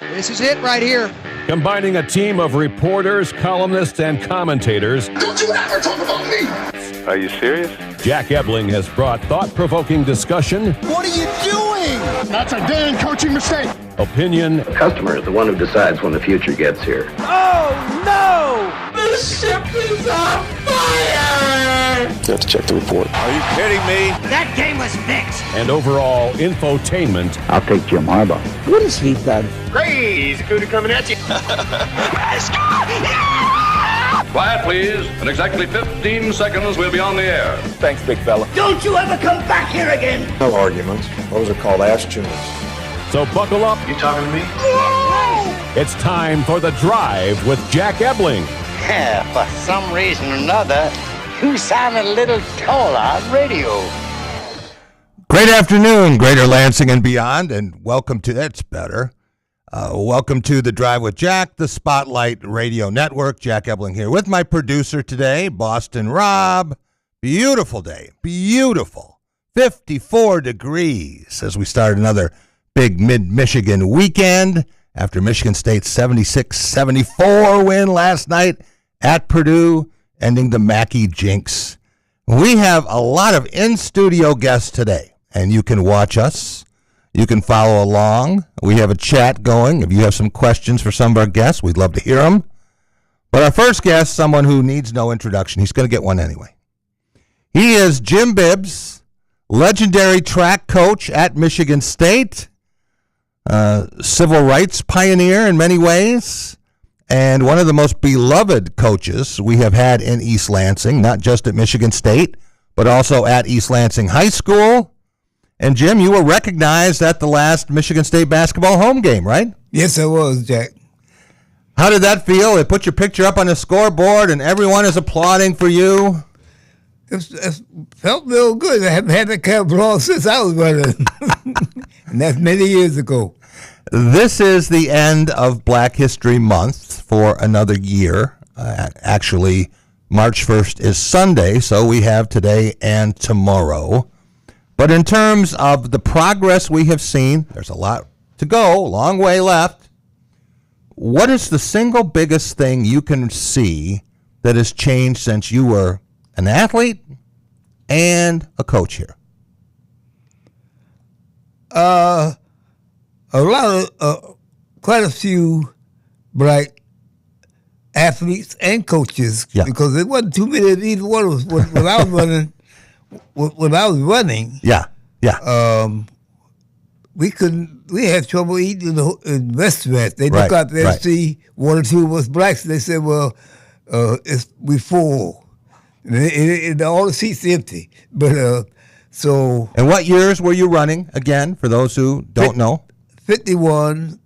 This is it right here. Combining a team of reporters, columnists, and commentators. Don't you ever talk about me! Are you serious? Jack Ebling has brought thought-provoking discussion. What are you doing? That's a damn coaching mistake! Opinion. The customer is the one who decides when the future gets here. Oh, no! The ship is on fire! You have to check the report. Are you kidding me? That game was fixed. And overall infotainment. I'll take Jim Harbaugh. What has he done? Crazy cootie coming at you! Quiet, please. In exactly 15 seconds, we'll be on the air. Thanks, big fella. Don't you ever come back here again! No arguments. Those are called ass tunes. So buckle up. You talking to me? It's time for The Drive with Jack Ebling. Yeah, for some reason or another, you sound a little taller on radio. Great afternoon, Greater Lansing and beyond, and welcome to, that's better. Welcome to The Drive with Jack, the Spotlight Radio Network. Jack Ebling here with my producer today, Boston Rob. Beautiful day, beautiful. 54 degrees as we start another big mid-Michigan weekend after Michigan State's 76-74 win last night at Purdue, ending the Mackey jinx. We have a lot of in-studio guests today, and you can watch us. You can follow along. We have a chat going. If you have some questions for some of our guests, we'd love to hear them. But our first guest, someone who needs no introduction. He's going to get one anyway. He is Jim Bibbs, legendary track coach at Michigan State, civil rights pioneer in many ways, and one of the most beloved coaches we have had in East Lansing, not just at Michigan State, but also at East Lansing High School. And, Jim, you were recognized at the last Michigan State basketball home game, right? Yes, I was, Jack. How did that feel? They put your picture up on the scoreboard and everyone is applauding for you. It felt real good. I haven't had that kind of applause since I was running. And that's many years ago. This is the end of Black History Month for another year. Actually, March 1st is Sunday, so we have today and tomorrow. But in terms of the progress we have seen, there's a lot to go, long way left. What is the single biggest thing you can see that has changed since you were an athlete and a coach here? Quite a few black athletes and coaches, because there wasn't too many of either one of us when I was running. When I was running, we had trouble eating in restaurants. They look out there and see one or two of us blacks. They said, "Well, we full, and all the seats empty." But so. And what years were you running again? For those who don't know, 51,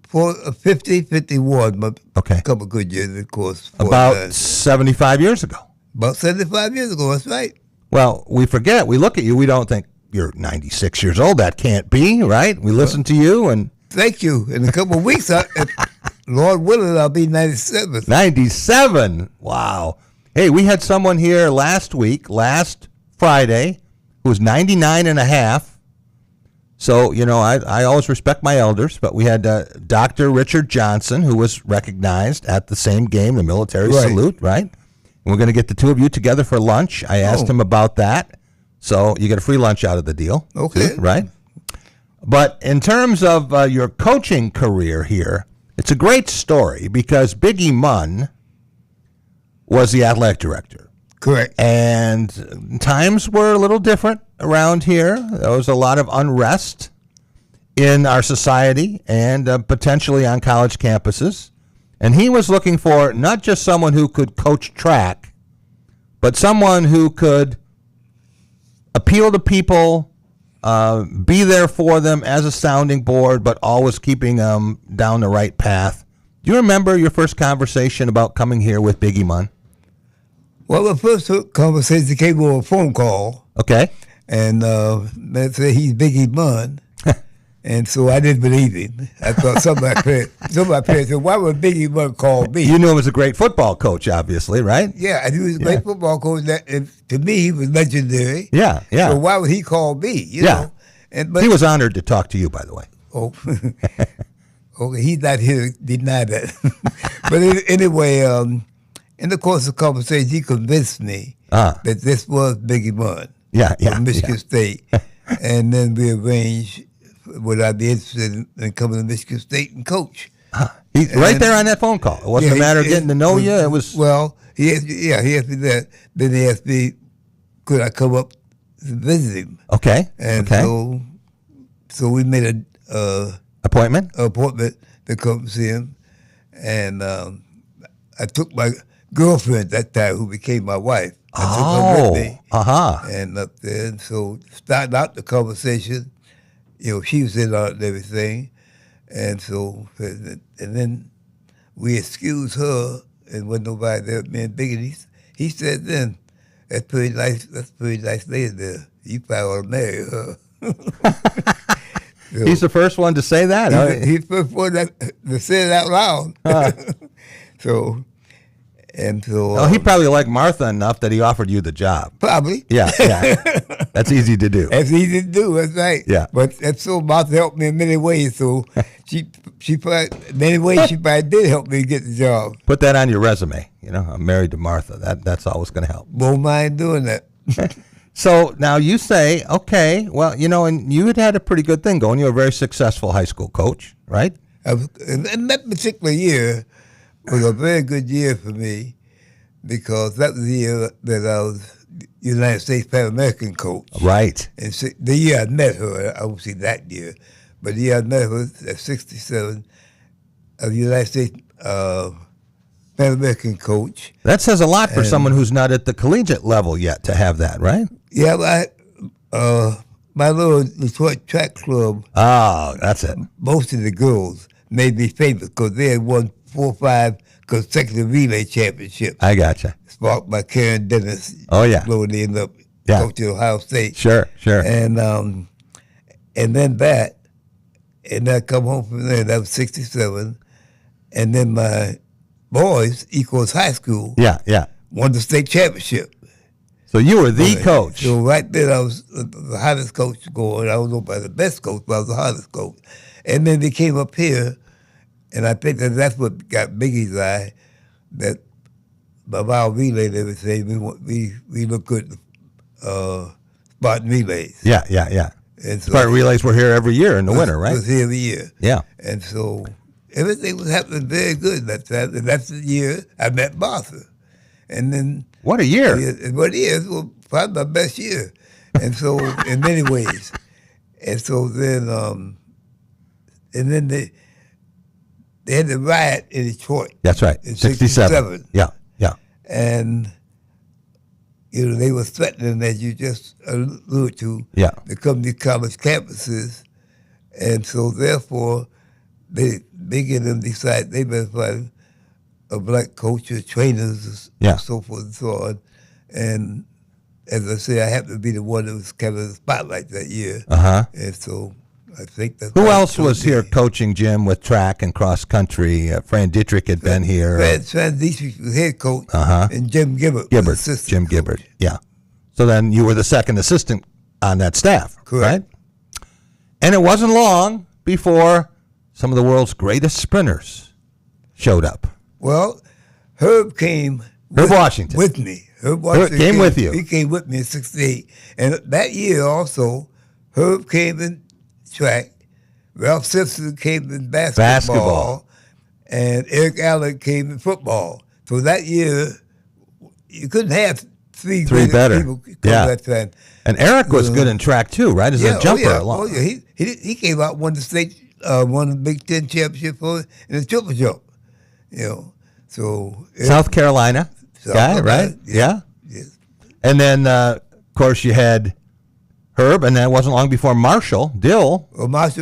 50, 51. But a couple of good years, of course. About 75 years ago. About 75 years ago. That's right. Well, we forget. We look at you. We don't think you're 96 years old. That can't be, right? We listen to you. And thank you. In a couple of weeks, Lord willing, I'll be 97. 97. Wow. Hey, we had someone here last Friday, who was 99 and a half. So, I always respect my elders, but we had Dr. Richard Johnson, who was recognized at the same game, the military salute, right? We're going to get the two of you together for lunch. I asked him about that. So you get a free lunch out of the deal. Okay. Too, right? But in terms of your coaching career here, it's a great story because Biggie Munn was the athletic director. Correct. And times were a little different around here. There was a lot of unrest in our society and potentially on college campuses. And he was looking for not just someone who could coach track, but someone who could appeal to people, be there for them as a sounding board, but always keeping them down the right path. Do you remember your first conversation about coming here with Biggie Munn? Well, the first conversation came over a phone call. Okay. And they said he's Biggie Munn. And so I didn't believe him. I thought some of my parents said, why would Biggie Munn call me? You knew him as a great football coach, obviously, right? Yeah, I knew he was a great football coach. And to me, he was legendary. Yeah. So why would he call me? You know? But he was honored to talk to you, by the way. Oh. Okay, he's not here to deny that. But anyway, in the course of the conversation, he convinced me that this was Biggie Munn from Michigan State. And then we arranged would I be interested in coming to Michigan State and coach. He's right there on that phone call. It wasn't a matter of getting to know you. It was he asked me that. Then he asked me, could I come up to visit him? Okay. And so we made a appointment to come see him, and I took my girlfriend at that time, who became my wife. I took her with me, and up there. And so starting out the conversation, she was in on it and everything, and so and then we excused her, and wasn't nobody there. Me and Biggie, he said, "Then that's pretty nice. That's a pretty nice lady there. You probably want to marry her." He's the first one to say that. He's the first one to say it out loud. So he probably liked Martha enough that he offered you the job. Probably. Yeah. That's easy to do. That's easy to do. That's right. Yeah. But that's so Martha helped me in many ways. So she probably did help me get the job. Put that on your resume. I'm married to Martha. That's always going to help. Won't mind doing that. So now you say, okay, well, and you had a pretty good thing going. You were a very successful high school coach, right? And that particular year was a very good year for me, because that was the year that I was United States Pan American coach. Right. And the year I met her, I won't say that year, but the year I met her at 67, I was United States Pan American coach. That says a lot for someone who's not at the collegiate level yet to have that, right? Yeah, my little Detroit track club. Oh, that's it. Most of the girls made me famous because they had won 4 or 5 consecutive relay championships. I gotcha. Sparked by Karen Dennis. Oh, yeah. Slowly ended up coaching Ohio State. Sure. And then that, and I come home from there. That was 67. And then my boys, Equals High School, won the state championship. So you were the coach. So right then I was the hottest coach going. I was nobody the best coach, but I was the hottest coach. And then they came up here, and I think that's what got Biggie's eye, that by our relay and everything, we look good Spartan relays. Yeah. And so Spartan relays were here every year in the winter, right? It was here every year. Yeah. And so everything was happening very good that time. And that's the year I met Martha. And then what a year! What a year! It was probably my best year, and so in many ways. And so then, they had the riot in Detroit. That's right. In 67. Yeah. And they were threatening, as you just alluded to, to come to college campuses, and so therefore they and them decided they better find a black coach or trainers, and so forth and so on. And as I say, I happened to be the one that was kind of the spotlight that year. And so I think that's who else was here coaching Jim with track and cross country? Fran Dietrich had been here. Fran Dietrich was head coach, and Jim Gibbert was assistant Jim coach. Gibbert, yeah. So then you were the second assistant on that staff, correct? Right? And it wasn't long before some of the world's greatest sprinters showed up. Well, Herb came Washington with me. Herb Washington came with you. He came with me in 68. And that year also, Herb came in track, Ralph Simpson came in basketball. And Eric Allen came in football. So that year, you couldn't have three better people come that time. And Eric was good in track too, right? As a jumper. Oh yeah, he came out, won the state, won the Big Ten championship for in the triple jump. So South Carolina guy, right? Yeah. Yes. And then, of course, you had Herb, and then it wasn't long before Marshall Dill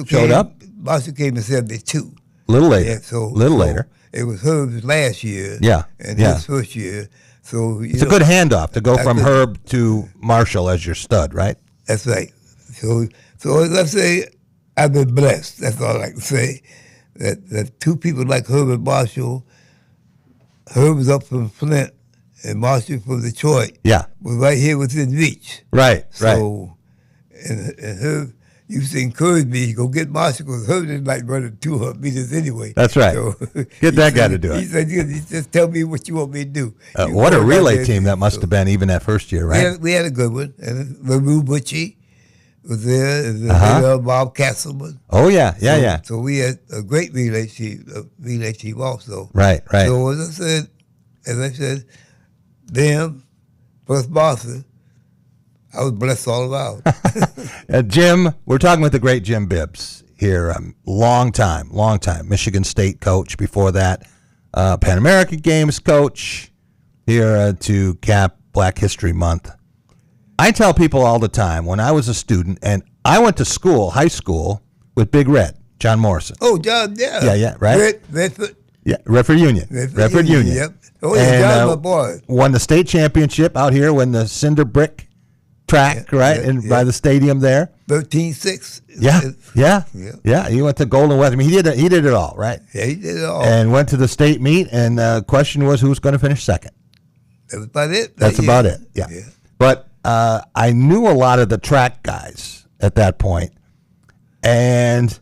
showed up. Marshall came in 72. A little later. Yeah, later. It was Herb's last year. Yeah. And his first year. So it's a good handoff to go from Herb to Marshall as your stud, right? That's right. So as I say, I've been blessed. That's all I can say. That two people like Herb and Marshall. Herb was up from Flint, and Marshall from Detroit. Yeah, was right here within reach. Right. So, and Herb, used to encourage me, go get Marshall, because Herman might run it 200 meters anyway. That's right. So, get that guy to do it. He said, just tell me what you want me to do. What a relay team that must have been, even that first year, right? We had a good one. And LaRue Butchie was there, Bob Castleman. Oh, yeah. So we had a great relay team also. Right. So as I said, them plus Martha, I was blessed all around. Jim, we're talking with the great Jim Bibbs here. Long time. Michigan State coach. Before that, Pan American Games coach here to cap Black History Month. I tell people all the time, when I was a student, and I went to school, high school, with Big Red, John Morrison. Oh, John, yeah. Yeah, right? Redford. Yeah, Redford Union. Yep. Oh, yeah, John, my boy. Won the state championship out here when the cinder brick track, by the stadium there. 13-6. Yeah. He went to Golden West. I mean, he did it all, right? Yeah, he did it all. And went to the state meet, and the question was who's going to finish second. That was about it. That's about it. Yeah. But I knew a lot of the track guys at that point, and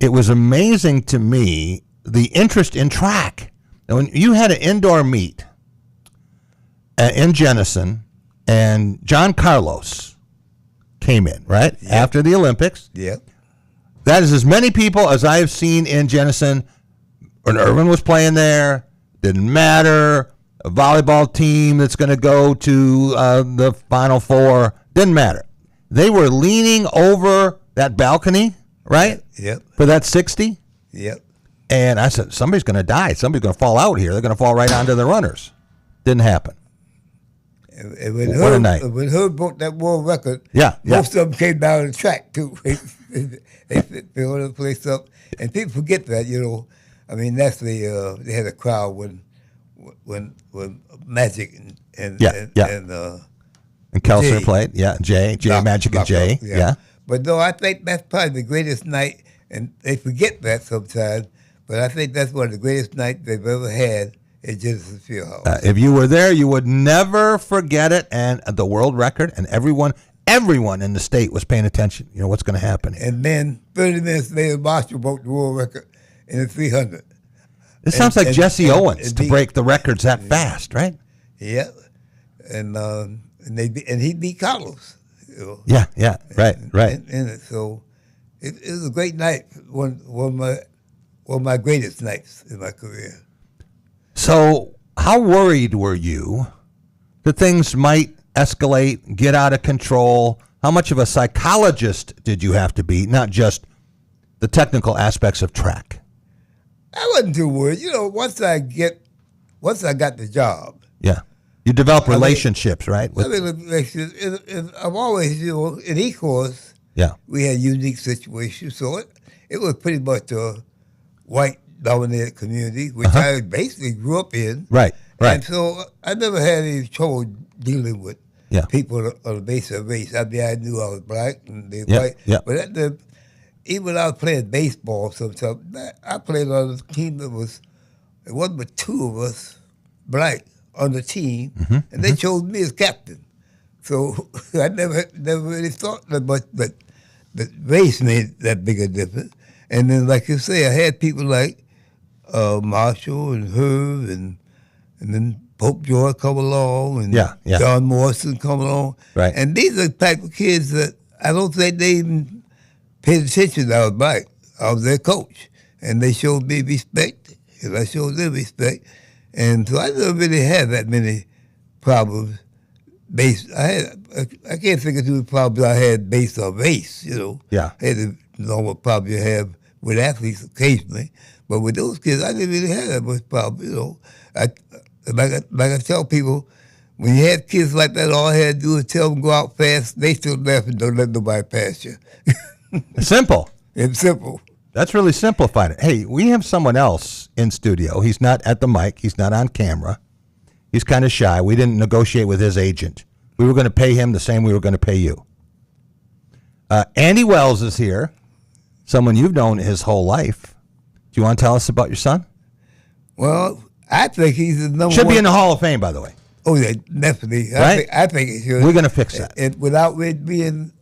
it was amazing to me the interest in track. And when you had an indoor meet in Jenison, and John Carlos came in, right? Yep. After the Olympics. Yep. That is as many people as I have seen in Jenison. When Irvin was playing there, didn't matter. A volleyball team that's going to go to the Final Four, didn't matter. They were leaning over that balcony, right? Yep. For that 60. Yep. And I said, somebody's going to die. Somebody's going to fall out here. They're going to fall right onto the runners. Didn't happen. And when what a night. When Herb broke that world record, most of them came down the track, too. They filled the place up. And people forget that, I mean, that's they had a crowd when Magic and Kelser played, Jay Magic and Jay, But no, I think that's probably the greatest night, and they forget that sometimes, but I think that's one of the greatest nights they've ever had at Genesis Fieldhouse. If you were there, you would never forget it, and the world record, and everyone in the state was paying attention. You know what's going to happen here. And then 30 minutes later, Marshall broke the world record in the 300. It sounds like Jesse Owens to break the records that fast, right? Yeah, and he beat Carlos. Right. And so it was a great night. One of my greatest nights in my career. So, how worried were you that things might escalate, get out of control? How much of a psychologist did you have to be, not just the technical aspects of track? I wasn't too worried. Once I got the job. Yeah. You develop relationships, right? I'm always, in E-course, we had unique situations. So it was pretty much a white-dominated community, which I basically grew up in. Right. And so I never had any trouble dealing with people on the basis of race. I mean, I knew I was black and they were white. Yeah. But even when I was playing baseball sometimes, I played on a team it wasn't but two of us black on the team, and they chose me as captain. So I never really thought that much that race made that big a difference. And then, like you say, I had people like Marshall and Herb, and then Pope Joy come along, and John Morrison come along. Right. And these are the type of kids that I don't think they even paid attention that I was black. I was their coach, and they showed me respect, and I showed them respect. And so I never really had that many problems based. I can't think of too many problems I had based on race, Yeah. I had the normal problem you have with athletes occasionally. But with those kids, I didn't really have that much problem, Like I tell people, when you have kids like that, all I had to do is tell them go out fast. They still laugh and don't let nobody pass you. Simple. It's simple. That's really simplified it. Hey, we have someone else in studio. He's not at the mic. He's not on camera. He's kind of shy. We didn't negotiate with his agent. We were going to pay him the same we were going to pay you. Andy Wells is here, someone you've known his whole life. Do you want to tell us about your son? Well, I think he's the number Should one. be in the Hall of Fame, by the way. Oh, yeah, definitely. Right? I think he should. We're going to fix that. And without it being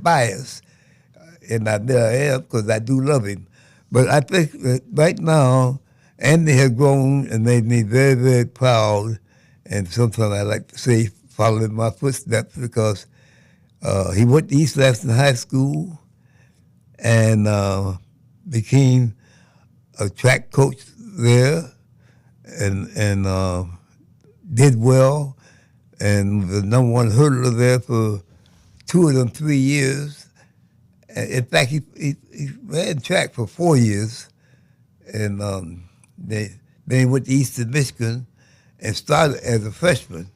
biased, and I bet I am because I do love him. But I think that right now, Andy has grown and made me very, very proud. And sometimes I like to say, following my footsteps, because he went to East Lansing High School and became a track coach there, and did well, and the number one hurdler there for 2 of them 3 years. In fact, he ran track for 4 years, and then he went to Eastern Michigan and started as a freshman.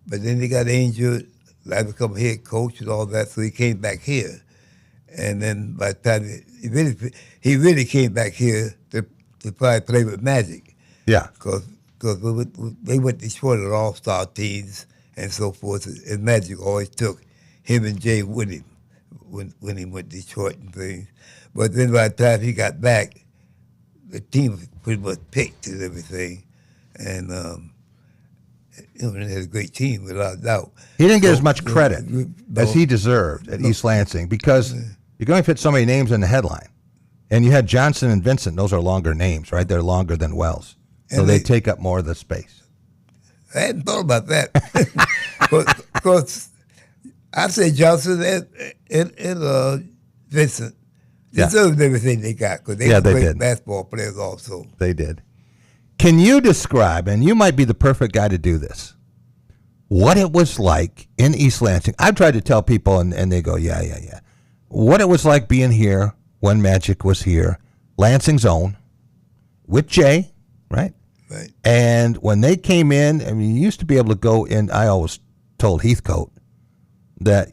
But then he got injured, I become head coach and all that, so he came back here. And then by the time he really came back here to probably play with Magic. Yeah. Because they went to Detroit on all-star teams and so forth, and Magic always took him and Jay with him when he went to Detroit and things. But then by the time he got back, the team was pretty much picked and everything. And they had a great team without a doubt. He didn't get as much credit as he deserved at East Lansing because you're going to fit so many names in the headline. And you had Johnson and Vincent. Those are longer names, right? They're longer than Wells. So they take up more of the space. I hadn't thought about that. Because I say Johnson and Vincent deserved everything they got because they were great basketball players also. They did. Can you describe, and you might be the perfect guy to do this, what it was like in East Lansing? I've tried to tell people, and they go, yeah. What it was like being here when Magic was here, Lansing's own, with Jay, right? Right. And when they came in, I mean, you used to be able to go in. I always told Heathcote that,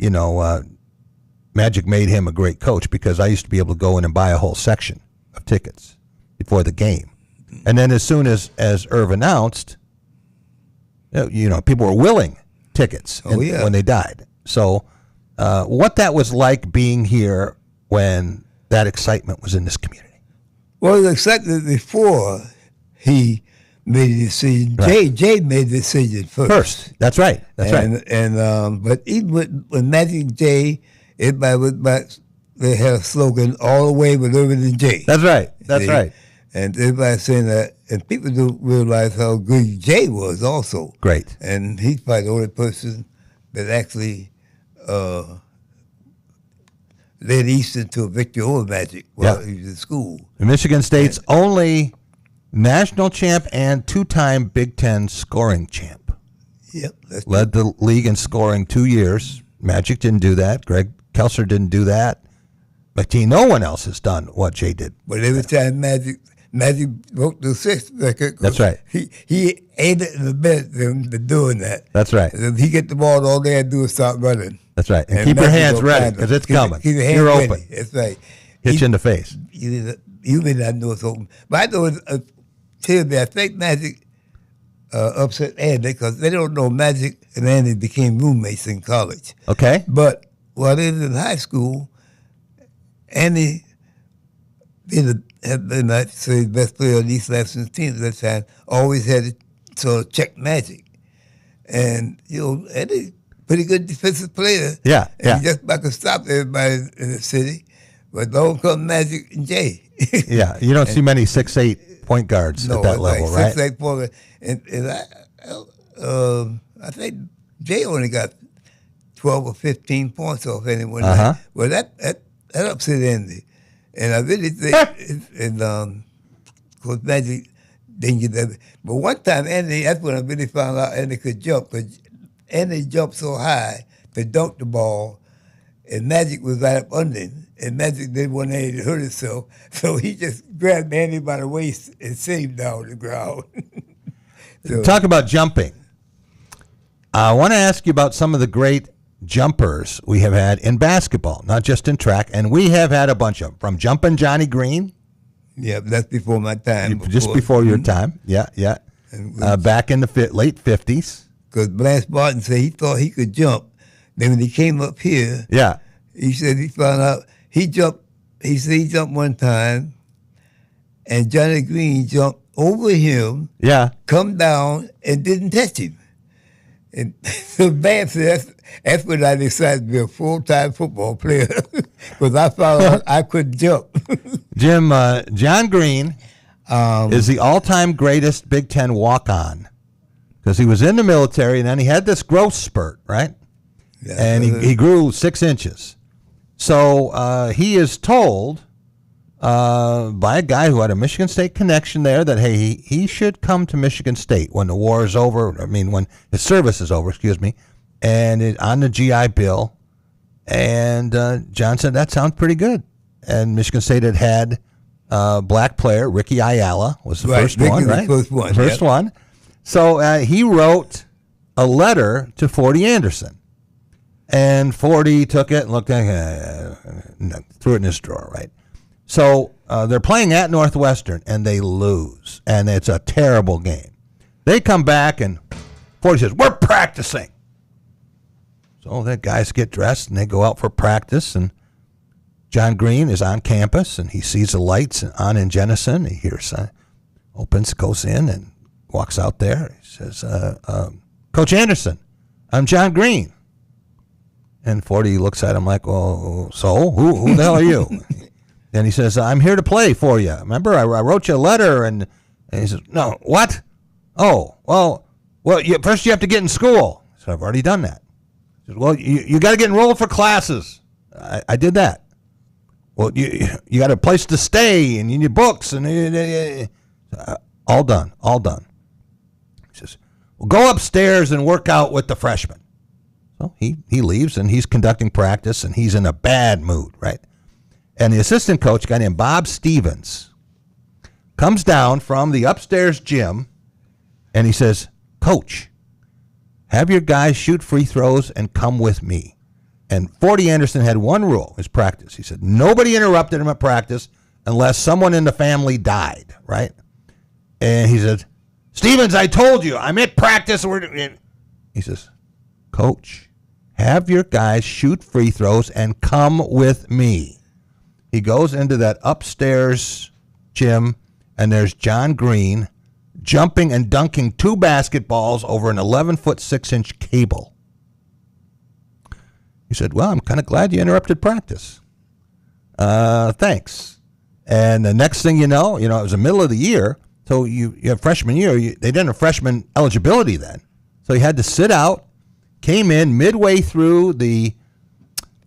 Magic made him a great coach because I used to be able to go in and buy a whole section of tickets before the game. And then as soon as Irv announced, people were willing tickets when they died. So what that was like being here when that excitement was in this community? Well, the excitement before he made a decision. Right. Jay made the decision first. That's right. Right. And but even when Magic and Jay, everybody was back. They had a slogan, all the way with Irvin and Jay. That's right. Right. And everybody's saying that, and people don't realize how good Jay was also. Great. And he's probably the only person that actually led Easton to a victory over Magic while he was in school. Michigan State's only national champ and 2-time Big Ten scoring champ. Yep. Led the league in scoring 2 years. Magic didn't do that. Greg Kelser didn't do that. But no one else has done what Jay did. But every time Magic broke the 6th record. That's right. He aided in the best in doing that. That's right. And if he get the ball, all they had to do is start running. That's right. And keep your hands ready because it's coming. Keep your hands You're ready. open. That's right. Hit you in the face. You may not know it's open. But I know I think Magic upset Andy because they don't know Magic and Andy became roommates in college. Okay. But while they was in high school, Andy had been, I'd say, the best player on East Lansing's team at that time, always had to sort of check Magic. And, Andy, pretty good defensive player. Yeah. He just about to stop everybody in the city. But don't come Magic and Jay. Yeah, you don't see many 6'8" point guards at that level, right? 6'8" point guard. And I think Jay only got 12 or 15 points off anyone. Well, that upset Andy. And I really think, of course, Magic didn't get that. But one time, Andy, that's when I really found out Andy could jump, because Andy jumped so high to dunk the ball, and Magic was right up under him. And Magic didn't want Andy to hurt himself, so he just grabbed Andy by the waist and sent him down the ground. Talk about jumping. I want to ask you about some of the great jumpers we have had in basketball, not just in track, and we have had a bunch of them. From Jumpin' Johnny Green. Yeah, that's before my time. Just before your time. Yeah. Back in the late 50s. Because Blanche Barton said he thought he could jump. Then when he came up here, he said he found out he jumped. He said he jumped one time, and Johnny Green jumped over him. Yeah, come down and didn't touch him. And so Bam said that's when I decided to be a full-time football player. because I found I couldn't jump. Jim, John Green is the all-time greatest Big Ten walk-on because he was in the military and then he had this growth spurt, right? Yeah, and he grew 6 inches. So he is told by a guy who had a Michigan State connection there that, hey, he should come to Michigan State when the war is over. I mean, when his service is over, excuse me, and on the GI Bill. And John said, that sounds pretty good. And Michigan State had black player, Ricky Ayala, was the first one, right? First one. So he wrote a letter to Forty Anderson. And Forty took it and looked at it, threw it in his drawer, right? So they're playing at Northwestern, and they lose. And it's a terrible game. They come back, and Forty says, we're practicing. So the guys get dressed, and they go out for practice, and John Green is on campus, and he sees the lights on in Jenison. He hears, opens, goes in, and walks out there. He says, Coach Anderson, I'm John Green. And Forty looks at him like, well, so? Who the hell are you? And he says, I'm here to play for you. Remember, I wrote you a letter. And he says, no, what? Oh, well, first you have to get in school. So I've already done that. He says, well, you got to get enrolled for classes. I did that. Well, you got a place to stay and you need books. And all done. He says, well, go upstairs and work out with the freshmen. So he leaves, and he's conducting practice, and he's in a bad mood, right? And the assistant coach, a guy named Bob Stevens, comes down from the upstairs gym, and he says, Coach, have your guys shoot free throws and come with me. And Forty Anderson had one rule, his practice. He said, nobody interrupted him at practice unless someone in the family died, right? And he said, Stevens, I told you, I'm at practice. He says, Coach, have your guys shoot free throws and come with me. He goes into that upstairs gym, and there's John Green jumping and dunking 2 basketballs over an 11-foot 6-inch cable. He said, well, I'm kind of glad you interrupted practice. Thanks. And the next thing you know, it was the middle of the year, so you have freshman year. They didn't have freshman eligibility then. So he had to sit out. Came in midway through the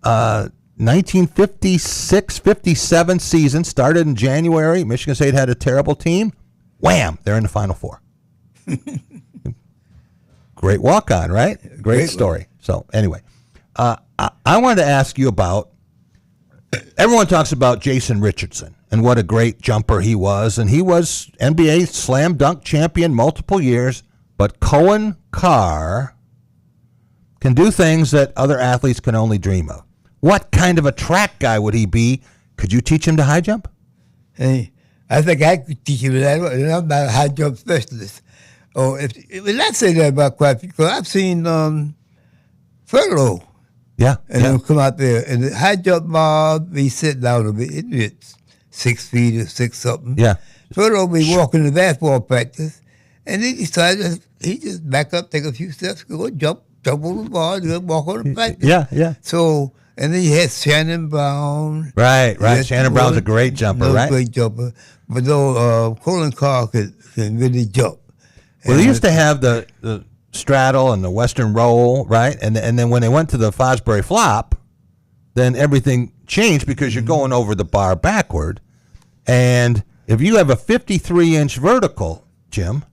1956-57 season, started in January. Michigan State had a terrible team. Wham! They're in the Final Four. Great walk-on, right? Great story. So anyway, I wanted to ask you about, everyone talks about Jason Richardson and what a great jumper he was, and he was NBA slam dunk champion multiple years, but Cohen Carr can do things that other athletes can only dream of. What kind of a track guy would he be? Could you teach him to high jump? Hey, I think I could teach him that. I'm not a high jump specialist. If not say that about quite because I've seen Furlough. Yeah. And he'll come out there. And the high jump mob be sitting down a bit. It's 6 feet or 6 something. Yeah. Furlough be walking to basketball practice. And then he just back up, take a few steps, go jump on the ball, walk on the practice. Yeah. So, and then you had Shannon Brown. Right. Shannon Brown's a great jumper, right? Great jumper. But though Colin Carr can really jump. Well, they used to have the straddle and the western roll, right? And then when they went to the Fosbury flop, then everything changed because you're going over the bar backward. And if you have a 53-inch vertical, Jim,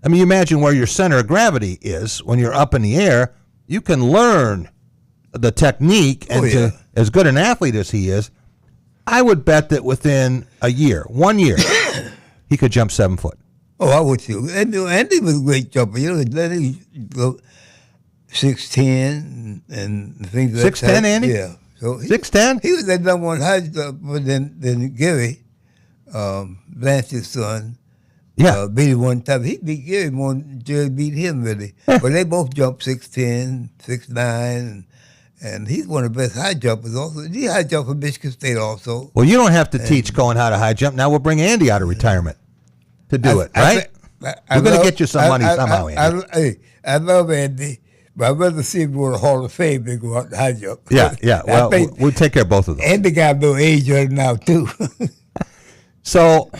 I mean, you imagine where your center of gravity is when you're up in the air. You can learn the technique, and as good an athlete as he is, I would bet that within 1 year, he could jump 7 foot. Oh, I would too. Andy was a great jumper. He go 6'10" and things like that. 6'10", Andy? Yeah. So 6'10"? He was that number one high jumper than Gary, Blanche's son. Yeah. Beat him one time. He beat Gary more than Jerry beat him, really. But they both jumped 6'10", 6'9", and he's one of the best high jumpers also. He high jumped for Michigan State also. Well, you don't have to teach Cohen how to high jump. Now we'll bring Andy out of retirement to do it, right? We're going to get you some money somehow, Andy. I love Andy, But I'd rather see him go to the Hall of Fame than go out to high jump. Yeah. Well, we'll take care of both of them. And the guy no age right now, too. So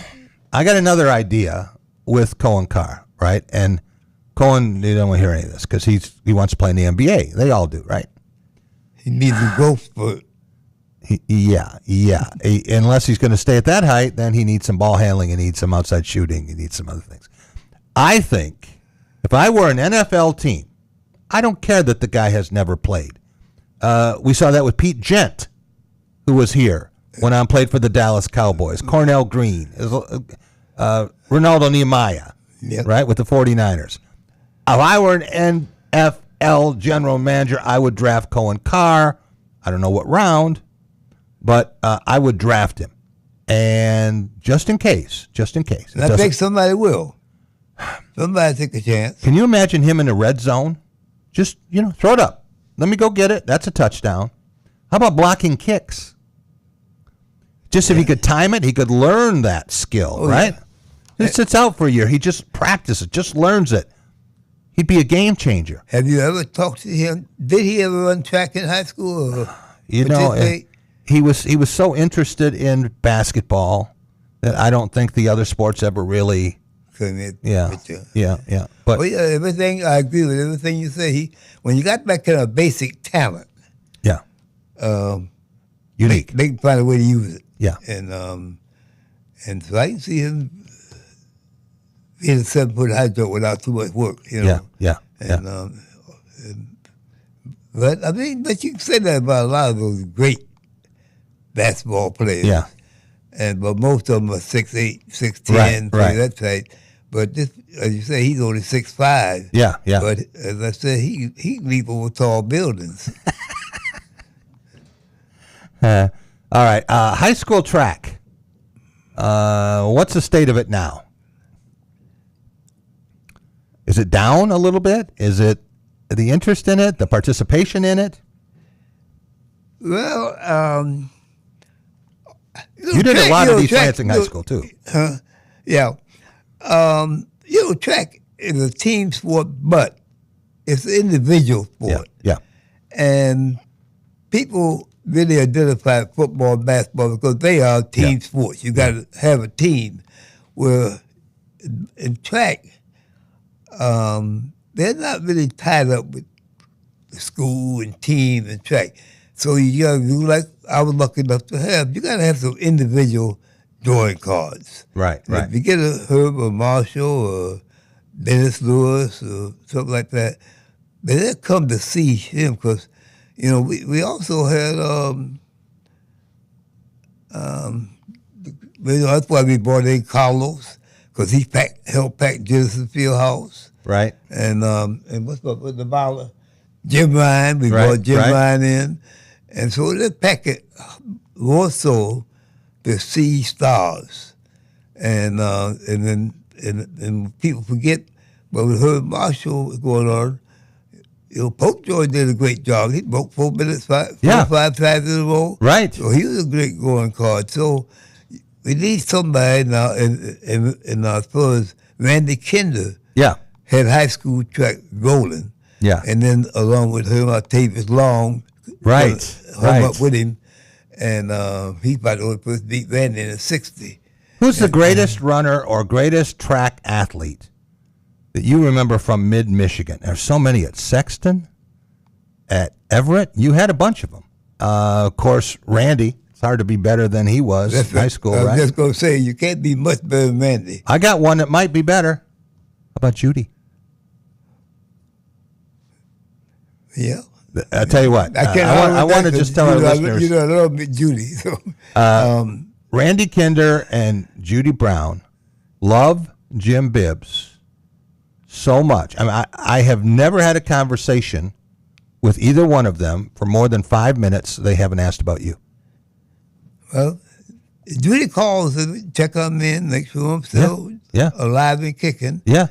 I got another idea with Cohen Carr, right? And Cohen, you don't want to hear any of this because he wants to play in the NBA. They all do, right? He needs a growth spurt. Yeah. Unless he's going to stay at that height, then he needs some ball handling, he needs some outside shooting, he needs some other things. I think if I were an NFL team, I don't care that the guy has never played. We saw that with Pete Gent, who was here, went on played for the Dallas Cowboys. Cornell Green, Ronaldo Nehemiah, right, with the 49ers. If I were an NFL general manager, I would draft Cohen Carr. I don't know what round, but I would draft him. And just in case. And I think somebody will. Somebody take a chance. Can you imagine him in the red zone? Just, throw it up. Let me go get it. That's a touchdown. How about blocking kicks? Just if he could time it, he could learn that skill, right? Yeah. He sits out for a year. He just practices, just learns it. He'd be a game changer. Have you ever talked to him? Did he ever run track in high school? Or he was so interested in basketball that I don't think the other sports ever really. Yeah. But everything I agree with everything you say. When you got that kind of basic talent, unique. They can find a way to use it. Yeah, and so I can see him being a 7-foot high jump without too much work. Yeah. But you can say that about a lot of those great basketball players. Yeah, but most of them are 6'8", 6'10", right. that type. But this, as you say, he's only 6'5". Yeah. But as I said, he can leap over tall buildings. All right, high school track. What's the state of it now? Is it down a little bit? Is it the interest in it, the participation in it? Well, you did a lot of these slants in high school too. Yeah. Track is a team sport, but it's an individual sport. Yeah. And people really identify football and basketball because they are team sports. You got to have a team. Where in track, they're not really tied up with the school and team and track. So you got to do like I was lucky enough to have. You got to have some individual drawing cards. Right. If you get a Herb or Marshall or Dennis Lewis or something like that, they'll come to see him because, we also had, that's why we brought in Carlos because he helped pack Genesis Fieldhouse. Right. And what's the bowler? Jim Ryan. We brought Jim Ryan in. And so they pack it more so to see stars. And then people forget, but with Herb Marshall going on, Pope George did a great job. He broke 4 minutes, 5 times in a row. Right. So he was a great going card. So we need somebody now, and as far as Randy Kinder had high school track rolling. Yeah. And then along with him, Octavius Long. Right. Up with him. And he's about the only person to beat Randy in the 60. Who's the greatest runner or greatest track athlete that you remember from mid-Michigan? There's so many at Sexton, at Everett. You had a bunch of them. Of course, Randy. It's hard to be better than he was in high school, right? I was just going to say, you can't be much better than Randy. I got one that might be better. How about Judy? Yeah. I'll tell you what. I want to just tell our listeners. I love Judy. So. Randy Kinder and Judy Brown love Jim Bibbs so much. I mean, I have never had a conversation with either one of them for more than 5 minutes they haven't asked about you. Well, Judy calls and check on me and make sure I'm still alive and kicking. Yeah.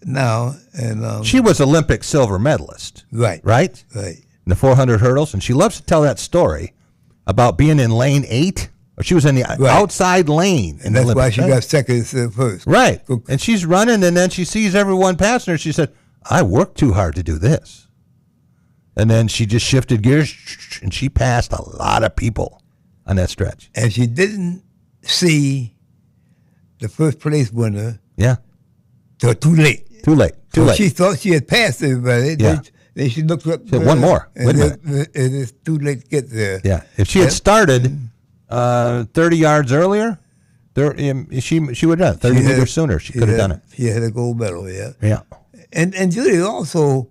Now, and she was Olympic silver medalist. Right. In the 400 hurdles, and she loves to tell that story about being in lane 8. Or she was in the outside lane. And that's why she got second instead of first. Right. And she's running, and then she sees everyone passing her. She said, I worked too hard to do this. And then she just shifted gears, and she passed a lot of people on that stretch. And she didn't see the first place winner. Yeah. So too late. Too late. She thought she had passed everybody. Yeah. Then she looked up. One more. Wait a minute. And it's too late to get there. Yeah. If she had started 30 yards earlier, she would have done it. 30 meters sooner. She could have done it. She had a gold medal, yeah. Yeah. And Judy also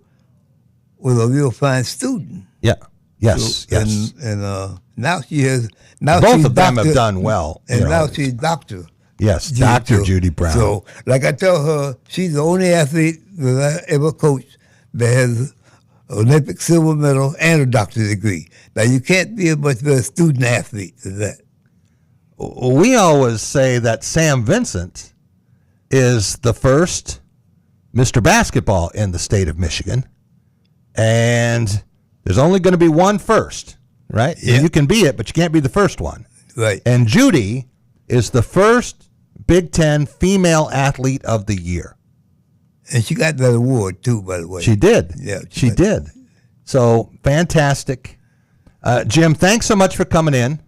was a real fine student. Yeah. Yes. Yes. And now she has. Now both she's of them Dr. have done well. And now she's Dr. Yes, Dr. Judy Brown. So, like I tell her, she's the only athlete that I ever coached that has an Olympic silver medal and a doctorate degree. Now, you can't be a much better student athlete than that. We always say that Sam Vincent is the first Mr. Basketball in the state of Michigan, and there's only going to be one first, right? Yeah. You can be it, but you can't be the first one. Right. And Judy is the first Big Ten female athlete of the year. And she got that award, too, by the way. She did. Yeah. She did. So, fantastic. Jim, thanks so much for coming in.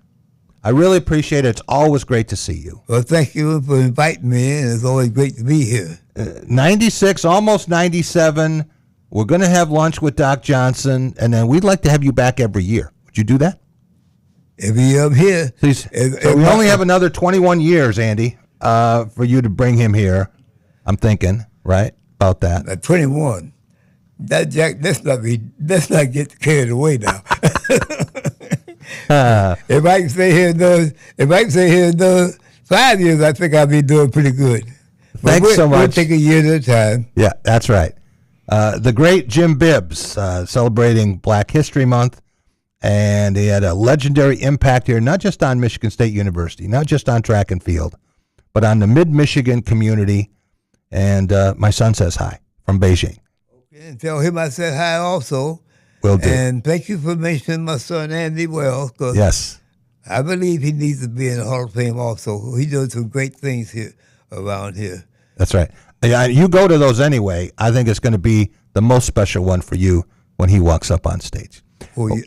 I really appreciate it. It's always great to see you. Well, thank you for inviting me, and it's always great to be here. 96, almost 97. We're going to have lunch with Doc Johnson, and then we'd like to have you back every year. Would you do that? Every year I'm here. So we only have another 21 years, Andy, for you to bring him here. I'm thinking, right, about that. At 21. That Jack, let's not get carried away now. If I can stay here another 5 years, I think I'll be doing pretty good. Thanks so much. We'll take a year at a time. Yeah, that's right. The great Jim Bibbs, celebrating Black History Month, and he had a legendary impact here, not just on Michigan State University, not just on track and field, but on the mid-Michigan community. And my son says hi from Beijing. Okay, and tell him I said hi also. Will do. And thank you for mentioning my son Andy Wells. Yes. I believe he needs to be in the Hall of Fame also. He does some great things here around here. That's right. Yeah, you go to those anyway. I think it's going to be the most special one for you when he walks up on stage. Well,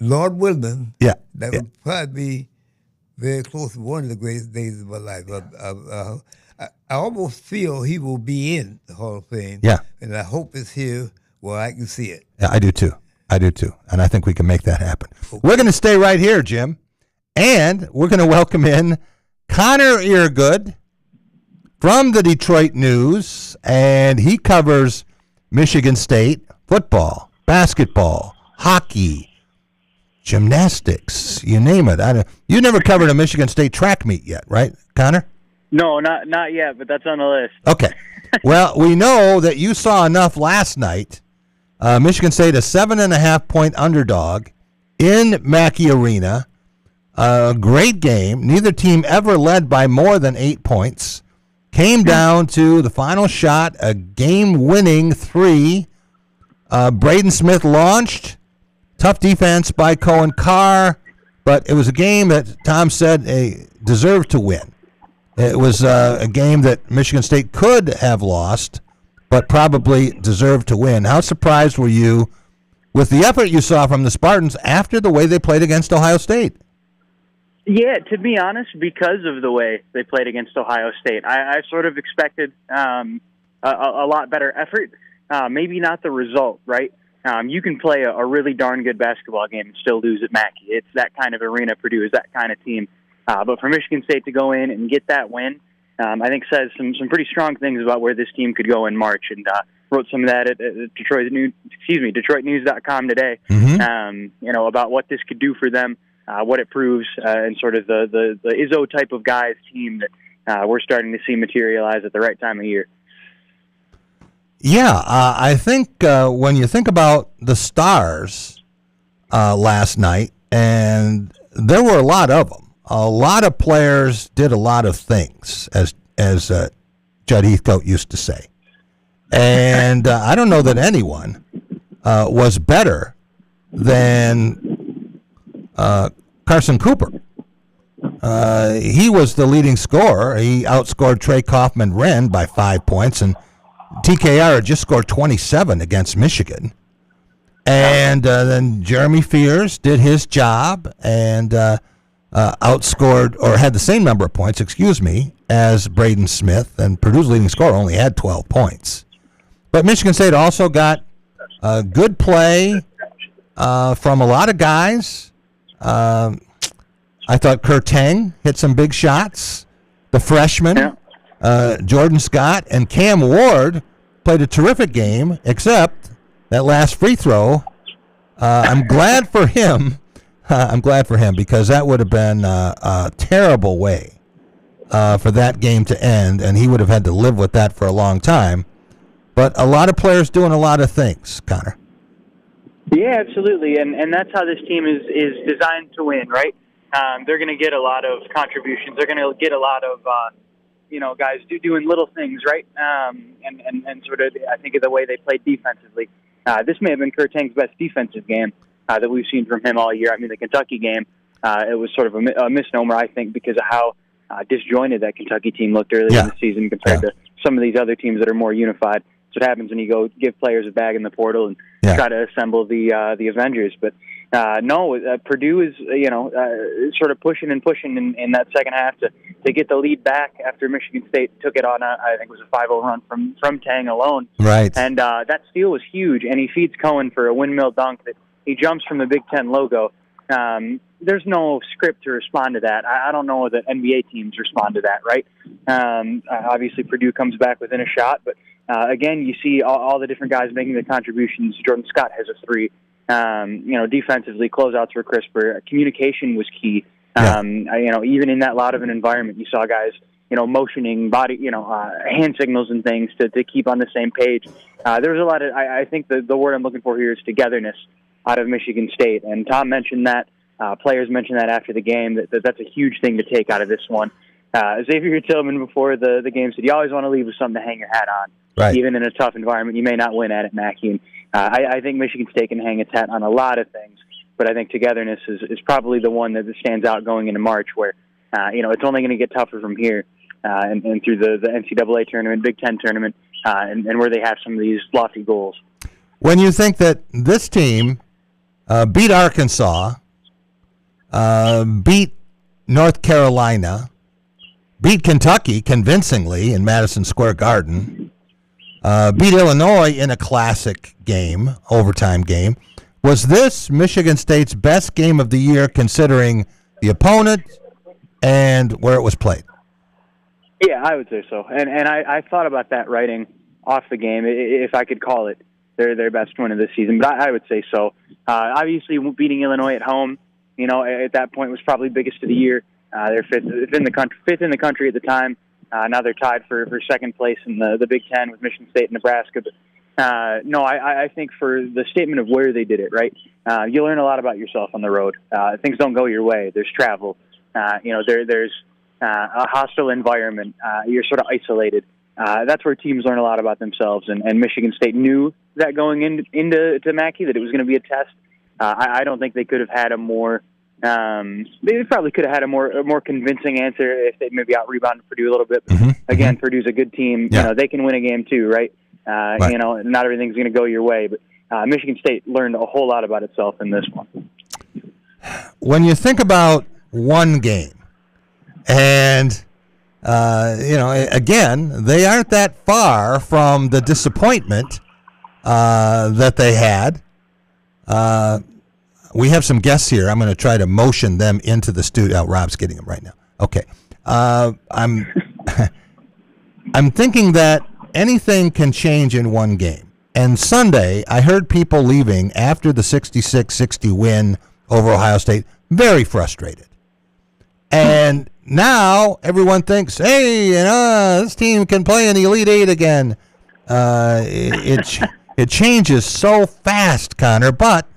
Lord willing, yeah, that would probably be very close to one of the greatest days of my life. I almost feel he will be in the Hall of Fame. Yeah. And I hope it's here where I can see it. Yeah, I do too. And I think we can make that happen. Okay. We're going to stay right here, Jim, and we're going to welcome in Connor Eargood from the Detroit News, and he covers Michigan State football, basketball, hockey, gymnastics, you name it. You never covered a Michigan State track meet yet, right, Connor? No, not yet, but that's on the list. Okay. Well, we know that you saw enough last night. Michigan State, a 7.5-point underdog in Mackey Arena. A great game. Neither team ever led by more than 8 points. Came down to the final shot, a game-winning 3. Braden Smith launched. Tough defense by Cohen Carr, but it was a game that Tom said deserved to win. It was a game that Michigan State could have lost, but probably deserved to win. How surprised were you with the effort you saw from the Spartans after the way they played against Ohio State? Yeah, to be honest, because of the way they played against Ohio State, I sort of expected a lot better effort. Maybe not the result, right? You can play a really darn good basketball game and still lose at Mackey. It's that kind of arena. Purdue is that kind of team. But for Michigan State to go in and get that win, I think says some pretty strong things about where this team could go in March. And wrote some of that at DetroitNews.com today. Mm-hmm. About what this could do for them, what it proves, and sort of the Izzo type of guys team that we're starting to see materialize at the right time of year. Yeah, I think when you think about the stars last night, and there were a lot of them. A lot of players did a lot of things, as Judd Heathcote used to say. And I don't know that anyone was better than Carson Cooper. He was the leading scorer. He outscored Trey Kaufman-Renn by 5 points, and TKR had just scored 27 against Michigan. And then Jeremy Fears did his job and outscored, or had the same number of points, as Braden Smith. And Purdue's leading scorer only had 12 points. But Michigan State also got good play from a lot of guys. I thought Kurtang hit some big shots. The freshman, Jordan Scott, and Cam Ward played a terrific game, except that last free throw. I'm glad for him. Because that would have been a terrible way for that game to end, and he would have had to live with that for a long time. But a lot of players doing a lot of things, Connor. Yeah, absolutely, and that's how this team is designed to win, right? They're going to get a lot of contributions. They're going to get a lot of guys doing little things, right? And sort of, I think of the way they played defensively. This may have been Kurtang's best defensive game that we've seen from him all year. I mean, the Kentucky game, it was sort of a misnomer, I think, because of how disjointed that Kentucky team looked earlier in the season compared to some of these other teams that are more unified. That's what happens when you go give players a bag in the portal and try to assemble the Avengers. But Purdue is sort of pushing in that second half to get the lead back after Michigan State took it on I think it was a 5-0 run from Tang alone. Right. And that steal was huge, and he feeds Cohen for a windmill dunk that he jumps from the Big Ten logo. There's no script to respond to that. I don't know that NBA teams respond to that, right? Obviously, Purdue comes back within a shot, but again, you see all the different guys making the contributions. Jordan Scott has a three. Defensively, closeouts were crisper. Communication was key. Even in that loud of an environment, you saw guys, motioning body, hand signals and things to keep on the same page. There was a lot of, I think the word I'm looking for here is togetherness out of Michigan State. And Tom mentioned that. Players mentioned that after the game, that's a huge thing to take out of this one. Xavier Tillman before the game said, you always want to leave with something to hang your hat on. Right. Even in a tough environment, you may not win at it, Mackey. And, I think Michigan State can hang its hat on a lot of things, but I think togetherness is probably the one that stands out going into March, where it's only going to get tougher from here and through the NCAA tournament, Big Ten tournament, and where they have some of these lofty goals. When you think that this team beat Arkansas, beat North Carolina, beat Kentucky convincingly in Madison Square Garden, beat Illinois in a classic game, overtime game. Was this Michigan State's best game of the year considering the opponent and where it was played? Yeah, I would say so. And I thought about that writing off the game, if I could call it their best win of the season. But I would say so. Obviously, beating Illinois at home, at that point was probably biggest of the year. They're fifth in the country at the time. Now they're tied for second place in the Big Ten with Michigan State and Nebraska. But I think for the statement of where they did it, right, you learn a lot about yourself on the road. Things don't go your way. There's travel. There's a hostile environment. You're sort of isolated. That's where teams learn a lot about themselves. And Michigan State knew that going into Mackey, that it was going to be a test. I don't think they could have had a more they probably could have had a more convincing answer if they maybe out-rebounded Purdue a little bit. But again, Purdue's a good team. Yeah. They can win a game too, right? Right. Not everything's going to go your way. But Michigan State learned a whole lot about itself in this one. When you think about one game, and again, they aren't that far from the disappointment that they had. We have some guests here. I'm going to try to motion them into the studio. Oh, Rob's getting them right now. Okay. I'm thinking that anything can change in one game. And Sunday, I heard people leaving after the 66-60 win over Ohio State very frustrated. And now everyone thinks, hey, this team can play in the Elite Eight again. It changes so fast, Connor, but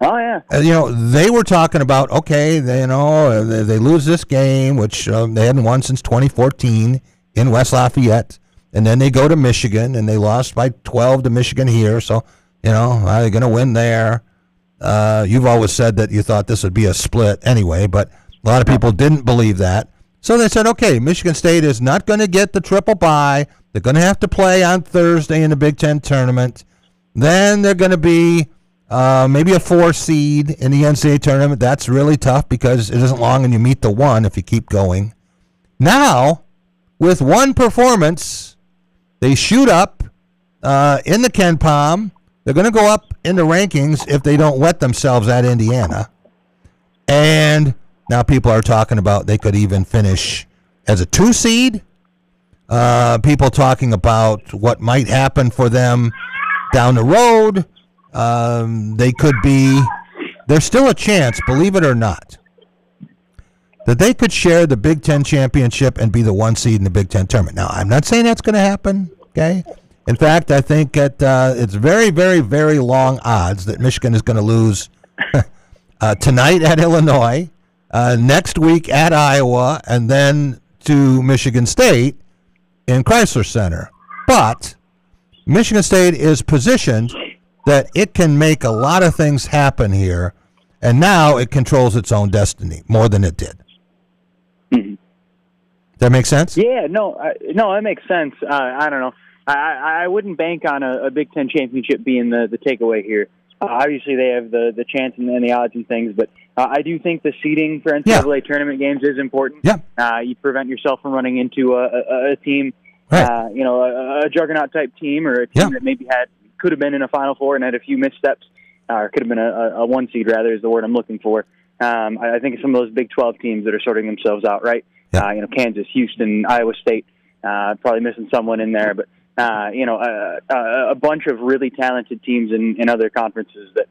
oh yeah, they were talking about, okay, they lose this game, which they hadn't won since 2014 in West Lafayette, and then they go to Michigan and they lost by 12 to Michigan here. So are they going to win there? You've always said that you thought this would be a split anyway, but a lot of people didn't believe that. So they said, okay, Michigan State is not going to get the triple bye. They're going to have to play on Thursday in the Big Ten tournament. Then they're going to be maybe a 4 seed in the NCAA tournament. That's really tough because it isn't long and you meet the 1 if you keep going. Now, with one performance, they shoot up in the Ken Palm. They're going to go up in the rankings if they don't wet themselves at Indiana. And now people are talking about they could even finish as a 2 seed. People talking about what might happen for them down the road. They could be, there's still a chance, believe it or not, that they could share the Big Ten championship and be the 1 seed in the Big Ten tournament. Now, I'm not saying that's going to happen, okay? In fact, I think it's very, very, very long odds that Michigan is going to lose tonight at Illinois, next week at Iowa, and then to Michigan State in Chrysler Center. But Michigan State is positioned that it can make a lot of things happen here, and now it controls its own destiny more than it did. Mm-hmm. That make sense? Yeah, no, that makes sense. I don't know. I wouldn't bank on a Big Ten championship being the takeaway here. Obviously, they have the chance and the odds and things, but I do think the seeding for NCAA tournament games is important. Yeah. You prevent yourself from running into a team, right. A juggernaut-type team or a team that maybe could have been in a Final Four and had a few missteps, or could have been a 1 seed, rather, is the word I'm looking for. I think some of those Big 12 teams that are sorting themselves out, right? Yeah. Kansas, Houston, Iowa State, probably missing someone in there, but a bunch of really talented teams in other conferences that,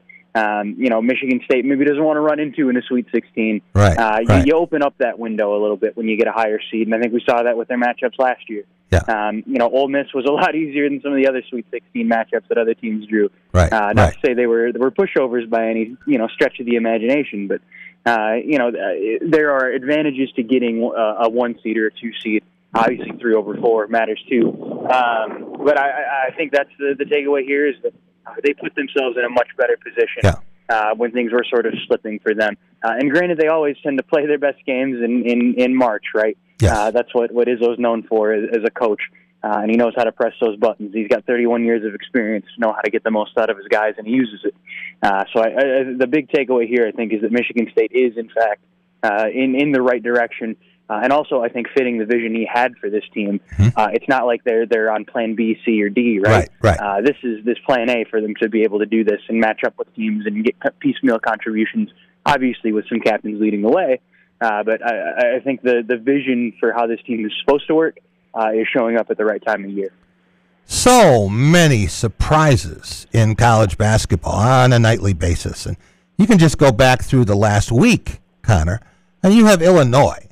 Michigan State maybe doesn't want to run into in a Sweet 16. Right. You open up that window a little bit when you get a higher seed, and I think we saw that with their matchups last year. Yeah. Ole Miss was a lot easier than some of the other Sweet 16 matchups that other teams drew. Right. Not to say they were pushovers by any stretch of the imagination, but there are advantages to getting a 1 seed or a 2 seed. Obviously, 3 over 4 matters too. But I think that's the takeaway here is that they put themselves in a much better position when things were sort of slipping for them. And granted, they always tend to play their best games in March, right? Yes. That's what Izzo's known for as a coach. And he knows how to press those buttons. He's got 31 years of experience to know how to get the most out of his guys, and he uses it. So the big takeaway here, I think, is that Michigan State is, in fact, in the right direction. And also, I think, fitting the vision he had for this team. It's not like they're on plan B, C, or D, right? Right. This is plan A for them to be able to do this and match up with teams and get piecemeal contributions, obviously with some captains leading the way. But I think the vision for how this team is supposed to work is showing up at the right time of year. So many surprises in college basketball on a nightly basis. And you can just go back through the last week, Connor, and you have Illinois.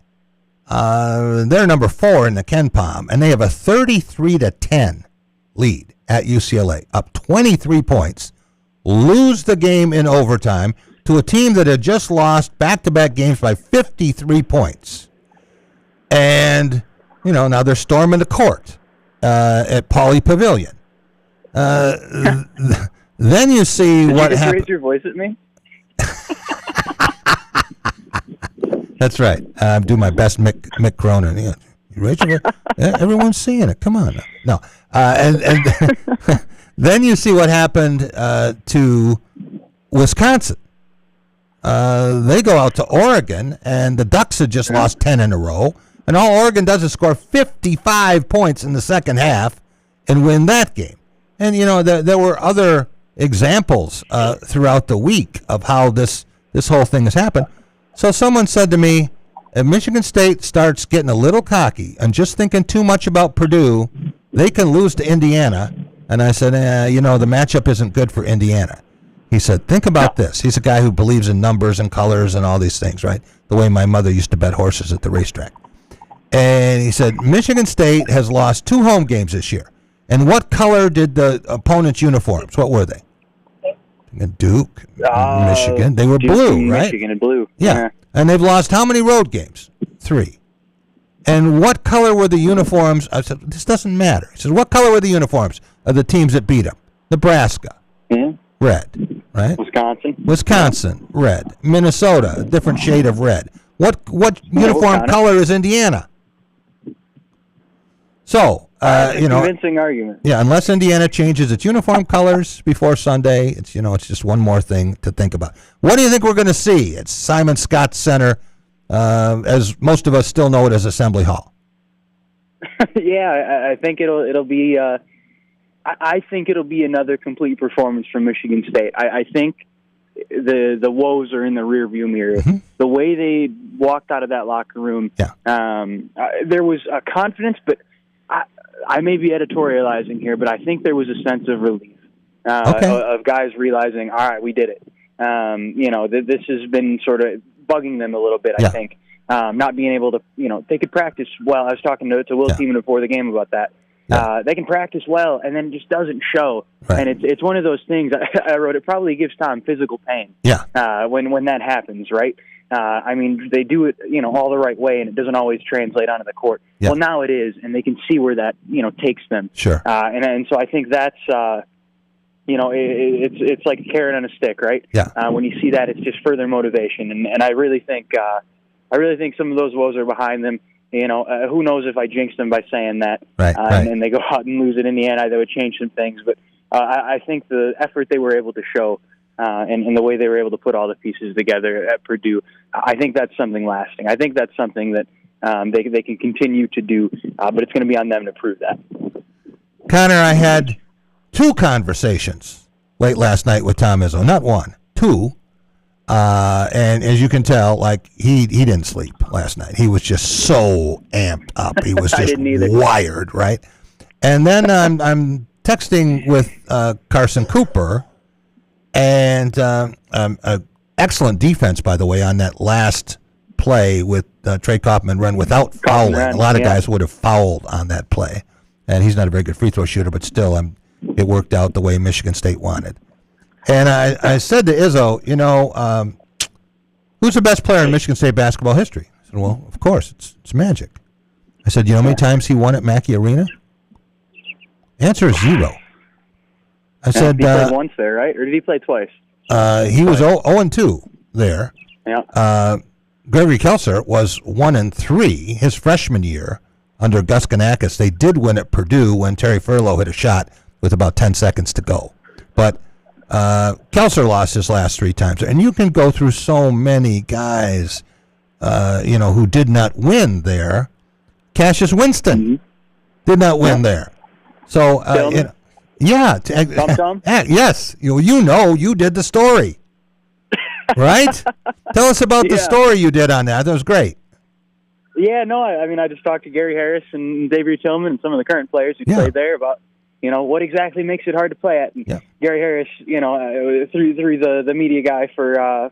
They're number 4 in the Ken Palm, and they have a 33-10 lead at UCLA, up 23 points, lose the game in overtime to a team that had just lost back-to-back games by 53 points. And, now they're storming the court at Pauley Pavilion. Then you see what happened. Did you raise your voice at me? That's right. Do my best, Mick Cronin. Yeah. Rachel, everyone's seeing it. Come on. No. And then you see what happened to Wisconsin. They go out to Oregon, and the Ducks had just lost 10 in a row. And all Oregon does is score 55 points in the second half and win that game. And, there were other examples throughout the week of how this whole thing has happened. So someone said to me, if Michigan State starts getting a little cocky and just thinking too much about Purdue, they can lose to Indiana. And I said, the matchup isn't good for Indiana. He said, think about this. He's a guy who believes in numbers and colors and all these things, right? The way my mother used to bet horses at the racetrack. And he said, Michigan State has lost 2 home games this year. And what color did the opponent's uniforms? What were they? Duke, Michigan. They were Duke, blue, right? Michigan and blue. Yeah. And they've lost how many road games? 3. And what color were the uniforms? I said, this doesn't matter. He said, what color were the uniforms of the teams that beat them? Nebraska, red, right? Wisconsin, red. Minnesota, a different shade of red. What uniform color is Indiana? So, convincing argument. Yeah, unless Indiana changes its uniform colors before Sunday, it's just one more thing to think about. What do you think we're going to see at Simon Scott Center, as most of us still know it as Assembly Hall? Yeah, I think it'll be. I think it'll be another complete performance from Michigan State. I think the woes are in the rearview mirror. Mm-hmm. The way they walked out of that locker room, there was a confidence, but I may be editorializing here, but I think there was a sense of relief of guys realizing, all right, we did it. This has been sort of bugging them a little bit, I think. Not being able to, they could practice well. I was talking to Will Tiemann before the game about that. They can practice well, and then it just doesn't show. Right. And it's one of those things, I wrote, it probably gives Tom physical pain when that happens, right? They do it, all the right way, and it doesn't always translate onto the court. Yeah. Well, now it is, and they can see where that, takes them. Sure. And so I think that's, it's like a carrot on a stick, right? Yeah. When you see that, it's just further motivation. And I really think some of those woes are behind them. Who knows if I jinxed them by saying that. Right. And they go out and lose it in the end, that would change some things. But I think the effort they were able to show and the way they were able to put all the pieces together at Purdue, I think that's something lasting. I think that's something that they can continue to do, but it's going to be on them to prove that. Connor, I had 2 conversations late last night with Tom Izzo. Not 1, 2. And as you can tell, like he didn't sleep last night. He was just so amped up. He was just wired, right? And then I'm texting with Carson Cooper, and excellent defense, by the way, on that last play with Trey Kaufman run without fouling. A lot of guys would have fouled on that play, and he's not a very good free throw shooter, but still, it worked out the way Michigan State wanted. And I said to Izzo, who's the best player in Michigan State basketball history? I said, well, of course, it's Magic. I said, you know how many times he won at Mackey Arena? Answer is 0. I said, he played once there, right? Or did he play twice? He was 0-2 there. Yeah. Gregory Kelser was 1-3 his freshman year under Gus Ganakis. They did win at Purdue when Terry Furlow hit a shot with about 10 seconds to go. But Kelser lost his last 3 times. And you can go through so many guys, who did not win there. Cassius Winston did not win there. So, Tom? Yes. You did the story. Right? Tell us about the story you did on that. That was great. Yeah, no, I just talked to Gary Harris and Xavier Tillman and some of the current players who played there about, what exactly makes it hard to play at. And Gary Harris, through the media guy for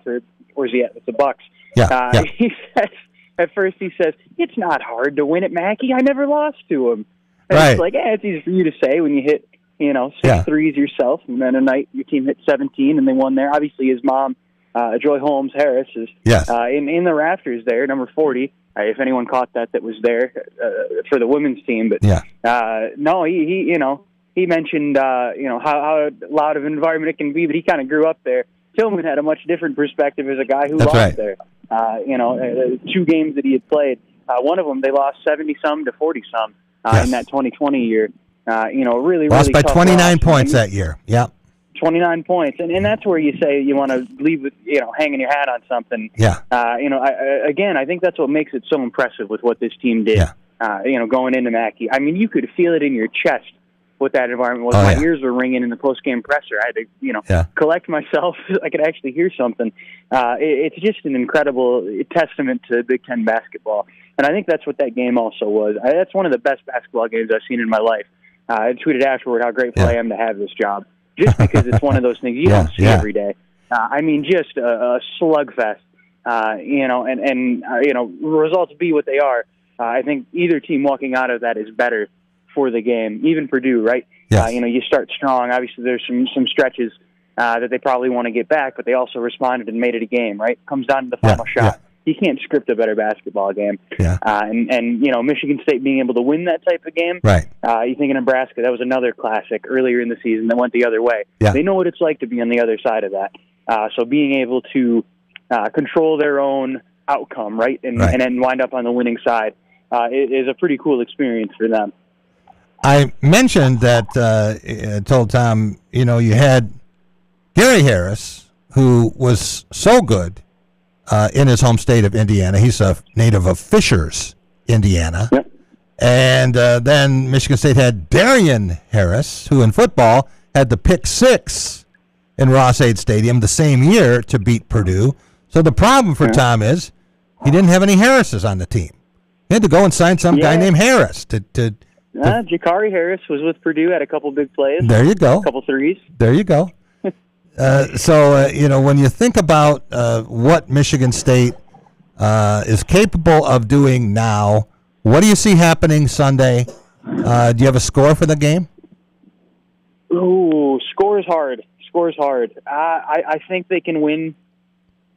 where's he at? It's the Bucks. He says, at first he says, it's not hard to win at Mackey. I never lost to him. And it's like, it's easy for you to say when you hit, 6 threes yourself, and then a night your team hit 17 and they won there. Obviously his mom, Joy Holmes Harris, is in the rafters there, number 40. If anyone caught that was there for the women's team. But no, he mentioned how loud of an environment it can be, but he kind of grew up there. Tillman had a much different perspective as a guy who lost there. 2 games that he had played, one of them they lost 70-some to 40-some in that 2020 year. Really lost by tough 29 loss. points that year. Yeah. 29 points, and that's where you say you want to leave with hanging your hat on something. Yeah. I think that's what makes it so impressive with what this team did. Yeah. Going into Mackey, you could feel it in your chest what that environment was. My ears were ringing in the post-game presser. I had to collect myself so I could actually hear something. It's just an incredible testament to Big Ten basketball, and I think that's what that game also was. That's one of the best basketball games I've seen in my life. I tweeted afterward how grateful I am to have this job. Just because it's one of those things you don't see every day. Just a slugfest, results be what they are. I think either team walking out of that is better for the game, even Purdue, right? Yes. You start strong. Obviously, there's some stretches that they probably want to get back, but they also responded and made it a game, right? Comes down to the final shot. Yeah. You can't script a better basketball game. Yeah. And Michigan State being able to win that type of game. Right. You think of Nebraska, that was another classic earlier in the season that went the other way. Yeah. They know what it's like to be on the other side of that. So being able to control their own outcome, right, and then wind up on the winning side is a pretty cool experience for them. I mentioned that, told Tom, you had Gary Harris, who was so good in his home state of Indiana. He's a native of Fishers, Indiana. Yep. And then Michigan State had Darian Harris, who in football had the pick six in Ross-Ade Stadium the same year to beat Purdue. So the problem for Tom is he didn't have any Harrises on the team. He had to go and sign some guy named Harris to Jakari Harris was with Purdue, had a couple big plays. There you go. A couple threes. There you go. When you think about what Michigan State is capable of doing now, what do you see happening Sunday? Do you have a score for the game? Ooh, score's hard. I think they can win.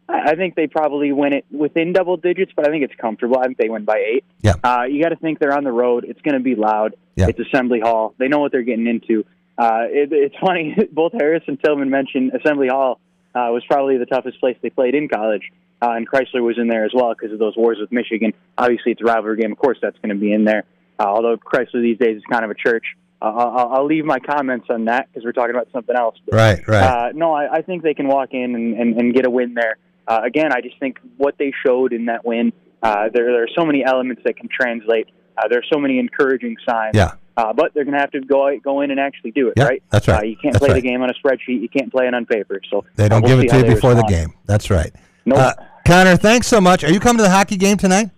I think they probably win it within double digits, but I think it's comfortable. I think they win by 8. Yeah. You got to think they're on the road. It's going to be loud. Yeah. It's Assembly Hall. They know what they're getting into. It's funny. Both Harris and Tillman mentioned Assembly Hall was probably the toughest place they played in college, and Chrysler was in there as well because of those wars with Michigan. Obviously, it's a rivalry game. Of course, that's going to be in there. Although Chrysler these days is kind of a church. I'll leave my comments on that because we're talking about something else. But, right. No, I think they can walk in and get a win there. Again, I just think what they showed in that win, there are so many elements that can translate. There are so many encouraging signs. Yeah. But they're going to have to go in and actually do it, right? That's right. You can't play the game on a spreadsheet. You can't play it on paper. So they don't give it to you before the game. That's right. Nope. Connor, thanks so much. Are you coming to the hockey game tonight?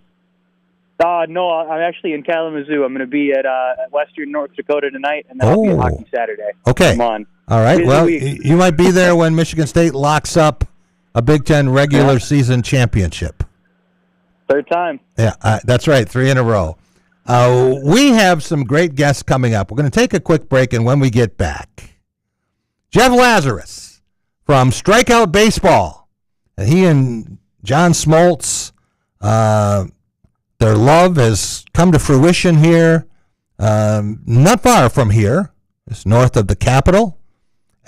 No, I'm actually in Kalamazoo. I'm going to be at Western North Dakota tonight, and then I'll be at Hockey Saturday. Okay. Come on. All right. Busy Well, week. you might be there when Michigan State locks up a Big Ten regular season championship. Third time. Yeah, that's right. 3 in a row. We have some great guests coming up. We're going to take a quick break, and when we get back, Jeff Lazarus from Strikeout Baseball. And he and John Smoltz, their love has come to fruition here, not far from here. It's north of the Capitol.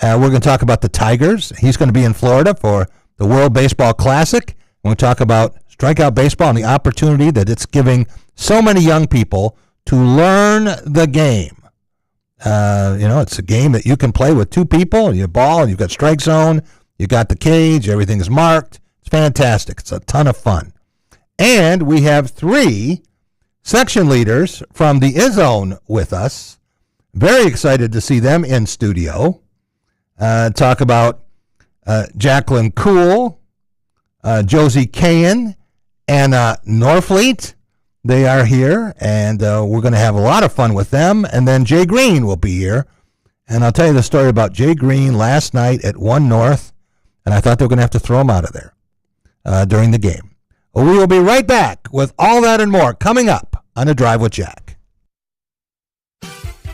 We're going to talk about the Tigers. He's going to be in Florida for the World Baseball Classic. We're going to talk about Strikeout Baseball and the opportunity that it's giving so many young people to learn the game. It's a game that you can play with 2 people. You ball, you've got strike zone, you got the cage, everything is marked. It's fantastic. It's a ton of fun. And we have 3 section leaders from the I-Zone with us. Very excited to see them in studio. Talk about Jacqueline Kuhl, Josie Cahan, Anna Norfleet. They are here, and we're going to have a lot of fun with them. And then Jay Green will be here. And I'll tell you the story about Jay Green last night at 1 North, and I thought they were going to have to throw him out of there during the game. Well, we will be right back with all that and more coming up on A Drive with Jack.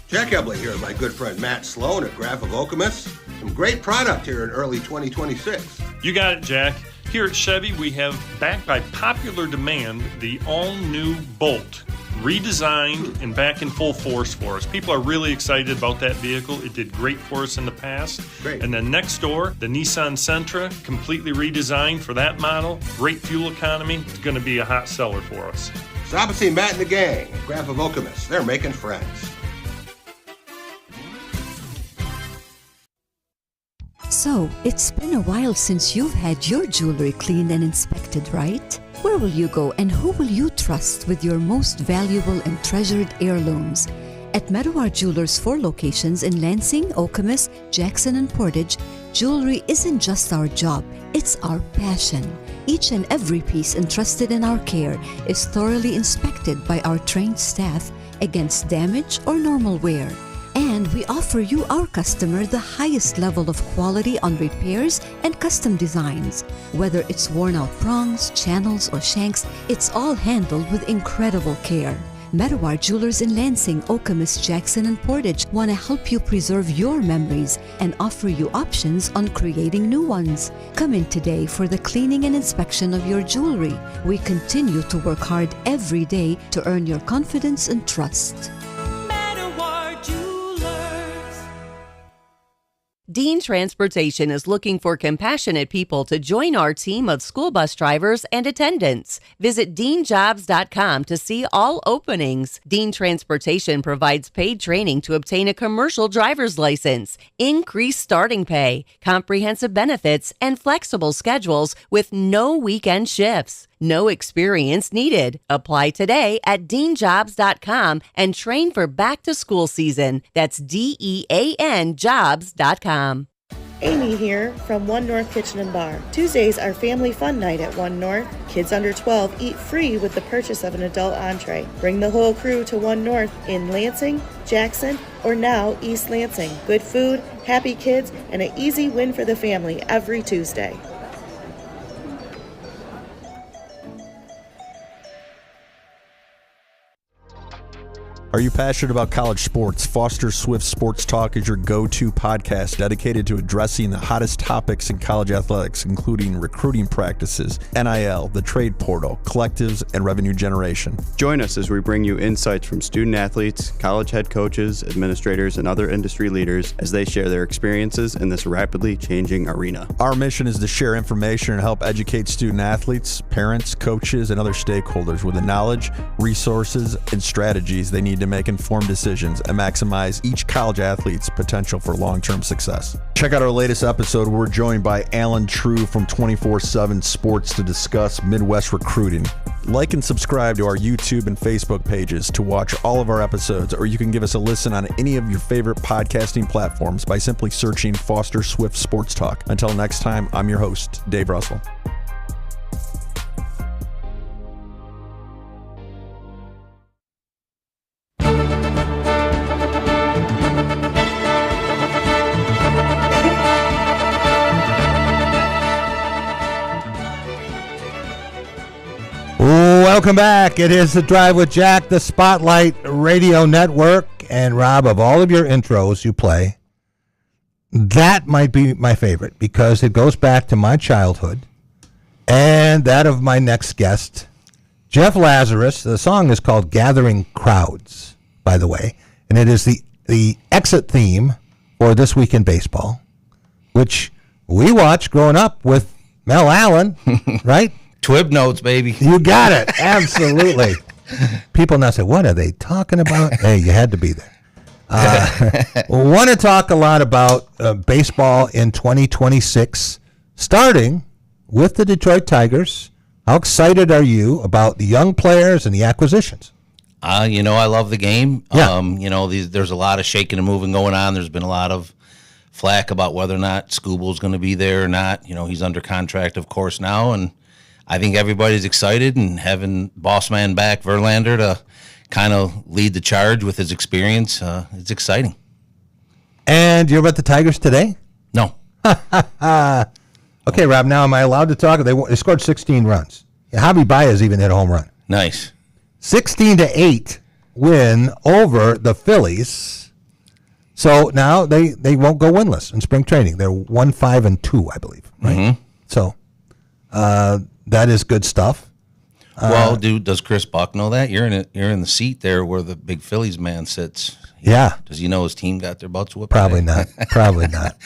Jack Ebling here with my good friend Matt Sloan at Graph of Okemos. Some great product here in early 2026. You got it, Jack. Here at Chevy, we have, backed by popular demand, the all-new Bolt, redesigned and back in full force for us. People are really excited about that vehicle. It did great for us in the past. Great. And then next door, the Nissan Sentra, completely redesigned for that model. Great fuel economy. It's going to be a hot seller for us. Stop and see Matt and the gang at Graph of Okemos. They're making friends. So, it's been a while since you've had your jewelry cleaned and inspected, right? Where will you go and who will you trust with your most valuable and treasured heirlooms? At Meadowar Jewelers' 4 locations in Lansing, Okemos, Jackson, and Portage, jewelry isn't just our job, it's our passion. Each and every piece entrusted in our care is thoroughly inspected by our trained staff against damage or normal wear. And we offer you, our customer, the highest level of quality on repairs and custom designs. Whether it's worn out prongs, channels, or shanks, it's all handled with incredible care. Meadowar Jewelers in Lansing, Okemos, Jackson, and Portage want to help you preserve your memories and offer you options on creating new ones. Come in today for the cleaning and inspection of your jewelry. We continue to work hard every day to earn your confidence and trust. Dean Transportation is looking for compassionate people to join our team of school bus drivers and attendants. Visit deanjobs.com to see all openings. Dean Transportation provides paid training to obtain a commercial driver's license, increased starting pay, comprehensive benefits, and flexible schedules with no weekend shifts. No experience needed. Apply today at deanjobs.com and train for back to school season. That's DEAN jobs.com. Amy here from One North Kitchen and Bar. Tuesdays are family fun night at One North. Kids under 12 eat free with the purchase of an adult entree. Bring the whole crew to One North in Lansing, Jackson, or now East Lansing. Good food, happy kids, and an easy win for the family every Tuesday. Are you passionate about college sports? Foster Swift Sports Talk is your go-to podcast dedicated to addressing the hottest topics in college athletics, including recruiting practices, NIL, the trade portal, collectives, and revenue generation. Join us as we bring you insights from student athletes, college head coaches, administrators, and other industry leaders as they share their experiences in this rapidly changing arena. Our mission is to share information and help educate student athletes, parents, coaches, and other stakeholders with the knowledge, resources, and strategies they need to make informed decisions and maximize each college athlete's potential for long-term success. Check out our latest episode. We're joined by Alan True from 24/7 Sports to discuss Midwest recruiting. Like and subscribe to our YouTube and Facebook pages to watch all of our episodes, or you can give us a listen on any of your favorite podcasting platforms by simply searching Foster Swift Sports Talk. Until next time, I'm your host, Dave Russell. Welcome back. It is The Drive with Jack, the Spotlight Radio Network. And Rob, of all of your intros you play, that might be my favorite because it goes back to my childhood and that of my next guest, Jeff Lazarus. The song is called Gathering Crowds, by the way, and it is the exit theme for This Week in Baseball, which we watched growing up with Mel Allen, right? Twib notes, baby. You got it. Absolutely. People now say, what are they talking about? Hey, you had to be there. We want to talk a lot about baseball in 2026, starting with the Detroit Tigers. How excited are you about the young players and the acquisitions? I love the game. Yeah. There's a lot of shaking and moving going on. There's been a lot of flack about whether or not Skubal's going to be there or not. He's under contract, of course, now, and I think everybody's excited, and having boss man back, Verlander, to kind of lead the charge with his experience, it's exciting. And you're about the Tigers today? No. Okay, Rob, now am I allowed to talk? They scored 16 runs. Javi Baez even hit a home run. Nice. 16-8 win over the Phillies. So now they won't go winless in spring training. They're 1-5-2, I believe. Right? Mm-hmm. So that is good stuff. Well, does Chris Buck know that? You're in the seat there where the big Phillies man sits. Yeah. Does he know his team got their butts whooped? Probably not. Probably not.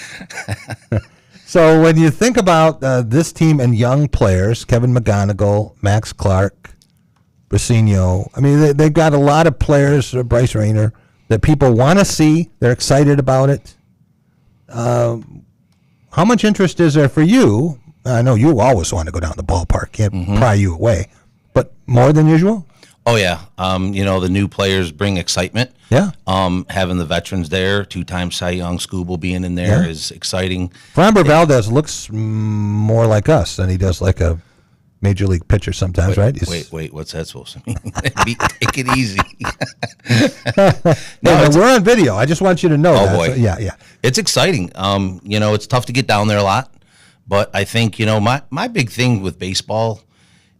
So when you think about this team and young players, Kevin McGonigal, Max Clark, Brasino, I mean, they've got a lot of players, Bryce Rayner, that people want to see. They're excited about it. How much interest is there for you? I know you always want to go down the ballpark. Can't pry you away. But more than usual? Oh, yeah. The new players bring excitement. Yeah. Having the veterans there, 2-time Cy Young, Skubal being in there is exciting. Framber Valdez looks more like us than he does like a major league pitcher sometimes, right? Wait. What's that supposed to mean? Take it easy. No, we're on video. I just want you to know that. Oh, boy. So, yeah. It's exciting. It's tough to get down there a lot. But I think, my big thing with baseball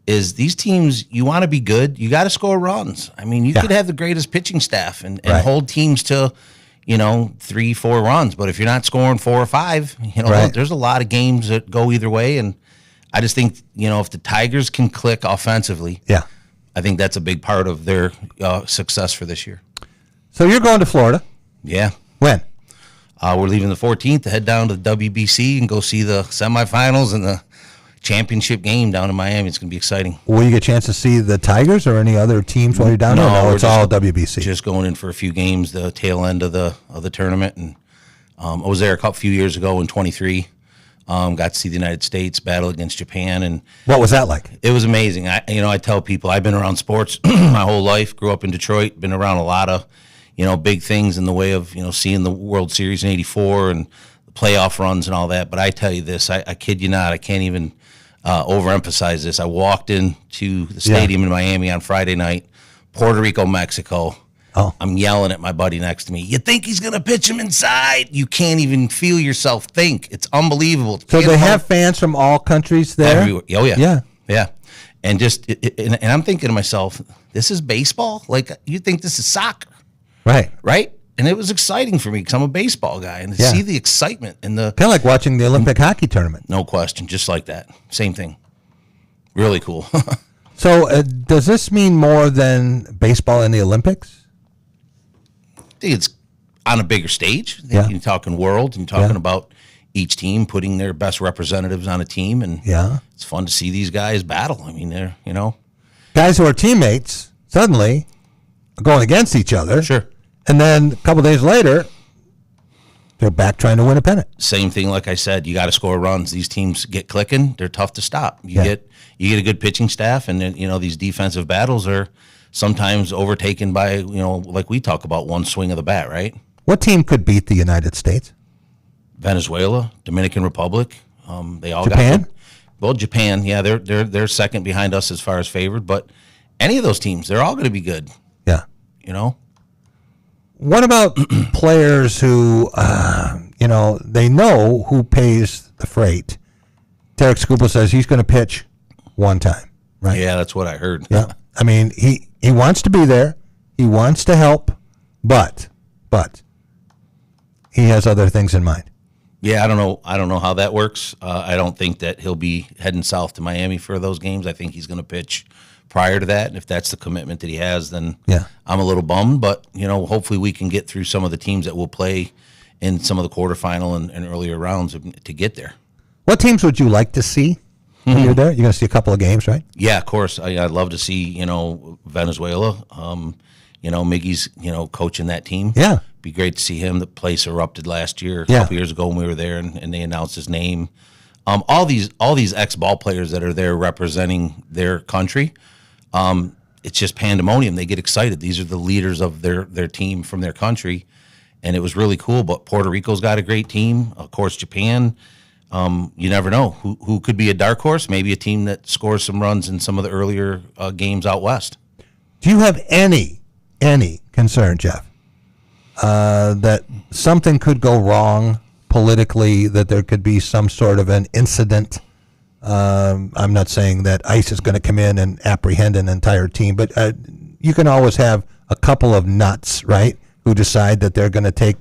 is these teams, you want to be good, you got to score runs. I mean, you could have the greatest pitching staff and hold teams to, 3-4 runs. But if you're not scoring 4 or 5, there's a lot of games that go either way. And I just think, if the Tigers can click offensively, I think that's a big part of their success for this year. So you're going to Florida? Yeah. When? We're leaving the 14th to head down to the WBC and go see the semifinals and the championship game down in Miami. It's going to be exciting. Will you get a chance to see the Tigers or any other teams while you're down there? No, it's all WBC. Just going in for a few games, the tail end of the tournament. And I was there a few years ago in 23. Got to see the United States battle against Japan. And what was that like? It was amazing. I tell people I've been around sports my whole life. Grew up in Detroit. Been around a lot of big things in the way of seeing the World Series in '84 and the playoff runs and all that. But I tell you this, I kid you not, I can't even overemphasize this. I walked into the stadium in Miami on Friday night, Puerto Rico, Mexico. Oh. I'm yelling at my buddy next to me. You think he's going to pitch him inside? You can't even feel yourself think. It's unbelievable. So they have fans from all countries there? Everywhere. Oh, yeah. Yeah. Yeah. And and I'm thinking to myself, this is baseball? Like, you think this is soccer? Right. Right? And it was exciting for me because I'm a baseball guy. And to see the excitement and the... Kind of like watching the Olympic hockey tournament. No question. Just like that. Same thing. Really cool. So does this mean more than baseball in the Olympics? I think it's on a bigger stage. Yeah. You're talking world and talking about each team putting their best representatives on a team. And it's fun to see these guys battle. I mean, they're, guys who are teammates suddenly are going against each other. Sure. And then a couple days later, they're back trying to win a pennant. Same thing, like I said, you got to score runs. These teams get clicking. They're tough to stop. You get a good pitching staff, and then, these defensive battles are sometimes overtaken by, like we talk about, one swing of the bat, right? What team could beat the United States? Venezuela, Dominican Republic. They all Japan? got well, Japan, yeah, they're second behind us as far as favored, but any of those teams, they're all going to be good. Yeah. What about players who, they know who pays the freight? Derek Scuba says he's going to pitch one time, right? Yeah, that's what I heard. Yeah. I mean, he wants to be there. He wants to help, but he has other things in mind. Yeah, I don't know how that works. I don't think that he'll be heading south to Miami for those games. I think he's going to pitch prior to that. And if that's the commitment that he has, then I'm a little bummed. But, hopefully we can get through some of the teams that will play in some of the quarterfinal and earlier rounds to get there. What teams would you like to see when you're there? You're going to see a couple of games, right? Yeah, of course. I'd love to see, Venezuela. Miggy's, coaching that team. Yeah. Be great to see him. The place erupted last year, a couple years ago when we were there, and they announced his name. All these ex-ball players that are there representing their country, it's just pandemonium. They get excited. These are the leaders of their team from their country, and it was really cool. But Puerto Rico's got a great team. Of course, Japan. You never know who could be a dark horse. Maybe a team that scores some runs in some of the earlier games out west. Do you have any concern, Jeff, that something could go wrong politically, that there could be some sort of an incident? I'm not saying that ICE is going to come in and apprehend an entire team, but you can always have a couple of nuts, right, who decide that they're going to take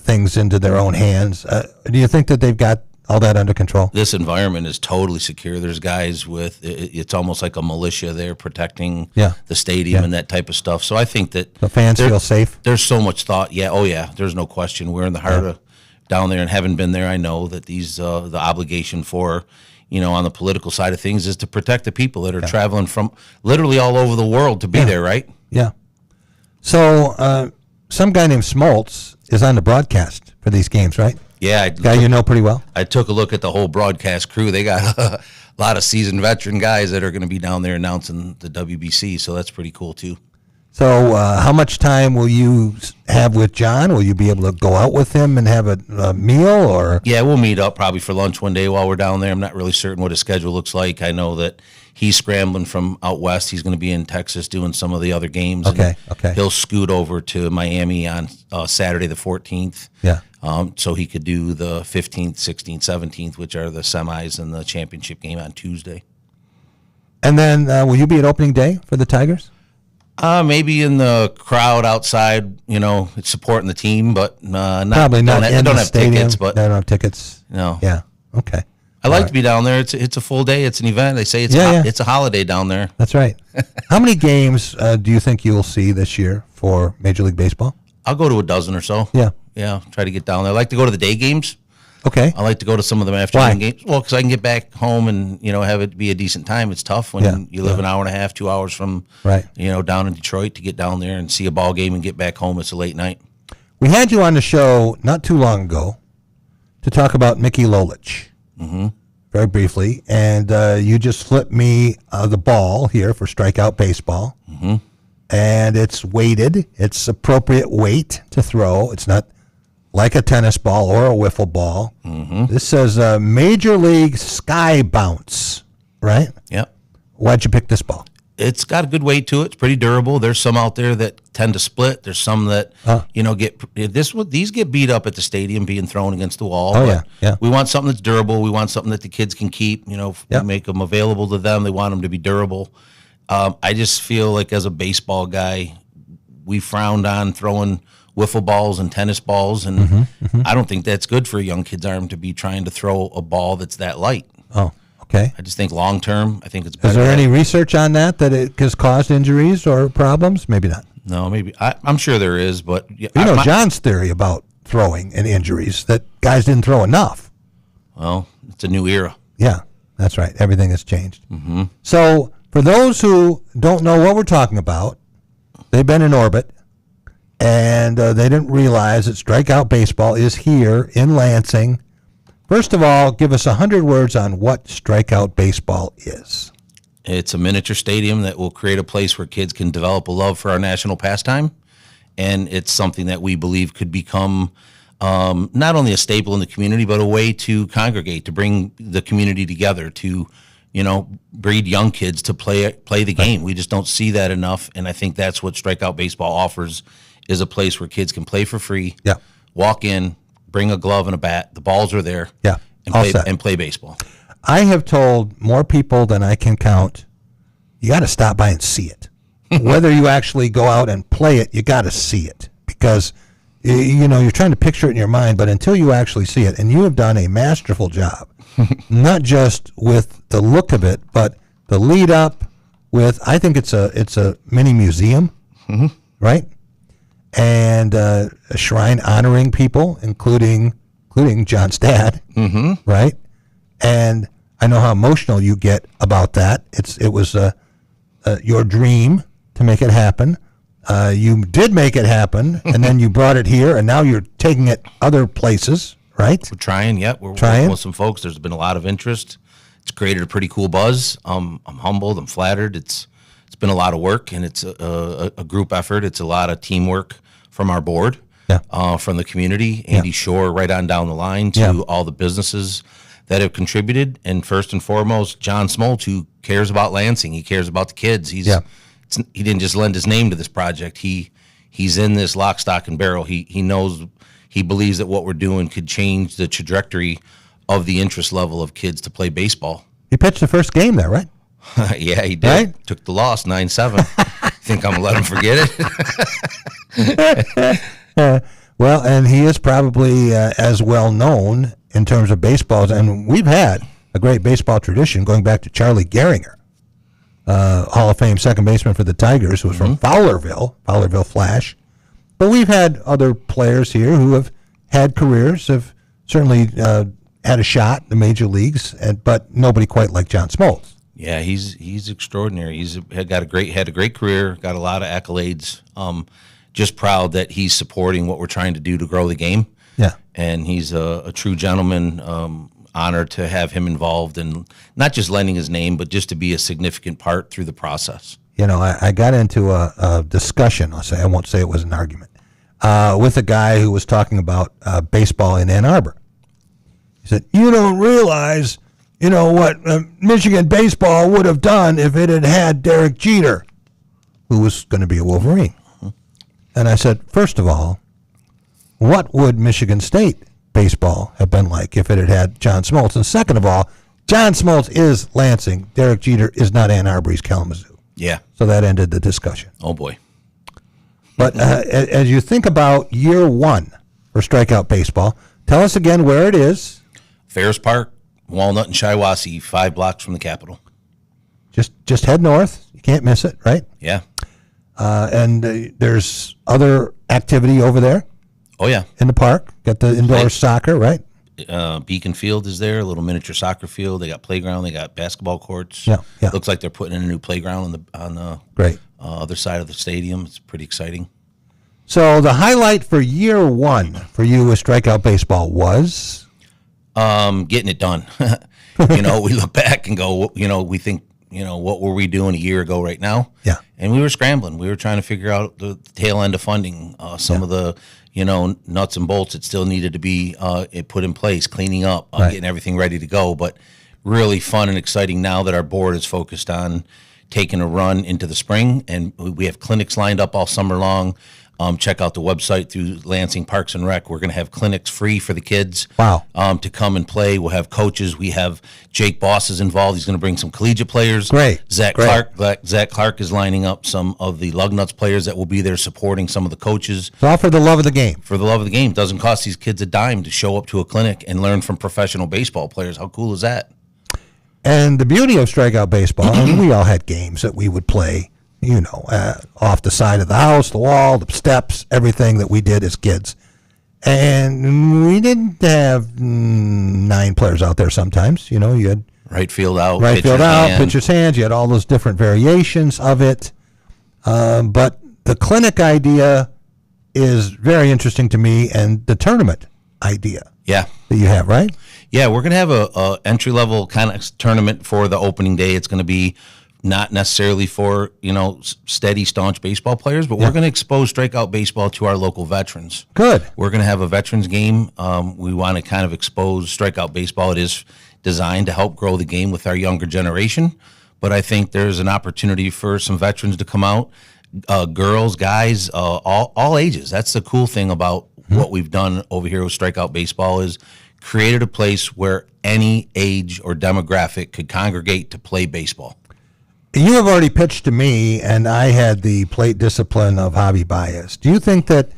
things into their own hands. Do you think that they've got all that under control? This environment is totally secure. There's guys it's almost like a militia there protecting the stadium and that type of stuff. So I think that the fans feel safe. There's so much thought. Yeah. Oh yeah. There's no question. We're in the heart of down there, and having been there, I know that these the obligation for on the political side of things is to protect the people that are traveling from literally all over the world to be there. Right. Yeah. So some guy named Smoltz is on the broadcast for these games, right? Yeah. Guy you know pretty well? I took a look at the whole broadcast crew. They got a lot of seasoned veteran guys that are going to be down there announcing the WBC, so that's pretty cool too. So how much time will you have with John? Will you be able to go out with him and have a meal? Or yeah, we'll meet up probably for lunch one day while we're down there. I'm not really certain what his schedule looks like. I know that he's scrambling from out west. He's going to be in Texas doing some of the other games. Okay. He'll scoot over to Miami on Saturday the 14th. Yeah. So he could do the 15th, 16th, 17th, which are the semis and the championship game on Tuesday. And then will you be at opening day for the Tigers? Maybe in the crowd outside, supporting the team, but probably not. I don't have tickets, but I don't have tickets. No. Yeah. Okay. I like to be down there. It's a full day. It's an event. They say it's a holiday down there. That's right. How many games do you think you'll see this year for Major League Baseball? I'll go to a dozen or so. Yeah. Yeah, try to get down there. I like to go to the day games. Okay. I like to go to some of the afternoon games. Well, because I can get back home and, have it be a decent time. It's tough when you live an hour and a half, 2 hours from, down in Detroit to get down there and see a ball game and get back home. It's a late night. We had you on the show not too long ago to talk about Mickey Lolich. Mm-hmm. Very briefly. And you just flipped me the ball here for Strikeout Baseball. Mm-hmm. And it's weighted. It's appropriate weight to throw. It's not like a tennis ball or a wiffle ball. Mm-hmm. This says Major League Sky Bounce, right? Yep. Why'd you pick this ball? It's got a good weight to it. It's pretty durable. There's some out there that tend to split. There's some that these get beat up at the stadium being thrown against the wall. Oh, yeah. We want something that's durable. We want something that the kids can keep. We make them available to them. They want them to be durable. I just feel like as a baseball guy, we frowned on throwing wiffle balls and tennis balls, and I don't think that's good for a young kid's arm to be trying to throw a ball that's that light. Oh, okay. I just think long term, I think it's better. Is there any research on that it has caused injuries or problems? Maybe not. No, maybe. I'm sure there is, but John's theory about throwing and injuries, that guys didn't throw enough. Well, it's a new era. Yeah, that's right. Everything has changed. Mm-hmm. So for those who don't know what we're talking about, they've been in orbit, and they didn't realize that Strikeout Baseball is here in Lansing. First of all, give us 100 words on what Strikeout Baseball is. It's a miniature stadium that will create a place where kids can develop a love for our national pastime, and it's something that we believe could become not only a staple in the community, but a way to congregate, to bring the community together, to breed young kids to play the game. We just don't see that enough, and I think that's what Strikeout Baseball offers, is a place where kids can play for free, walk in, bring a glove and a bat, the balls are there, and play baseball. I have told more people than I can count, you got to stop by and see it. Whether you actually go out and play it, you got to see it, because you're trying to picture it in your mind, but until you actually see it, and you have done a masterful job, not just with the look of it, but the lead up with, I think it's a mini museum, right? And a shrine honoring people, including John's dad, right? And I know how emotional you get about that. It was your dream to make it happen. You did make it happen, and then you brought it here, and now you're taking it other places, right? We're trying, we're working with some folks. There's been a lot of interest. It's created a pretty cool buzz. I'm humbled. I'm flattered. It's been a lot of work, and it's a group effort. It's a lot of teamwork from our board, from the community, Andy Shore, right on down the line, to all the businesses that have contributed, and first and foremost, John Smoltz, who cares about Lansing. He cares about the kids. He didn't just lend his name to this project. He's in this lock, stock, and barrel. He knows, he believes that what we're doing could change the trajectory of the interest level of kids to play baseball. He pitched the first game there, right? Yeah, he did. Right? Took the loss, 9-7. Think I'm going to let him forget it? Well, and he is probably as well known in terms of baseballs, and we've had a great baseball tradition going back to Charlie Gehringer, Hall of Fame second baseman for the Tigers, who was from Fowlerville Flash. But we've had other players here who have had careers, have certainly had a shot in the major leagues, but nobody quite like John Smoltz. Yeah, he's extraordinary. He's had a great career, got a lot of accolades. Just proud that he's supporting what we're trying to do to grow the game. Yeah, and he's a true gentleman. Honored to have him involved, and not just lending his name, but just to be a significant part through the process. I got into a discussion. I won't say it was an argument, with a guy who was talking about baseball in Ann Arbor. He said, "You don't realize, what Michigan baseball would have done if it had had Derek Jeter, who was going to be a Wolverine." And I said, first of all, what would Michigan State baseball have been like if it had had John Smoltz? And second of all, John Smoltz is Lansing. Derek Jeter is not Ann Arbor. He's Kalamazoo. Yeah. So that ended the discussion. Oh, boy. But as you think about year one for Strikeout Baseball, tell us again where it is. Ferris Park, Walnut and Shiawassee, 5 blocks from the Capitol. Just head north. You can't miss it, right? Yeah. And there's other activity over there? Oh, yeah. In the park. Got the indoor soccer, right? Beacon Field is there, a little miniature soccer field. They got playground. They got basketball courts. Yeah. Looks like they're putting in a new playground on the Great. Other side of the stadium. It's pretty exciting. So the highlight for year one for you with Strikeout Baseball was? Getting it done. We look back and go, we think, what were we doing a year ago right now? Yeah. And we were scrambling. We were trying to figure out the tail end of funding, some of the, nuts and bolts that still needed to be put in place, cleaning up, getting everything ready to go. But really fun and exciting now that our board is focused on taking a run into the spring. And we have clinics lined up all summer long. Check out the website through Lansing Parks and Rec. We're going to have clinics free for the kids. Wow. To come and play. We'll have coaches. We have Jake Boss is involved. He's going to bring some collegiate players. Great. Zach Clark is lining up some of the Lugnuts players that will be there supporting some of the coaches. It's all for the love of the game. For the love of the game. Doesn't cost these kids a dime to show up to a clinic and learn from professional baseball players. How cool is that? And the beauty of Strikeout Baseball, and we all had games that we would play, off the side of the house, the wall, the steps, everything that we did as kids. And we didn't have 9 players out there sometimes. You had right field out, pitcher's hands. You had all those different variations of it. But the clinic idea is very interesting to me, and the tournament idea that you have, right? Yeah, we're going to have a entry-level kind of tournament for the opening day. It's going to be not necessarily for, steady, staunch baseball players, but we're going to expose Strikeout Baseball to our local veterans. Good. We're going to have a veterans game. We want to kind of expose Strikeout Baseball. It is designed to help grow the game with our younger generation, but I think there's an opportunity for some veterans to come out, girls, guys, all ages. That's the cool thing about what we've done over here with Strikeout Baseball is created a place where any age or demographic could congregate to play baseball. You have already pitched to me, and I had the plate discipline of Javi Baez. Do you think that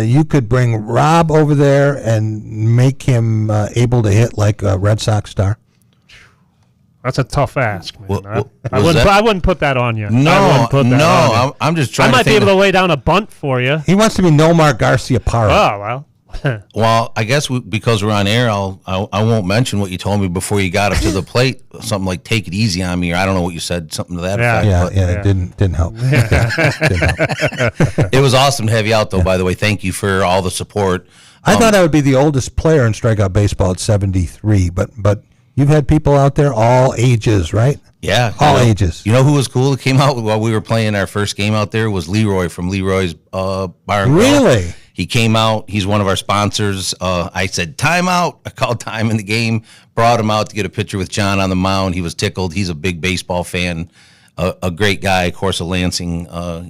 you could bring Rob over there and make him able to hit like a Red Sox star? That's a tough ask, man. I wouldn't put that on you. I'm just trying. I might be able to lay down a bunt for you. He wants to be Nomar Garciaparra. Oh well. Well, I guess because we're on air, I won't mention what you told me before you got up to the plate. Something like "take it easy on me," or I don't know what you said. Something to that effect. It didn't help. It was awesome to have you out, though. By the way, thank you for all the support. I thought I would be the oldest player in Strikeout Baseball at 73, but you've had people out there all ages, right? Yeah, all ages. You know who was cool that came out while we were playing our first game out there was Leroy from Leroy's Bar and Grill. Really? He came out. He's one of our sponsors. I said, time out. I called time in the game, brought him out to get a picture with John on the mound. He was tickled. He's a big baseball fan, a great guy, of course, a Lansing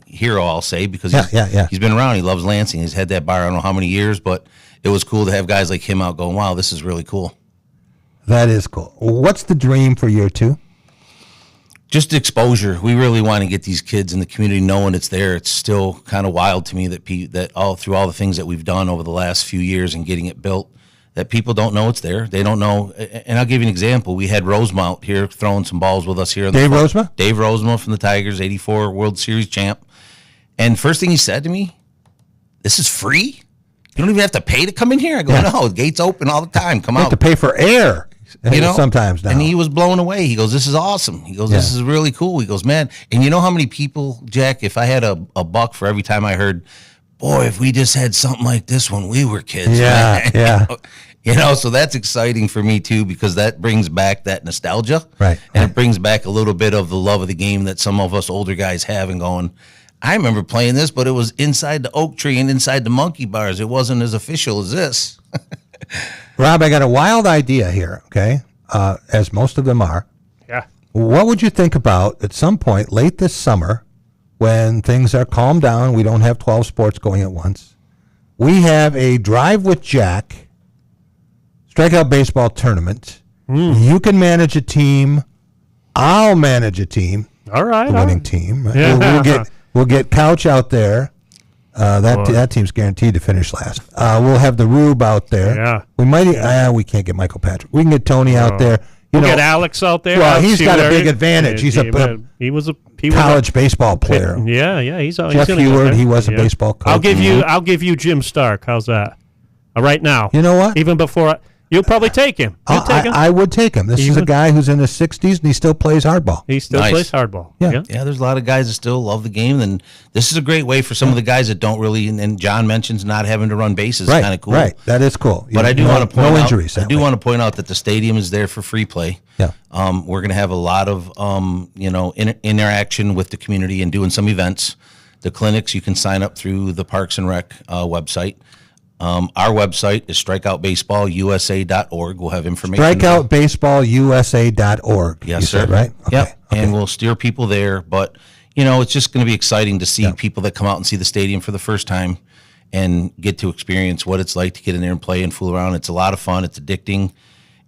hero, I'll say, because he's been around. He loves Lansing. He's had that bar I don't know how many years, but it was cool to have guys like him out going, wow, this is really cool. That is cool. What's the dream for year 2? Just exposure. We really want to get these kids in the community knowing it's there. It's still kind of wild to me that all through all the things that we've done over the last few years and getting it built, that people don't know it's there. They don't know. And I'll give you an example. We had Rosemount here throwing some balls with us here. Dave Rosemount? Dave Rosemount from the Tigers, 84 World Series champ. And first thing he said to me, this is free? You don't even have to pay to come in here? I go, no, the gate's open all the time. Come out. You have to pay for air. Sometimes now. And he was blown away. He goes, this is awesome. He goes, this is really cool. He goes, man, and you know how many people, Jack, if I had a buck for every time I heard, boy, if we just had something like this when we were kids. So that's exciting for me too, because that brings back that nostalgia. Right. And it brings back a little bit of the love of the game that some of us older guys have and going, I remember playing this, but it was inside the oak tree and inside the monkey bars. It wasn't as official as this. Rob, I got a wild idea here, okay, as most of them are. Yeah. What would you think about at some point late this summer when things are calmed down, we don't have 12 sports going at once, we have a Drive with Jack Strikeout Baseball tournament. You can manage a team. I'll manage a team. All right. The winning team. Right? Yeah. We'll get Couch out there. That team's guaranteed to finish last. We'll have the Rube out there. Yeah. We might. We can't get Michael Patrick. We can get Tony out there. You We'll get Alex out there. Well, he's got a big advantage. He's a college baseball player. Yeah. He's Jeff Heward. He was a baseball coach. I'll give you Jim Stark. How's that? Right now. You know what? Even before you'll probably take him. I would take him. This is a guy who's in his 60s and he still plays hardball. He still plays hardball. Yeah. There's a lot of guys that still love the game, and this is a great way for some of the guys that don't really. And John mentions not having to run bases. Right, kind of cool. Right, that is cool. But I do want to point out. Injuries. I do want to point out that the stadium is there for free play. Yeah. We're going to have a lot of interaction with the community and doing some events. The clinics you can sign up through the Parks and Rec website. Our website is strikeoutbaseballusa.org. We'll have information. Strikeoutbaseballusa.org. Yes, sir. Said, right? Yep. Okay. And we'll steer people there. But, it's just going to be exciting to see people that come out and see the stadium for the first time and get to experience what it's like to get in there and play and fool around. It's a lot of fun. It's addicting.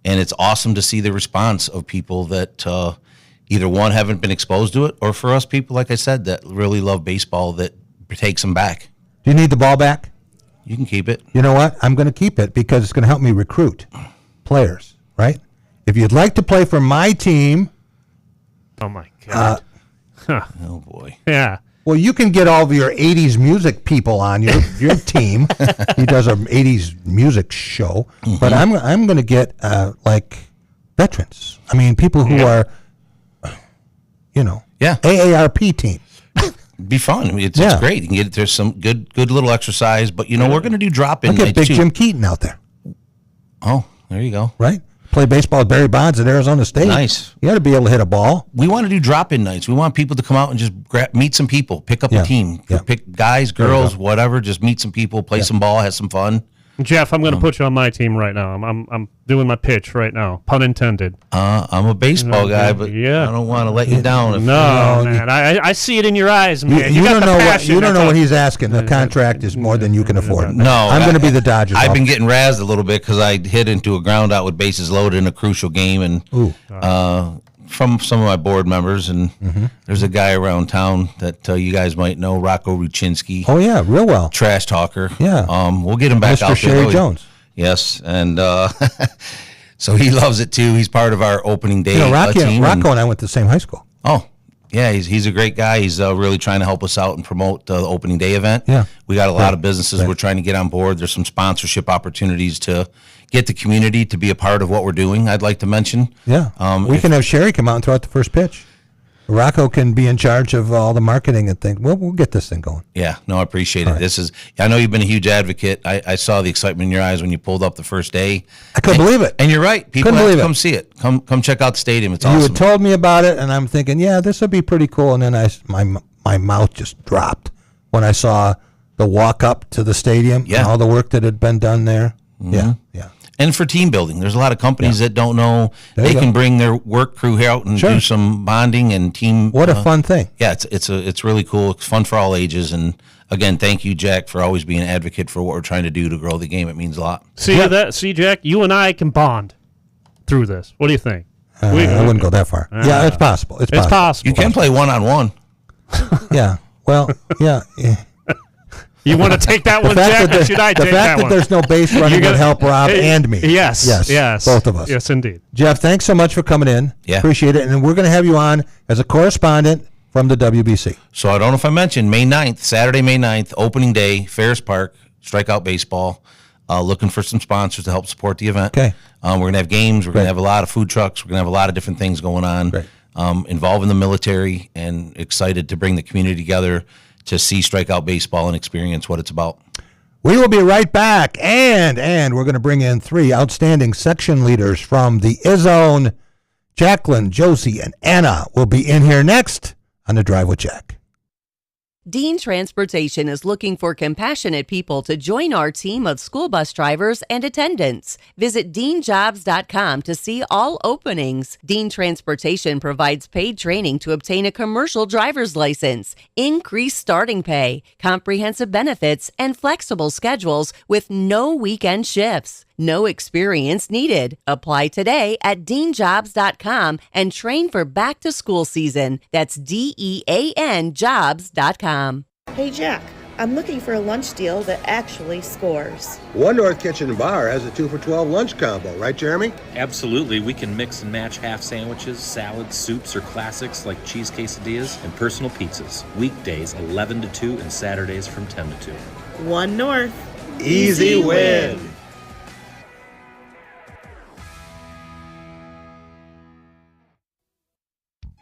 And it's awesome to see the response of people that either, one, haven't been exposed to it, or for us people, like I said, that really love baseball that takes them back. Do you need the ball back? You can keep it. You know what? I'm going to keep it because it's going to help me recruit players, right? If you'd like to play for my team. Oh, my God. Oh, boy. Yeah. Well, you can get all of your 80s music people on your team. He does an 80s music show. Mm-hmm. But I'm going to get, veterans. I mean, people who are, AARP team. Be fun. I mean, it's great. You can get there's some good little exercise, but we're going to do drop-in. I'll get Big Jim Keaton out there. Oh, there you go. Right? Play baseball with Barry Bonds at Arizona State. Nice. You got to be able to hit a ball. We want to do drop-in nights. We want people to come out and just meet some people, pick up a team, pick guys, girls, whatever. Just meet some people, play some ball, have some fun. Jeff, I'm going to put you on my team right now. I'm doing my pitch right now. Pun intended. I'm a baseball guy, but I don't want to let you down. No, man. I see it in your eyes, man. You don't know what he's asking. The contract is more than you can afford. No, I'm going to be the Dodgers. I've been getting razzed a little bit because I hit into a ground out with bases loaded in a crucial game, and from some of my board members, and there's a guy around town that you guys might know, Rocco Ruchinski. Oh yeah, real well. Trash talker. Yeah. We'll get him back Mr. out Sherry there. Jones. Yes, and so he loves it too. He's part of our opening day team. Rocco and I went to the same high school. Oh, yeah, he's a great guy. He's really trying to help us out and promote the opening day event. Yeah. We got a lot of businesses we're trying to get on board. There's some sponsorship opportunities to get the community to be a part of what we're doing, I'd like to mention. Yeah. We can have Sherry come out and throw out the first pitch. Rocco can be in charge of all the marketing and things. We'll get this thing going. Yeah, no, I appreciate it. Right. I know you've been a huge advocate. I saw the excitement in your eyes when you pulled up the first day. I couldn't believe it. And you're right. People have to come see it. Come check out the stadium. It's awesome. You had told me about it, and I'm thinking, this will be pretty cool. And then my mouth just dropped when I saw the walk up to the stadium and all the work that had been done there. Mm-hmm. Yeah. And for team building, there's a lot of companies that don't know they can bring their work crew out and do some bonding and team. What a fun thing! Yeah, it's really cool. It's fun for all ages. And again, thank you, Jack, for always being an advocate for what we're trying to do to grow the game. It means a lot. See, Jack, you and I can bond through this. What do you think? I wouldn't go that far. Yeah, it's possible. It's possible. You can play 1-on-1. Yeah. Well, yeah. You want to take that one, Jack, or should I take that one? The fact that there's no base running would help Rob and me. Yes. Both of us. Yes, indeed. Jeff, thanks so much for coming in. Yeah. Appreciate it. And we're going to have you on as a correspondent from the WBC. So I don't know if I mentioned Saturday, May 9th, opening day, Ferris Park, Strikeout Baseball. Looking for some sponsors to help support the event. Okay. We're going to have games. We're going to have a lot of food trucks. We're going to have a lot of different things going on. Great. Involving the military, and excited to bring the community together to see Strikeout Baseball and experience what it's about. We will be right back, and we're going to bring in 3 outstanding section leaders from the I-Zone. Jacqueline, Josie, and Anna will be in here next on The Drive with Jack. Dean Transportation is looking for compassionate people to join our team of school bus drivers and attendants. Visit deanjobs.com to see all openings. Dean Transportation provides paid training to obtain a commercial driver's license, increased starting pay, comprehensive benefits, and flexible schedules with no weekend shifts. No experience needed. Apply today at deanjobs.com and train for back to school season. That's DEAN jobs.com. Hey, Jack. I'm looking for a lunch deal that actually scores. One North Kitchen and Bar has a 2 for $12 lunch combo, right, Jeremy? Absolutely. We can mix and match half sandwiches, salads, soups, or classics like cheese quesadillas and personal pizzas. Weekdays 11 to 2 and Saturdays from 10 to 2. One North. Easy win.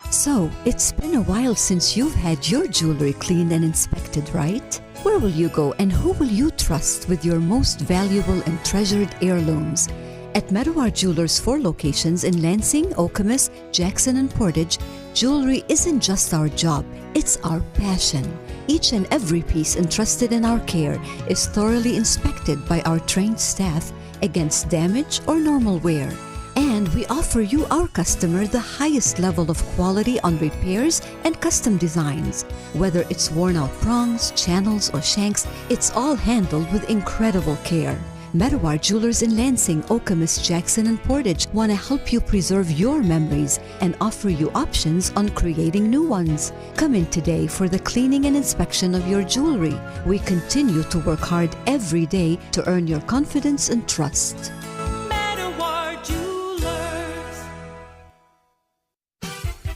So, it's been a while since you've had your jewelry cleaned and inspected, right? Where will you go and who will you trust with your most valuable and treasured heirlooms? At Meadowar Jewelers' 4 locations in Lansing, Okemos, Jackson, and Portage, jewelry isn't just our job, it's our passion. Each and every piece entrusted in our care is thoroughly inspected by our trained staff against damage or normal wear. And we offer you, our customer, the highest level of quality on repairs and custom designs. Whether it's worn out prongs, channels, or shanks, it's all handled with incredible care. Meadowar Jewelers in Lansing, Okemos, Jackson, and Portage want to help you preserve your memories and offer you options on creating new ones. Come in today for the cleaning and inspection of your jewelry. We continue to work hard every day to earn your confidence and trust.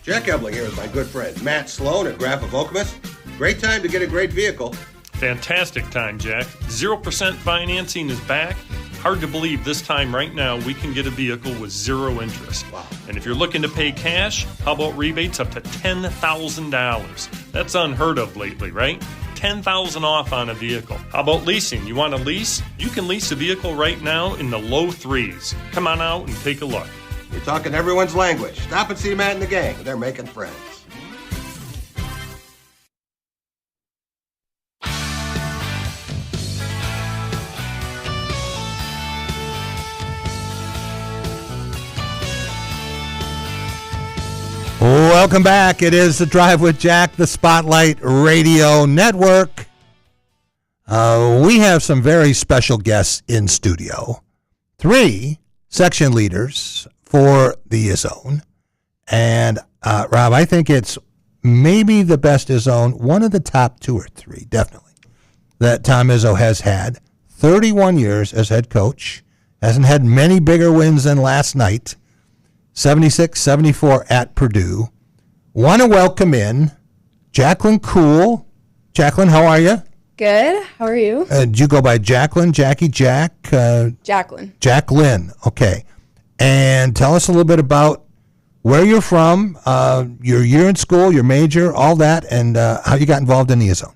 Jack Ebling here with my good friend Matt Sloan at Graf of Okemos. Great time to get a great vehicle. Fantastic time, Jack. 0% financing is back. Hard to believe this time right now we can get a vehicle with 0 interest. Wow. And if you're looking to pay cash, how about rebates up to $10,000? That's unheard of lately, right? $10,000 off on a vehicle. How about leasing? You want to lease? You can lease a vehicle right now in the low 3s. Come on out and take a look. We're talking everyone's language. Stop and see Matt and the gang. They're making friends. Welcome back. It is The Drive with Jack, the Spotlight Radio Network. We have some very special guests in studio. 3 section leaders for the zone. And, Rob, I think it's maybe the best zone, one of the top 2 or 3, definitely, that Tom Izzo has had. 31 years as head coach. Hasn't had many bigger wins than last night. 76-74 at Purdue. Want to welcome in Jacqueline Cool. Jacqueline, how are you? Good. How are you? Did you go by Jacqueline, Jackie, Jack? Jacqueline. Jacqueline. Okay. And tell us a little bit about where you're from, your year in school, your major, all that, and how you got involved in the zone.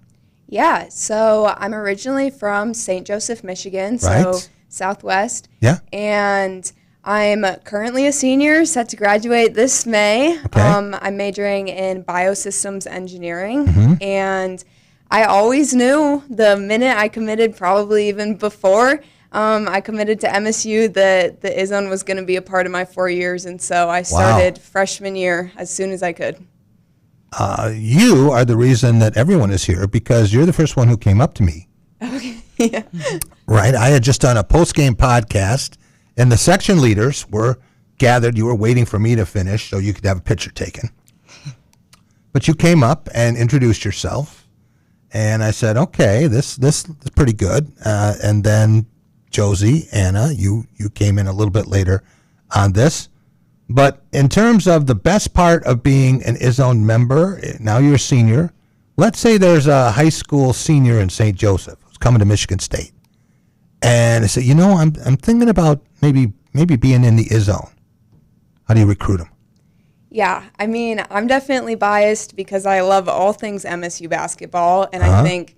Yeah. So I'm originally from St. Joseph, Michigan, so Right. Southwest. Yeah. And I'm currently a senior, set to graduate this May. Okay. I'm majoring in biosystems engineering, and I always knew the minute I committed, probably even before I committed to MSU, that the IZON was going to be a part of my 4 years, and so I started freshman year as soon as I could. You are the reason that everyone is here because you're the first one who came up to me. Okay. Yeah. Right. I had just done a post-game podcast, and the section leaders were gathered. You were waiting for me to finish so you could have a picture taken. But you came up and introduced yourself, and I said, okay, this is pretty good. And then Josie, Anna, you came in a little bit later on this. But in terms of the best part of being an IZON member, now you're a senior. Let's say there's a high school senior in St. Joseph who's coming to Michigan State. And I said, I'm thinking about maybe being in the IZON. How do you recruit them? Yeah, I mean, I'm definitely biased because I love all things MSU basketball, and I think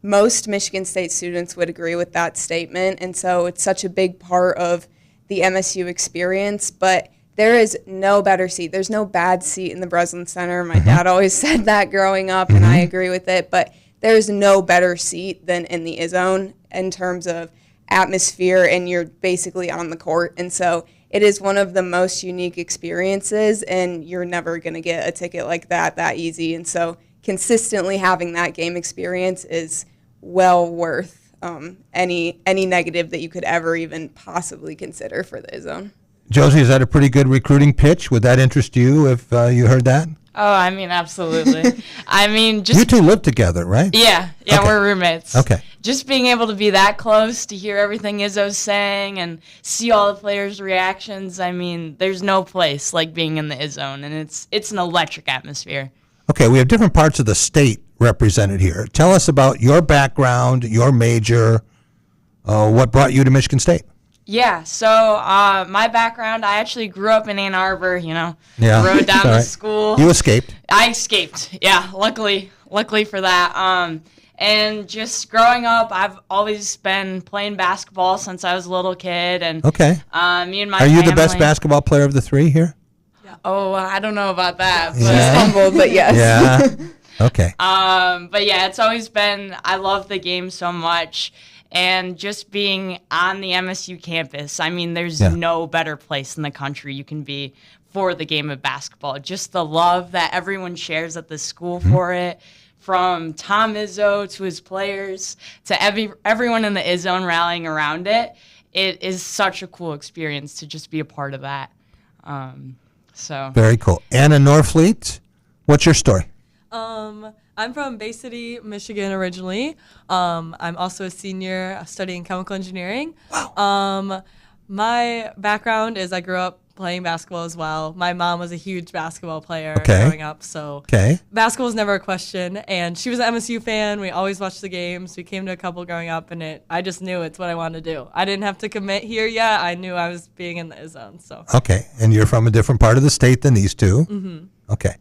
most Michigan State students would agree with that statement, and so it's such a big part of the MSU experience, but there is no better seat. There's no bad seat in the Breslin Center. My dad always said that growing up, and I agree with it, but there's no better seat than in the IZON in terms of atmosphere, and you're basically on the court, and so it is one of the most unique experiences, and you're never going to get a ticket like that easy. And so consistently having that game experience is well worth any negative that you could ever even possibly consider for the IZON. Josie, is that a pretty good recruiting pitch? Would that interest you if you heard that? Oh, I mean, absolutely. I mean, just... You two live together, right? Yeah, Okay. we're roommates. Okay. Just being able to be that close, to hear everything Izzo's saying and see all the players' reactions, I mean, there's no place like being in the Izzone, and it's an electric atmosphere. Okay, we have different parts of the state represented here. Tell us about your background, your major, what brought you to Michigan State? Yeah, so my background, I actually grew up in Ann Arbor, rode down to school. You escaped. I escaped, yeah, luckily for that. And just growing up, I've always been playing basketball since I was a little kid. And Okay. Me and my Are you family, the best basketball player of the three here? Oh, I don't know about that. But Yeah. Humbled, but yes. Yeah. Okay. But yeah, it's always been, I love the game so much. And just being on the MSU campus, I mean, there's no better place in the country you can be for the game of basketball. Just the love that everyone shares at the school for it, from Tom Izzo to his players to everyone in the Izzone rallying around it. It is such a cool experience to just be a part of that. So Very cool. Anna Norfleet, what's your story? I'm from Bay City, Michigan originally. I'm also a senior studying chemical engineering. Wow. My background is I grew up playing basketball as well. My mom was a huge basketball player growing up, so basketball was never a question. And she was an MSU fan. We always watched the games. We came to a couple growing up, and I just knew it's what I wanted to do. I didn't have to commit here yet. I knew I was being in the Izzone. So. Okay, and you're from a different part of the state than these two. Mm-hmm. Okay.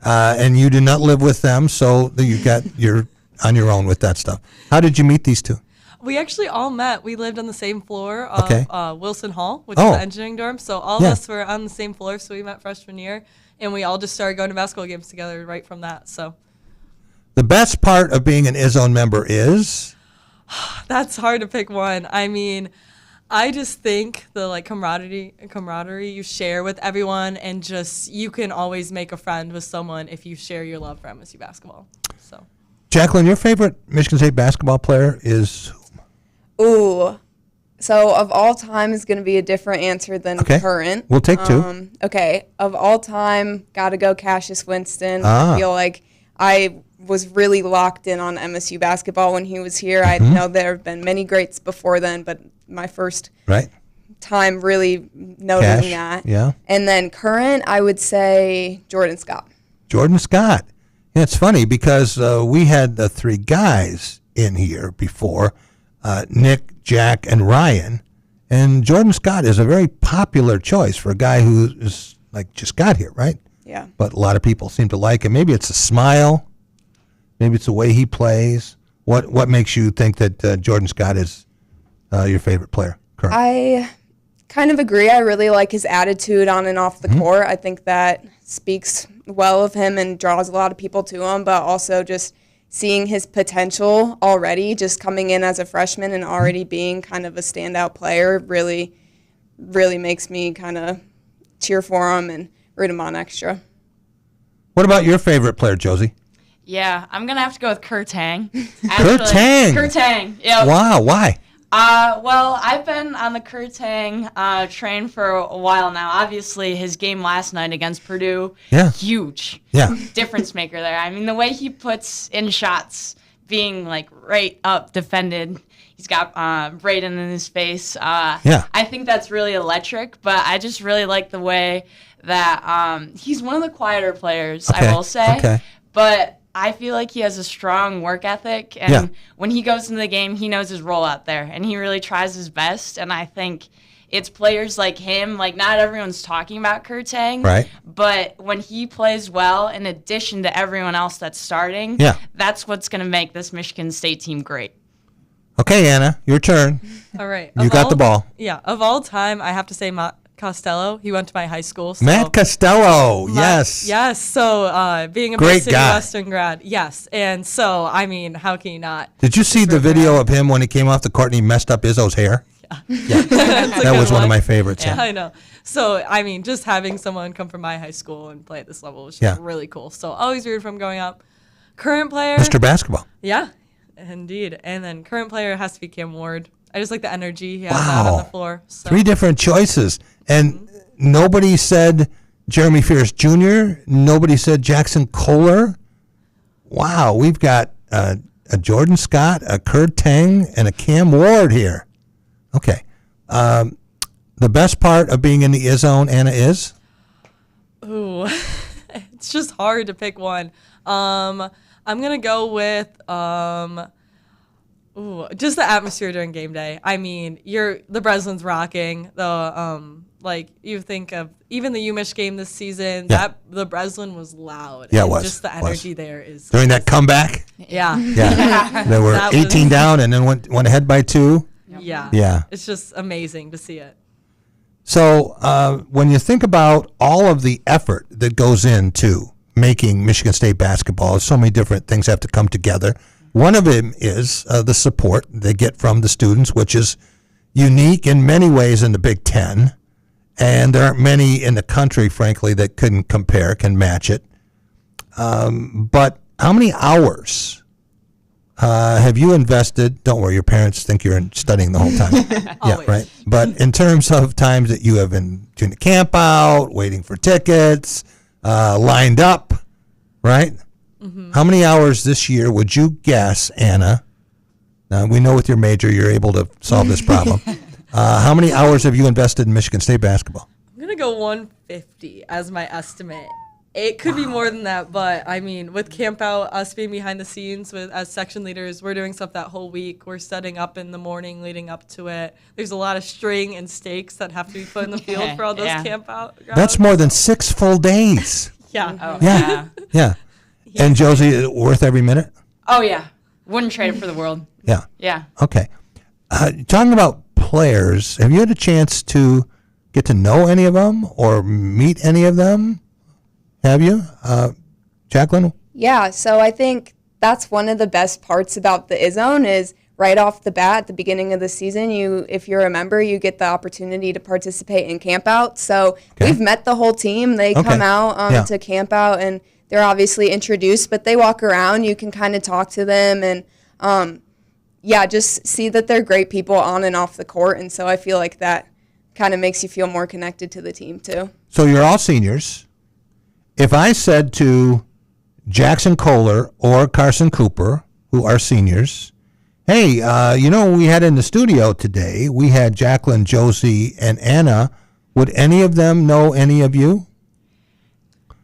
And you do not live with them, so you're on your own with that stuff. How did you meet these two? We actually all met. We lived on the same floor of Wilson Hall, which is the engineering dorm. So all of us were on the same floor, so we met freshman year, and we all just started going to basketball games together right from that. So the best part of being an Izzone member is? That's hard to pick one. I mean, I just think the camaraderie you share with everyone, and just you can always make a friend with someone if you share your love for MSU basketball. So, Jacqueline, your favorite Michigan State basketball player is? Ooh, so of all time is going to be a different answer than current. We'll take two. Okay, of all time, got to go Cassius Winston. Ah. I feel like I was really locked in on MSU basketball when he was here. I know there have been many greats before then, but my first time really noticing that. Yeah. And then current, I would say Jordan Scott. Jordan Scott. Yeah, it's funny because we had the three guys in here before, Nick, Jack, and Ryan. And Jordan Scott is a very popular choice for a guy who is just got here, right? Yeah. But a lot of people seem to like him. Maybe it's a smile. Maybe it's the way he plays. What makes you think that Jordan Scott is your favorite player currently? I kind of agree. I really like his attitude on and off the court. I think that speaks well of him and draws a lot of people to him, but also just seeing his potential already, just coming in as a freshman and already being kind of a standout player really, really makes me kind of cheer for him and root him on extra. What about your favorite player, Josie? yeah, I'm gonna have to go with Kurt Tang. Kurt Tang. Kurt Tang. Yeah. Wow. Why? Well, I've been on the Kurt Tang train for a while now. Obviously, his game last night against Purdue, huge. Yeah. Difference maker there. I mean, the way he puts in shots, being right up defended. He's got Braden in his face. I think that's really electric, but I just really like the way that he's one of the quieter players, I will say. Okay. But I feel like he has a strong work ethic, and when he goes into the game, he knows his role out there, and he really tries his best, and I think it's players like him, not everyone's talking about Kurt Tang, right? But when he plays well, in addition to everyone else that's starting, that's what's going to make this Michigan State team great. Okay, Anna, your turn. All right. You got the ball. Yeah. Of all time, I have to say Matt Costello. He went to my high school. So Matt Costello, yes. Yes. So being a Bay City Western grad, yes. And so, I mean, how can you not? Did you see the video of him when he came off the court and he messed up Izzo's hair? Yeah. That was one of my favorites. Yeah, I know. So, I mean, just having someone come from my high school and play at this level was just really cool. So, always rooted from growing up. Current player. Mr. Basketball. Yeah, indeed. And then current player has to be Cam Ward. I just like the energy he has out on the floor. So. 3 different choices. And nobody said Jeremy Fierce Jr. Nobody said Jackson Kohler. Wow, we've got a Jordan Scott, a Kurt Tang, and a Cam Ward here. Okay. The best part of being in the zone, Anna, is? Ooh, it's just hard to pick one. I'm going to go with just the atmosphere during game day. I mean, the Breslin's rocking. You think of even the UMich game this season, the Breslin was loud. Yeah, it and was. Just the energy there is. During that comeback? Yeah. Yeah. They were 18 down and then went ahead by 2. Yeah. Yeah. It's just amazing to see it. So when you think about all of the effort that goes into making Michigan State basketball, so many different things have to come together. One of them is the support they get from the students, which is unique in many ways in the Big Ten. And there aren't many in the country, frankly, that can match it. But how many hours have you invested? Don't worry, your parents think you're studying the whole time. Yeah, right. But in terms of times that you have been doing the camp out, waiting for tickets, lined up, right? Mm-hmm. How many hours this year would you guess, Anna? Now, we know with your major you're able to solve this problem. How many hours have you invested in Michigan State basketball? I'm going to go 150 as my estimate. It could be more than that, but I mean, with camp out, us being behind the scenes as section leaders, we're doing stuff that whole week. We're setting up in the morning leading up to it. There's a lot of string and stakes that have to be put in the field for all those camp out. That's more than 6 full days. Yeah. Oh, yeah. Yeah. And Josie, worth every minute? Oh, yeah. Wouldn't trade it for the world. Yeah. Yeah. Okay. Talking about players, have you had a chance to get to know any of them or meet any of them? Have you? Jacqueline? Yeah, so I think that's one of the best parts about the IZone is right off the bat at the beginning of the season, if you're a member, you get the opportunity to participate in camp out. So we've met the whole team. They come out to camp out, and they're obviously introduced, but they walk around. You can kind of talk to them and, just see that they're great people on and off the court. And so I feel like that kind of makes you feel more connected to the team, too. So you're all seniors. If I said to Jackson Kohler or Carson Cooper, who are seniors, hey, we had in the studio today, we had Jacqueline, Josie, and Anna. Would any of them know any of you?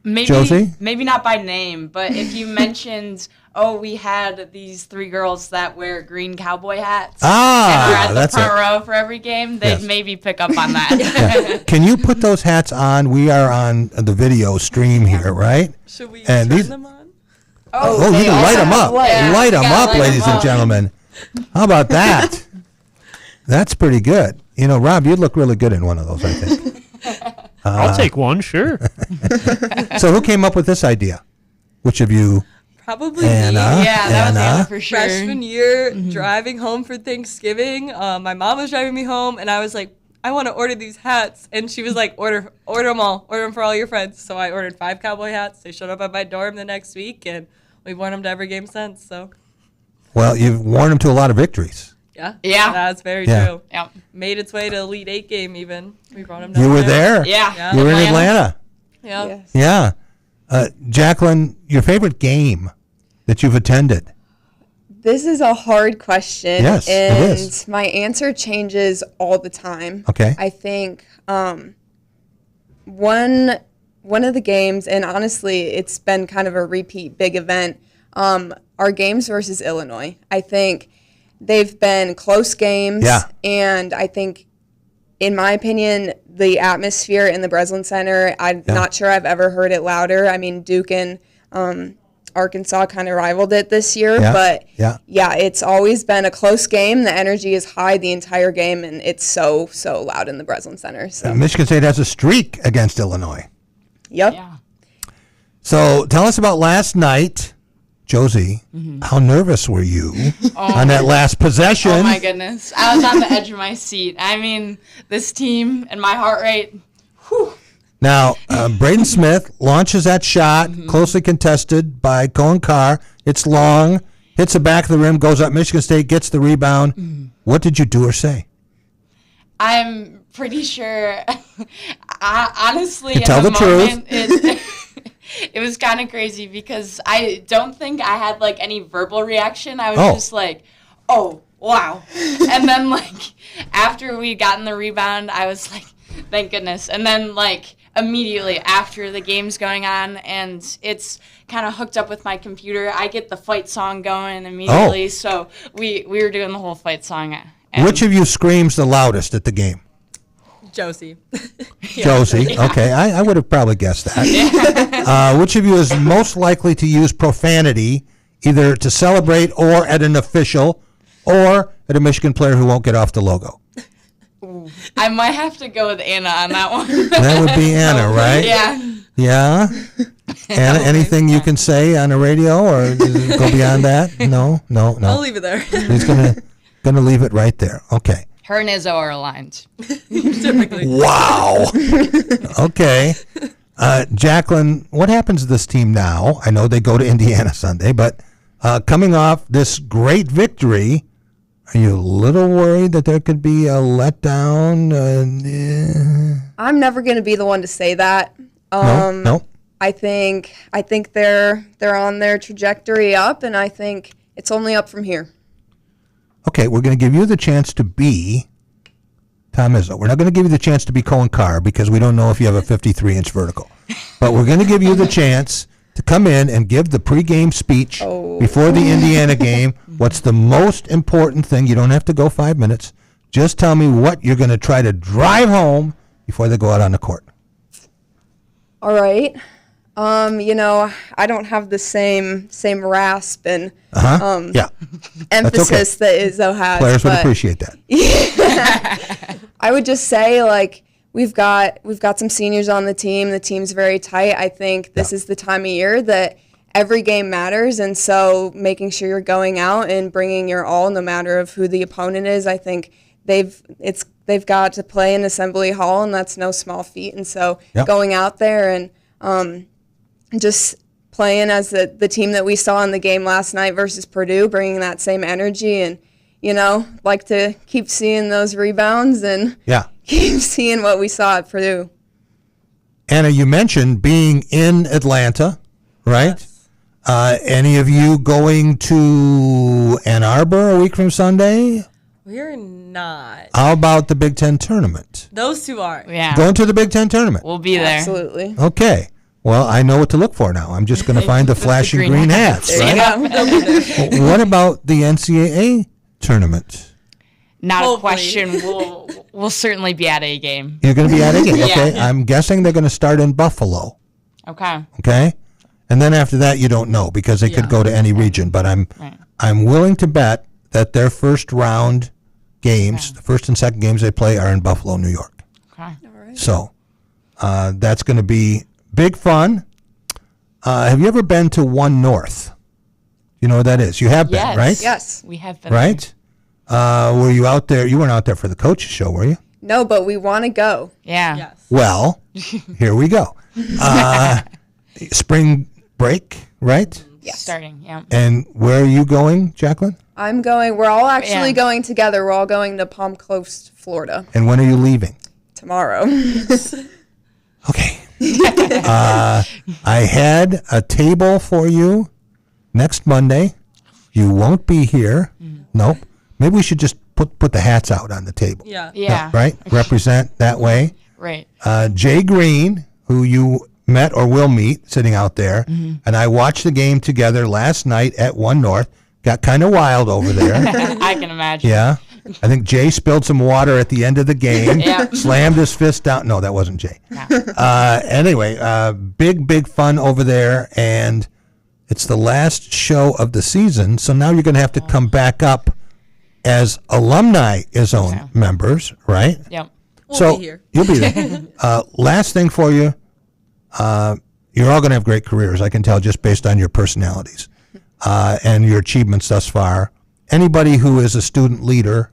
Josie? Maybe not by name, but if you mentioned, we had these 3 girls that wear green cowboy hats and are at the front row for every game, they'd maybe pick up on that. Yeah. Can you put those hats on? We are on the video stream here, right? Should we turn them on? Oh, you can light them up. Yeah. Light them up, ladies and gentlemen. How about that? That's pretty good. Rob, you'd look really good in one of those, I think. I'll take one, sure. So who came up with this idea? Which of you? Probably Anna. me. Yeah, that was Anna for sure. Freshman year, driving home for Thanksgiving. My mom was driving me home, and I was like, I want to order these hats. And she was like, order them all. Order them for all your friends. So I ordered 5 cowboy hats. They showed up at my dorm the next week, and we've worn them to every game since. So. Well, you've worn them to a lot of victories. Yeah, that's very true. Yeah. Made its way to Elite 8 game even. We brought them down. You were there? Yeah. You were in Atlanta? Yeah. Yes. Yeah. Jacqueline, your favorite game that you've attended? This is a hard question. Yes, and it is. My answer changes all the time. Okay. I think one of the games, and honestly, it's been kind of a repeat big event, our games versus Illinois. I think they've been close games, and I think, in my opinion, the atmosphere in the Breslin Center, I'm not sure I've ever heard it louder. I mean, Duke and Arkansas kind of rivaled it this year, but it's always been a close game. The energy is high the entire game, and it's so loud in the Breslin Center. So Michigan State has a streak against Illinois. Yep. Yeah. So tell us about last night. Josie, how nervous were you on that last possession? Oh, my goodness. I was on the edge of my seat. I mean, this team and my heart rate, whew. Now, Braden Smith launches that shot, closely contested by Cohen Carr. It's long, hits the back of the rim, goes up. Michigan State gets the rebound. What did you do or say? I'm pretty sure Honestly, You tell the moment, it was kind of crazy because I don't think I had like any verbal reaction. I was just like, oh, wow. And then like after we gotten the rebound, I was like, thank goodness. And then like immediately after the game's going on and it's kind of hooked up with my computer, I get the fight song going immediately. Oh. So we were doing the whole fight song. Which of you screams the loudest at the game? Josie. Josie. Yeah. Okay, I would have probably guessed that. Which of you is most likely to use profanity, either to celebrate or at an official, or at a Michigan player who won't get off the logo? I might have to go with Anna on that one. That would be Anna, right? Yeah. Yeah. Anna, anything you can say on the radio, or does it go beyond that? No. I'll leave it there. He's gonna leave it right there. Okay. Her and Izzo are aligned. Typically. Wow. Okay. Jacqueline, what happens to this team now? I know they go to Indiana Sunday, but coming off this great victory, are you a little worried that there could be a letdown? I'm never going to be the one to say that. No. I think they're on their trajectory up, and I think it's only up from here. Okay, we're going to give you the chance to be Tom Izzo. We're not going to give you the chance to be Cohen Carr because we don't know if you have a 53-inch vertical. But we're going to give you the chance to come in and give the pregame speech before the Indiana game. What's the most important thing? You don't have to go 5 minutes. Just tell me what you're going to try to drive home before they go out on the court. All right. I don't have the same rasp and emphasis that Izzo has. Players would appreciate that. I would just say, like, we've got some seniors on the team. The team's very tight. I think this is the time of year that every game matters, and so making sure you're going out and bringing your all, no matter of who the opponent is. I think they've got to play in Assembly Hall, and that's no small feat. And so going out there and just playing as the team that we saw in the game last night versus Purdue, bringing that same energy and, like to keep seeing those rebounds and keep seeing what we saw at Purdue. Anna, you mentioned being in Atlanta, right? Yes. Any of you going to Ann Arbor a week from Sunday? We're not. How about the Big Ten tournament? Those two are. Yeah. Going to the Big Ten tournament. We'll be there. Absolutely. Okay. Well, I know what to look for now. I'm just going to find the flashing green hats, right? What about the NCAA tournament? Not a question. We'll certainly be at a game. You're going to be at a game? Okay. Yeah. I'm guessing they're going to start in Buffalo. Okay? And then after that, you don't know because they could go to any region. But I'm willing to bet that their first round games, the first and second games they play, are in Buffalo, New York. Okay. All right. So that's going to be big fun. Have you ever been to One North? You know what that is? You have been, right? Yes. We have been. Right? Were you out there? You weren't out there for the coaches show, were you? No, but we want to go. Yeah. Yes. Well, here we go. Spring break, right? Yes. Starting, yeah. And where are you going, Jacqueline? We're all actually going together. We're all going to Palm Coast, Florida. And when are you leaving? Tomorrow. Okay. I had a table for you next Monday. You won't be here. Nope. Maybe we should just put the hats out on the table. Yeah. Right? Represent that way. Right. Jay Green, who you met or will meet, sitting out there, and I watched the game together last night at One North. Got kind of wild over there. I can imagine. Yeah. I think Jay spilled some water at the end of the game. Slammed his fist down. No, that wasn't Jay. No. Anyway, big fun over there, and it's the last show of the season, so now you're going to have to come back up as alumni zone members, right? Yep. We'll be here. You'll be there. Last thing for you, you're all going to have great careers, I can tell, just based on your personalities and your achievements thus far. Anybody who is a student leader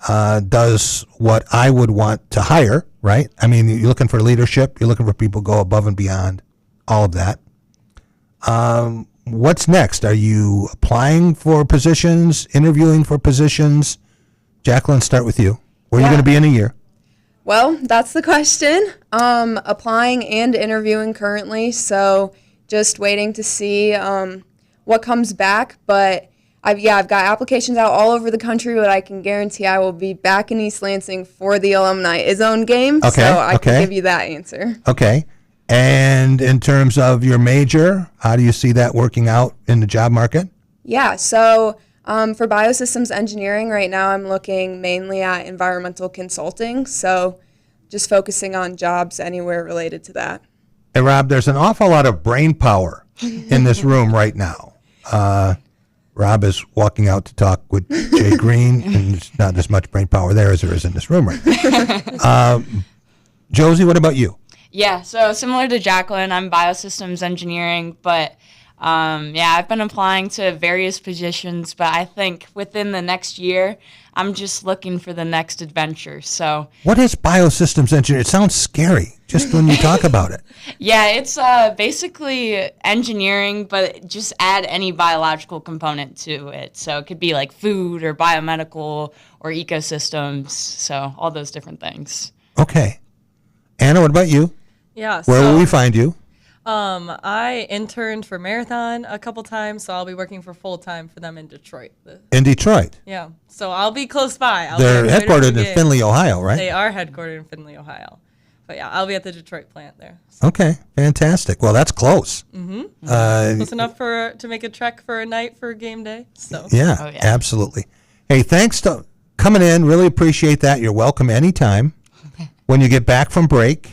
does what I would want to hire, right? I mean, you're looking for leadership. You're looking for people who go above and beyond all of that. What's next? Are you applying for positions, interviewing for positions? Jacqueline, start with you. Where are you going to be in a year? Well, that's the question. Applying and interviewing currently, so just waiting to see what comes back. But I've got applications out all over the country, but I can guarantee I will be back in East Lansing for the alumni Izzone game. Okay, so I okay. can give you that answer. Okay. And in terms of your major, how do you see that working out in the job market? Yeah, so for biosystems engineering right now, I'm looking mainly at environmental consulting, so just focusing on jobs anywhere related to that. Hey, Rob, there's an awful lot of brain power in this room right now. Rob is walking out to talk with Jay Green, and there's not as much brain power there as there is in this room right now. Josie, what about you? Yeah, so similar to Jacqueline, I'm biosystems engineering, but I've been applying to various positions, but I think within the next year, I'm just looking for the next adventure. So What is biosystems engineering? It sounds scary just when you talk about it. yeah, it's basically engineering, but just add any biological component to it. So it could be like food or biomedical or ecosystems, so all those different things. Okay. Anna, what about you? Yeah. Where will we find you? I interned for Marathon a couple times, so I'll be working for full time for them in Detroit. In Detroit. Yeah, so I'll be close by. They're headquartered in Findlay, Ohio, right? They are headquartered in Findlay, Ohio. But yeah, I'll be at the Detroit plant there. So. Okay, fantastic. Well, that's close. Close enough to make a trek for a night for game day. So Yeah, absolutely. Hey, thanks to coming in. Really appreciate that. You're welcome anytime. When you get back from break,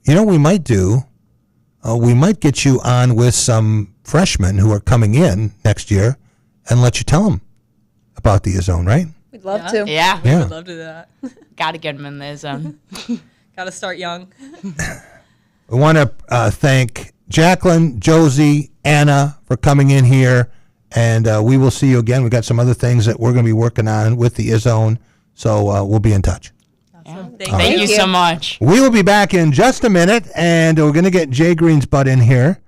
you know what we might do? We might get you on with some freshmen who are coming in next year and let you tell them about the Izzone, right? We'd love to. Yeah. We would love to do that. Got to get them in the Izzone. Got to start young. We want to thank Jacqueline, Josie, Anna for coming in here, and we will see you again. We've got some other things that we're going to be working on with the Izzone, so we'll be in touch. Awesome. Thank you so much. We will be back in just a minute, and we're going to get Jay Green's butt in here,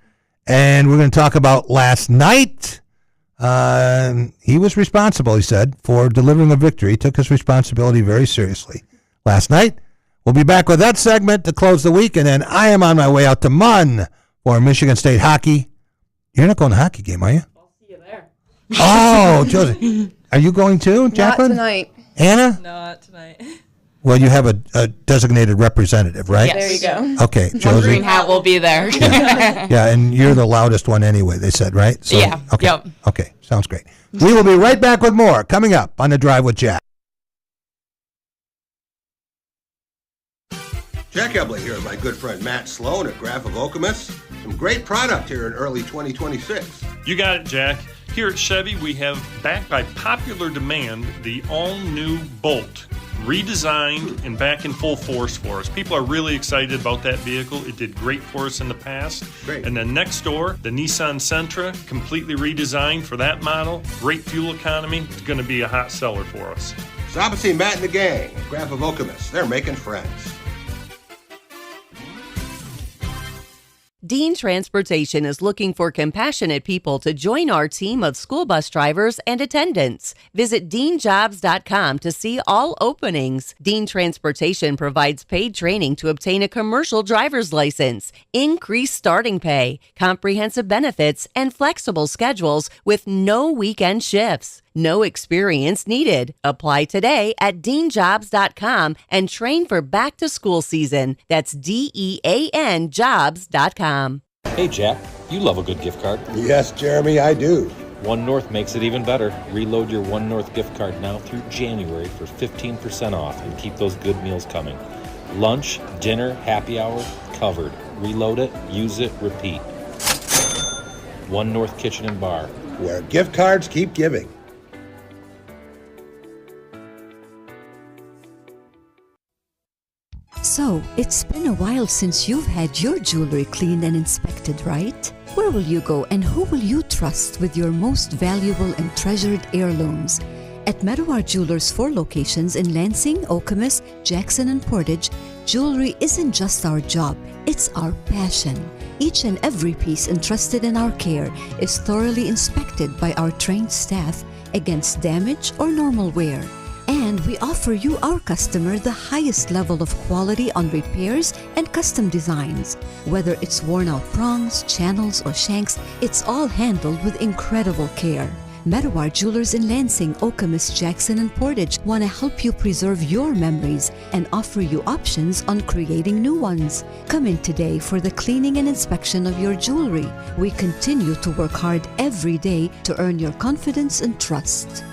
and we're going to talk about last night. He was responsible, he said, for delivering a victory. He took his responsibility very seriously last night. We'll be back with that segment to close the week, and then I am on my way out to Munn for Michigan State hockey. You're not going to a hockey game, are you? I'll see you there. Oh, Josie. Are you going too, Jacqueline? Not tonight. Anna? Not tonight. Well, you have a designated representative, right? Yes. There you go. Okay, One Josie. green hat will be there. Yeah, and you're the loudest one anyway, they said, right? So, Yeah. Okay. Yep. Okay, sounds great. We will be right back with more coming up on The Drive with Jack. Jack Ebling here with my good friend Matt Sloan at Graph of Okemos. Some great product here in early 2026. You got it, Jack. Here at Chevy, we have, backed by popular demand, the all-new Bolt. Redesigned and back in full force for us. People are really excited about that vehicle. It did great for us in the past. Great. And then next door, the Nissan Sentra, completely redesigned for that model. Great fuel economy. It's going to be a hot seller for us. Stop and see Matt and the gang at Graph of Okemos. They're making friends. Dean Transportation is looking for compassionate people to join our team of school bus drivers and attendants. Visit deanjobs.com to see all openings. Dean Transportation provides paid training to obtain a commercial driver's license, increased starting pay, comprehensive benefits, and flexible schedules with no weekend shifts. No experience needed. Apply today at deanjobs.com and train for back to school season. That's DEAN jobs.com. Hey, Jack, you love a good gift card. Yes, Jeremy, I do. One North makes it even better. Reload your One North gift card now through January for 15% off and keep those good meals coming. Lunch, dinner, happy hour, covered. Reload it, use it, repeat. One North Kitchen and Bar. Where gift cards keep giving. So, it's been a while since you've had your jewelry cleaned and inspected, right? Where will you go and who will you trust with your most valuable and treasured heirlooms? At Meadowar Jewelers' 4 locations in Lansing, Okemos, Jackson, and Portage, jewelry isn't just our job, it's our passion. Each and every piece entrusted in our care is thoroughly inspected by our trained staff against damage or normal wear. And And we offer you, our customer, the highest level of quality on repairs and custom designs. Whether it's worn out prongs, channels, or shanks, it's all handled with incredible care. Meadowar Jewelers in Lansing, Okemos, Jackson, and Portage want to help you preserve your memories and offer you options on creating new ones. Come in today for the cleaning and inspection of your jewelry. We continue to work hard every day to earn your confidence and trust.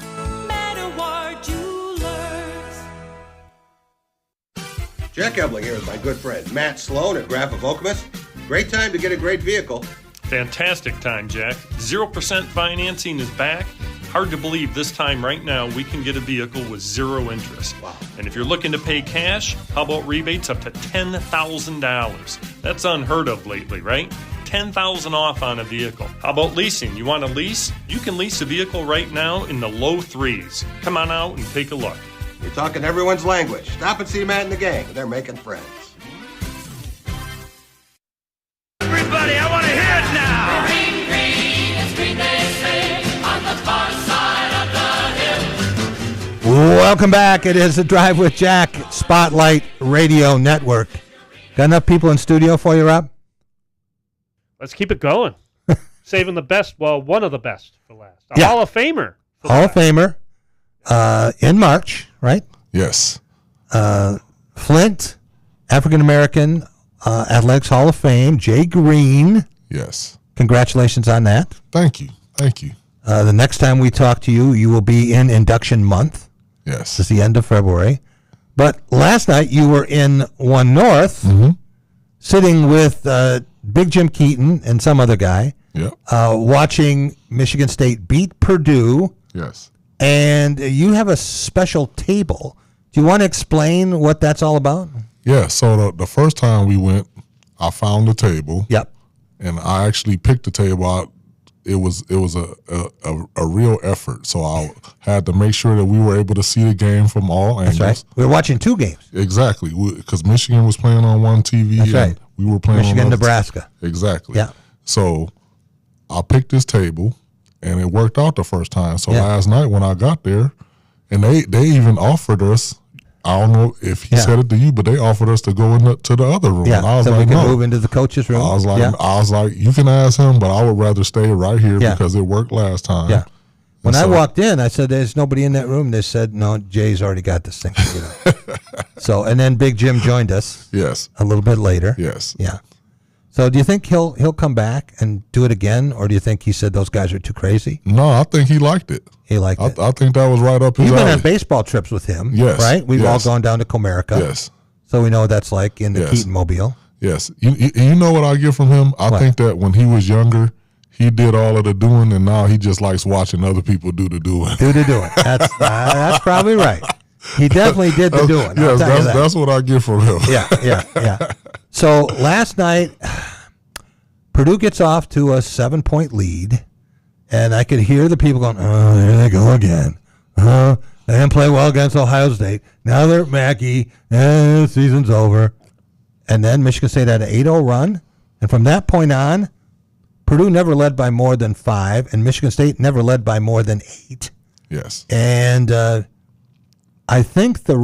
Jack Ebling here with my good friend Matt Sloan at Graf of Okemos. Great time to get a great vehicle. Fantastic time, Jack. 0% financing is back. Hard to believe this time right now we can get a vehicle with zero interest. Wow. And if you're looking to pay cash, how about rebates up to $10,000? That's unheard of lately, right? $10,000 off on a vehicle. How about leasing? You want to lease? You can lease a vehicle right now in the low threes. Come on out and take a look. You're talking everyone's language. Stop and see Matt and the gang. They're making friends. Everybody, I want to hear it now. Green, green, it's green they say, on the far side of the hill. Welcome back. It is the Drive with Jack Spotlight Radio Network. Got enough people in studio for you, Rob? Let's keep it going. Saving the best, well, one of the best for last. A Yeah. Hall of Famer. Hall of Famer in March, right? Yes. Flint, African-American Athletics Hall of Fame, Jay Green. Yes. Congratulations on that. Thank you. Thank you. The next time we talk to you, you will be in induction month. Yes. It's the end of February. But last night you were in One North, sitting with Big Jim Keaton and some other guy, watching Michigan State beat Purdue. Yes. And you have a special table. Do you want to explain what that's all about? Yeah, so the first time we went, I found the table. Yep. And I actually picked the table out. It was a real effort. So I had to make sure that we were able to see the game from all angles. That's right. We were watching two games. Exactly, because Michigan was playing on one TV. That's right. We were playing Michigan, on Nebraska. Exactly. Yeah. So I picked this table, and it worked out the first time. So last night when I got there, and they even offered us, I don't know if he said it to you, but they offered us to go to the other room. Yeah, and I was so like, we can no. move into the coach's room. I was like, you can ask him, but I would rather stay right here because it worked last time. Yeah. When I walked in, I said, "There's nobody in that room." They said, "No, Jay's already got this thing figured out." So, and then Big Jim joined us. Yes. A little bit later. Yes. Yeah. So, do you think he'll come back and do it again, or do you think he said those guys are too crazy? No, I think he liked it. He liked it. I think that was right up his You've been alley. on baseball trips with him, Yes. right? We've all Yes. gone down to Comerica. Yes. So we know what that's like in the Yes. Keaton Mobile. Yes. You know what I get from him? I think that when he was younger, he did all of the doing, and now he just likes watching other people do the doing. Do the doing. That's probably right. He definitely did the doing. I'll Yes, tell you that. that's what I get from him. Yeah. So last night, Purdue gets off to a 7-point lead, and I could hear the people going, "Oh, there they go again. Oh, they didn't play well against Ohio State. Now they're at Mackey, and the season's over." And then Michigan State had an 8-0 run, and from that point on, Purdue never led by more than 5, and Michigan State never led by more than 8. Yes. And I think the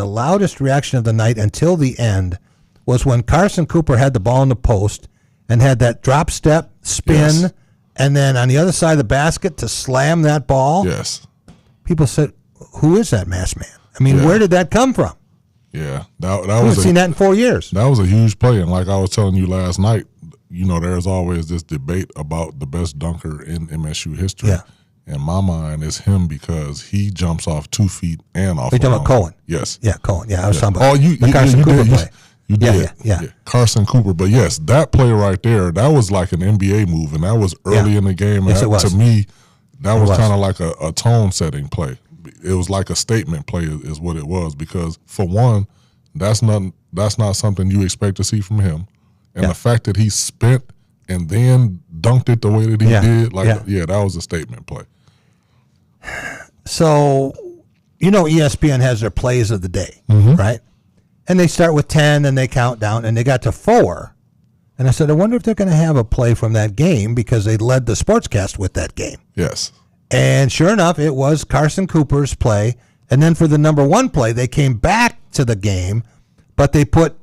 loudest reaction of the night until the end, was when Carson Cooper had the ball in the post and had that drop step spin, and then on the other side of the basket to slam that ball. Yes. People said, "Who is that masked man?" I mean, where did that come from? Yeah. We haven't seen that in 4 years. That was a huge play. And like I was telling you last night, there's always this debate about the best dunker in MSU history. Yeah. In my mind, it's him because he jumps off 2 feet and off. Are you talking about Cohen? Yes. Yeah, Cohen. Yeah, I was talking about the Carson Cooper play. You did. Yeah. Carson Cooper. But yes, that play right there, that was like an NBA move, and that was early in the game. Yes, it was. To me, that was was. kind of like a tone-setting play. It was like a statement play is what it was, because for one, that's not something you expect to see from him. And the fact that he spent and then dunked it the way that he did, that was a statement play. So, ESPN has their plays of the day, right? And they start with 10 and they count down, and they got to 4. And I said, I wonder if they're going to have a play from that game, because they led the sportscast with that game. Yes. And sure enough, it was Carson Cooper's play And then for the number 1 play, they came back to the game, but they put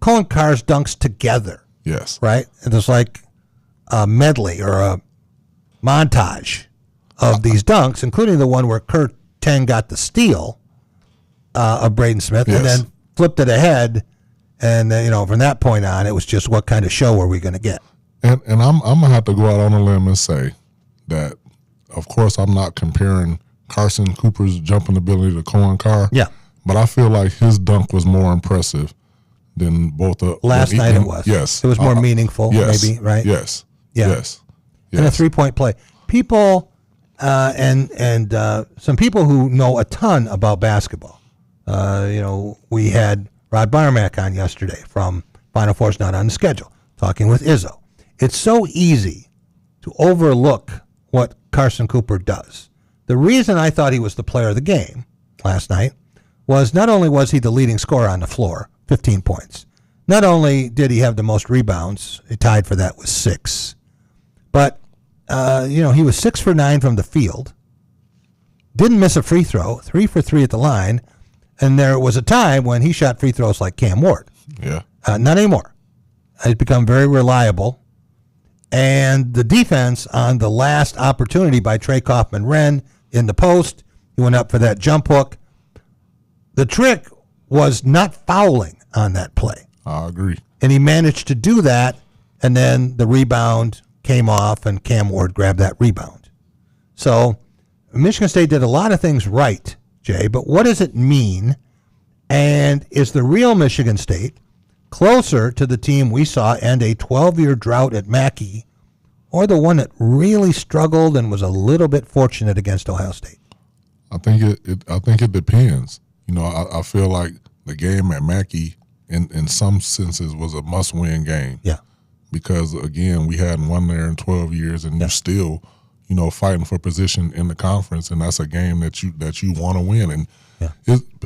Cohen Carr's dunks together. Yes. Right? And it's like a medley or a montage of these dunks, including the one where Kurt Teng got the steal of Braden Smith, and then flipped it ahead. And from that point on, it was just what kind of show are we going to get? And I'm gonna have to go out on a limb and say that, of course, I'm not comparing Carson Cooper's jumping ability to Cohen Carr. Yeah. But I feel like his dunk was more impressive than both the last night. It was. Yes. It was more meaningful, yes, maybe, right? Yes. Yeah. Yes. And a 3-point play. People and some people who know a ton about basketball. We had Rod Barmack on yesterday from Final Four's Not on the Schedule, talking with Izzo. It's so easy to overlook what Carson Cooper does. The reason I thought he was the player of the game last night was not only was he the leading scorer on the floor, 15 points, not only did he have the most rebounds, he tied for that with 6, but he was 6 for 9 from the field, didn't miss a free throw, 3 for 3 at the line, and there was a time when he shot free throws like Cam Ward. Yeah. Not anymore. He's become very reliable. And the defense on the last opportunity by Trey Kaufman-Renn in the post, he went up for that jump hook. The trick was not fouling on that play. I agree. And he managed to do that, and then the rebound came off, and Cam Ward grabbed that rebound. So Michigan State did a lot of things right, Jay, but what does it mean? And is the real Michigan State closer to the team we saw end a 12-year drought at Mackey, or the one that really struggled and was a little bit fortunate against Ohio State? I think it depends. I feel like the game at Mackey, in some senses, was a must-win game. Yeah. Because again, we hadn't won there in 12 years, and you're still, fighting for position in the conference, and that's a game that you want to win. And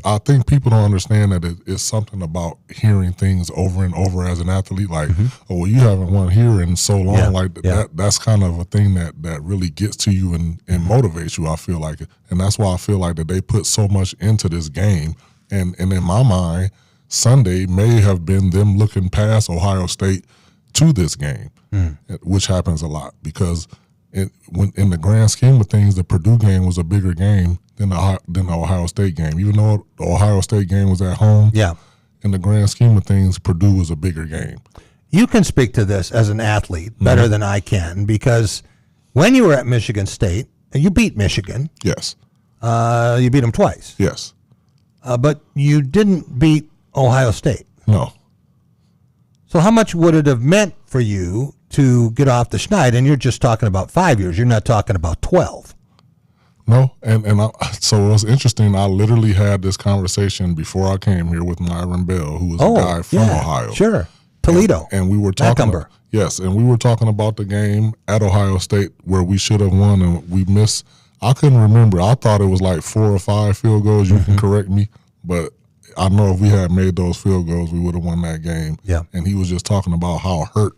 I think people don't understand that it's something about hearing things over and over as an athlete. Like, oh, well, you haven't won here in so long. That's kind of a thing that really gets to you and motivates you, I feel like. And that's why I feel like that they put so much into this game. And in my mind, Sunday may have been them looking past Ohio State to this game, which happens a lot because when in the grand scheme of things, the Purdue game was a bigger game than the Ohio State game. Even though the Ohio State game was at home, in the grand scheme of things, Purdue was a bigger game. You can speak to this as an athlete better than I can, because when you were at Michigan State, you beat Michigan. Yes. You beat them twice. Yes. But you didn't beat Ohio State. No. So how much would it have meant for you to get off the schneid? And you're just talking about 5 years. You're not talking about 12. No, so it was interesting. I literally had this conversation before I came here with Myron Bell, who was a guy from Ohio. Sure, Toledo. And we were talking. Yes, and we were talking about the game at Ohio State where we should have won, and we missed. I couldn't remember. I thought it was like 4 or 5 field goals. You can correct me, but I know if we had made those field goals, we would have won that game. Yeah. And he was just talking about how hurt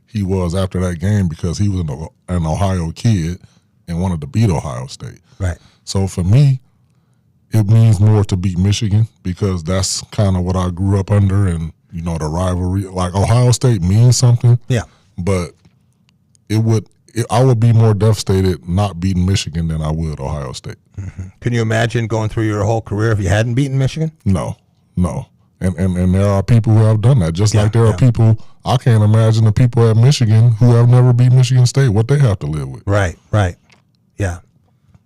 he was after that game because he was an Ohio kid and wanted to beat Ohio State. Right. So for me, it means more to beat Michigan because that's kind of what I grew up under, and the rivalry. Like Ohio State means something. Yeah. But I would be more devastated not beating Michigan than I would Ohio State. Mm-hmm. Can you imagine going through your whole career if you hadn't beaten Michigan? No. And there are people who have done that. Just like there are people, I can't imagine the people at Michigan who have never beat Michigan State, what they have to live with. Right. Yeah.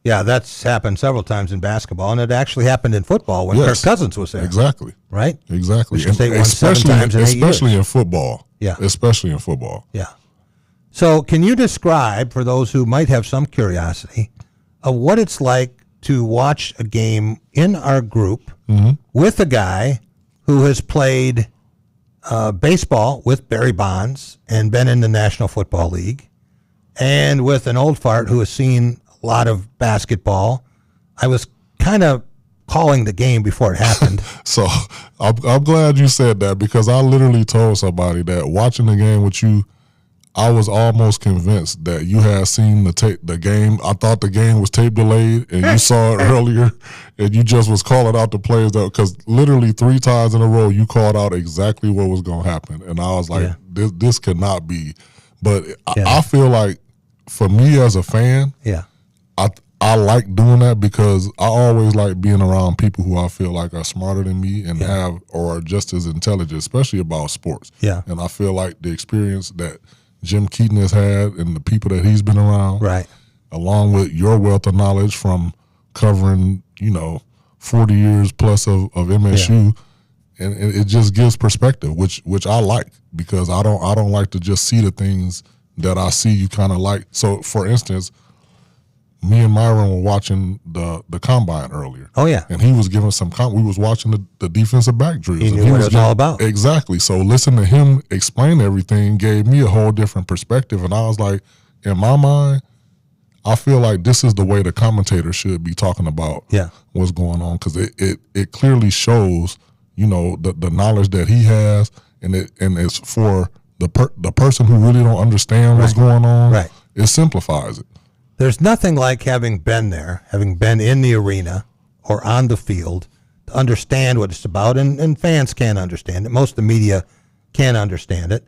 Yeah, that's happened several times in basketball, and it actually happened in football when Kirk Cousins was there. Exactly. Right? Exactly. Michigan State won 7 times in 8 years. Especially in football. Yeah. Especially in football. Yeah. So can you describe, for those who might have some curiosity, of what it's like to watch a game in our group with a guy who has played baseball with Barry Bonds and been in the National Football League, and with an old fart who has seen a lot of basketball? I was kind of calling the game before it happened. So I'm glad you said that, because I literally told somebody that watching the game with you, I was almost convinced that you had seen the game. I thought the game was tape delayed, and you saw it earlier, and you just was calling out the players because literally 3 times in a row you called out exactly what was going to happen, and I was like, this cannot be. But I feel like for me as a fan, I like doing that because I always like being around people who I feel like are smarter than me and have or are just as intelligent, especially about sports. Yeah. And I feel like the experience that Jim Keaton has had and the people that he's been around, along with your wealth of knowledge from covering, 40 years plus of MSU, and it just gives perspective, which I like because I don't like to just see the things that I see you kind of like. So, for instance, me and Myron were watching the combine earlier. Oh, yeah. And he was giving some we was watching the defensive back drills. He knew what it was all about. Exactly. So listening to him explain everything gave me a whole different perspective. And I was like, in my mind, I feel like this is the way the commentator should be talking about what's going on because it clearly shows, the knowledge that he has and it's for the person who really don't understand what's going on. Right. It simplifies it. There's nothing like having been there, having been in the arena or on the field to understand what it's about, and fans can't understand it. Most of the media can't understand it.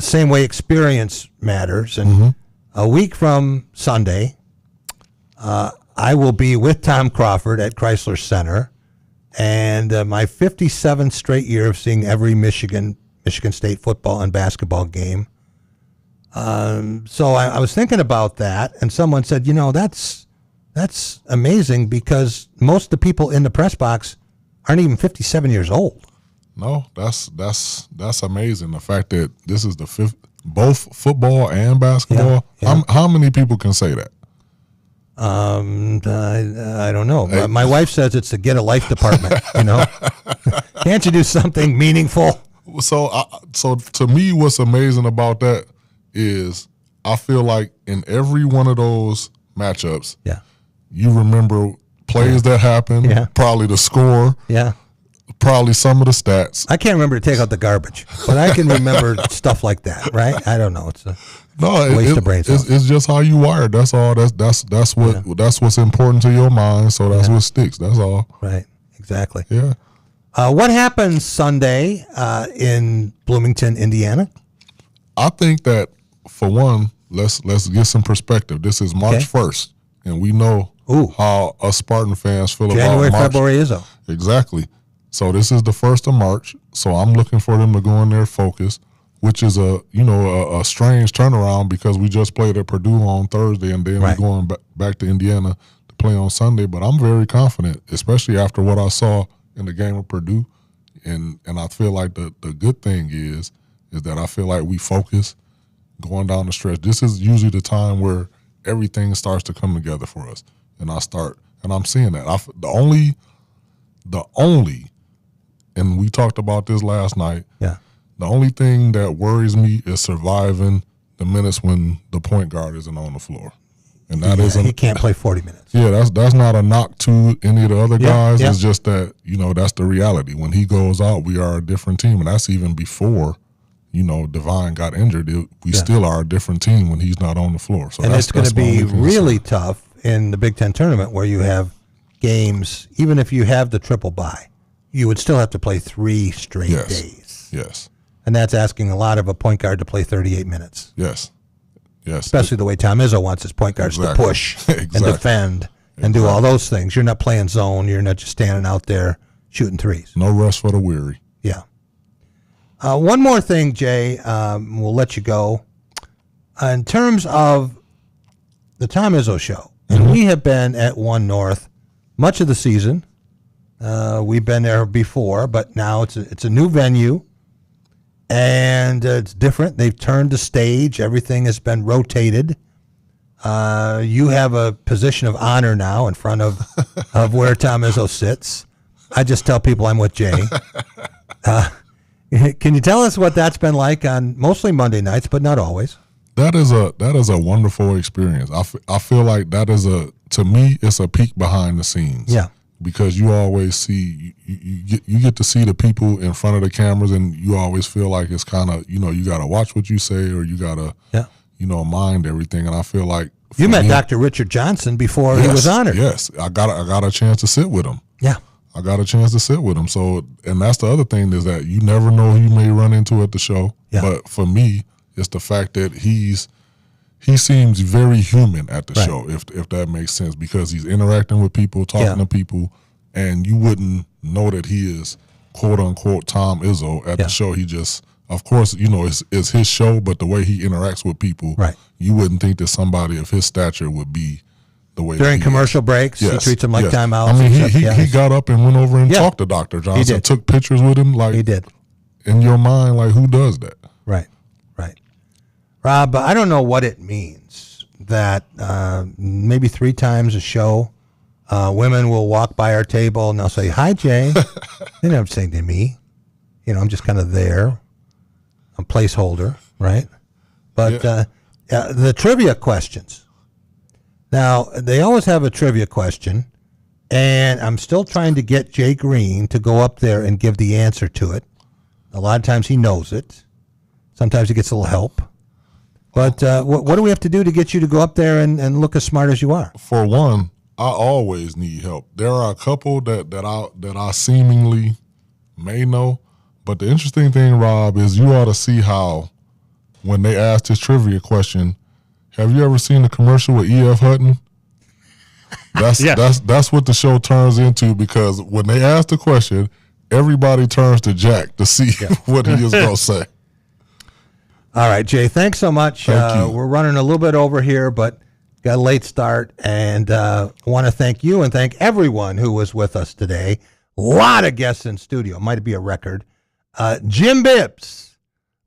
Same way experience matters. And a week from Sunday, I will be with Tom Crawford at Chrysler Center, and my 57th straight year of seeing every Michigan State football and basketball game. So I was thinking about that, and someone said, that's amazing because most of the people in the press box aren't even 57 years old. No, that's amazing. The fact that this is the fifth, both football and basketball. How many people can say that? I don't know. Hey. My wife says it's the Get a Life department. Can't you do something meaningful? So to me, what's amazing about that is I feel like in every one of those matchups, you remember plays that happened, probably the score, probably some of the stats. I can't remember to take out the garbage, but I can remember stuff like that, right? I don't know. It's a waste of brain cells. It's just how you wired. That's all. That's what's important to your mind. So that's what sticks. That's all. Right. Exactly. Yeah. What happened Sunday in Bloomington, Indiana? I think that, for one, let's get some perspective. This is March 1st, and we know how us Spartan fans feel January, about March. February is up. Exactly. So this is the 1st of March. So I'm looking for them to go in there focused, which is a strange turnaround because we just played at Purdue on Thursday, and then we're going back to Indiana to play on Sunday. But I'm very confident, especially after what I saw in the game with Purdue, and I feel like the good thing is that I feel like we focus going down the stretch. This is usually the time where everything starts to come together for us, and I'm seeing that. The only, and we talked about this last night. Yeah. The only thing that worries me is surviving the minutes when the point guard isn't on the floor, and that he can't play 40 minutes. Yeah, that's not a knock to any of the other guys. It's just that that's the reality. When he goes out, we are a different team, and that's even before. Devine got injured. We still are a different team when he's not on the floor. So it's going to be really tough in the Big Ten tournament where you have games. Even if you have the triple bye, you would still have to play 3 straight days. Yes. And that's asking a lot of a point guard to play 38 minutes. Yes. Especially the way Tom Izzo wants his point guards to push and defend and do all those things. You're not playing zone. You're not just standing out there shooting threes. No rest for the weary. Yeah. One more thing, Jay, we'll let you go. In terms of the Tom Izzo show, and we have been at One North much of the season. We've been there before, but now it's a new venue, and it's different. They've turned the stage. Everything has been rotated. You have a position of honor now in front of where Tom Izzo sits. I just tell people I'm with Jay. Can you tell us what that's been like on mostly Monday nights, but not always? That is a wonderful experience. I feel like that is to me, it's a peek behind the scenes. Yeah. because you always see you get to see the people in front of the cameras, and you always feel like it's kind of, you know, you got to watch what you say, or you got to you know, mind everything. And I feel like you met Dr. Richard Johnson before he was honored. Yes, I got a chance to sit with him. Yeah. I got a chance to sit with him. So, and that's the other thing, is that you never know who you may run into at the show. Yeah. But for me, it's the fact that he seems very human at the show, if that makes sense, because he's interacting with people, talking to people, and you wouldn't know that he is quote unquote Tom Izzo at the show. He just, of course, you know, it's his show, but the way he interacts with people, you wouldn't think that somebody of his stature would be the way during commercial breaks. He treats them like timeouts. I mean, he got up and went over and talked to Dr. Johnson, took pictures with him. Like, he did. In your mind, like, who does that? Right. Rob, I don't know what it means that maybe 3 times a show, women will walk by our table and they'll say, "Hi, Jay." They never say to me. You know, I'm just kind of there, a placeholder, right? But the trivia questions. Now, they always have a trivia question, and I'm still trying to get Jay Green to go up there and give the answer to it. A lot of times he knows it. Sometimes he gets a little help. But what do we have to do to get you to go up there and look as smart as you are? For one, I always need help. There are a couple that I seemingly may know, but the interesting thing, Rob, is you ought to see how when they asked this trivia question, have you ever seen the commercial with E.F. Hutton? That's what the show turns into, because when they ask the question, everybody turns to Jack to see what he is going to say. All right, Jay, thanks so much. Thank you. We're running a little bit over here, but got a late start, and I want to thank you and thank everyone who was with us today. A lot of guests in studio. Might be a record. Jim Bibbs,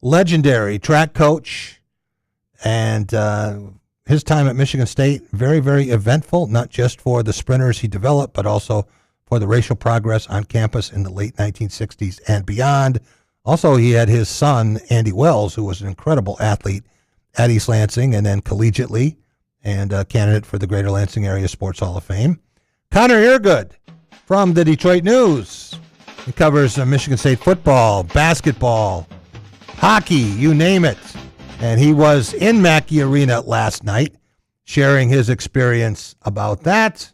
legendary track coach, and his time at Michigan State, very, very eventful, not just for the sprinters he developed, but also for the racial progress on campus in the late 1960s and beyond. Also, he had his son, Andy Wells, who was an incredible athlete at East Lansing and then collegiately, and a candidate for the Greater Lansing Area Sports Hall of Fame. Connor Eargood from the Detroit News. He covers Michigan State football, basketball, hockey, you name it. And he was in Mackey Arena last night sharing his experience about that.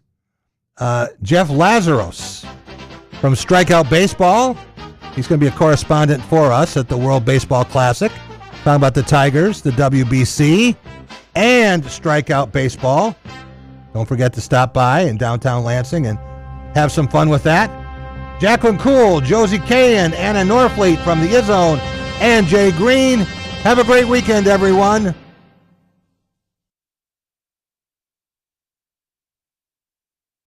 Jeff Lazaros from Strikeout Baseball. He's going to be a correspondent for us at the World Baseball Classic, talking about the Tigers, the WBC, and Strikeout Baseball. Don't forget to stop by in downtown Lansing and have some fun with that. Jacqueline Cool, Josie Kay, and Anna Norfleet from the Izzone, and Jay Green. Have a great weekend, everyone.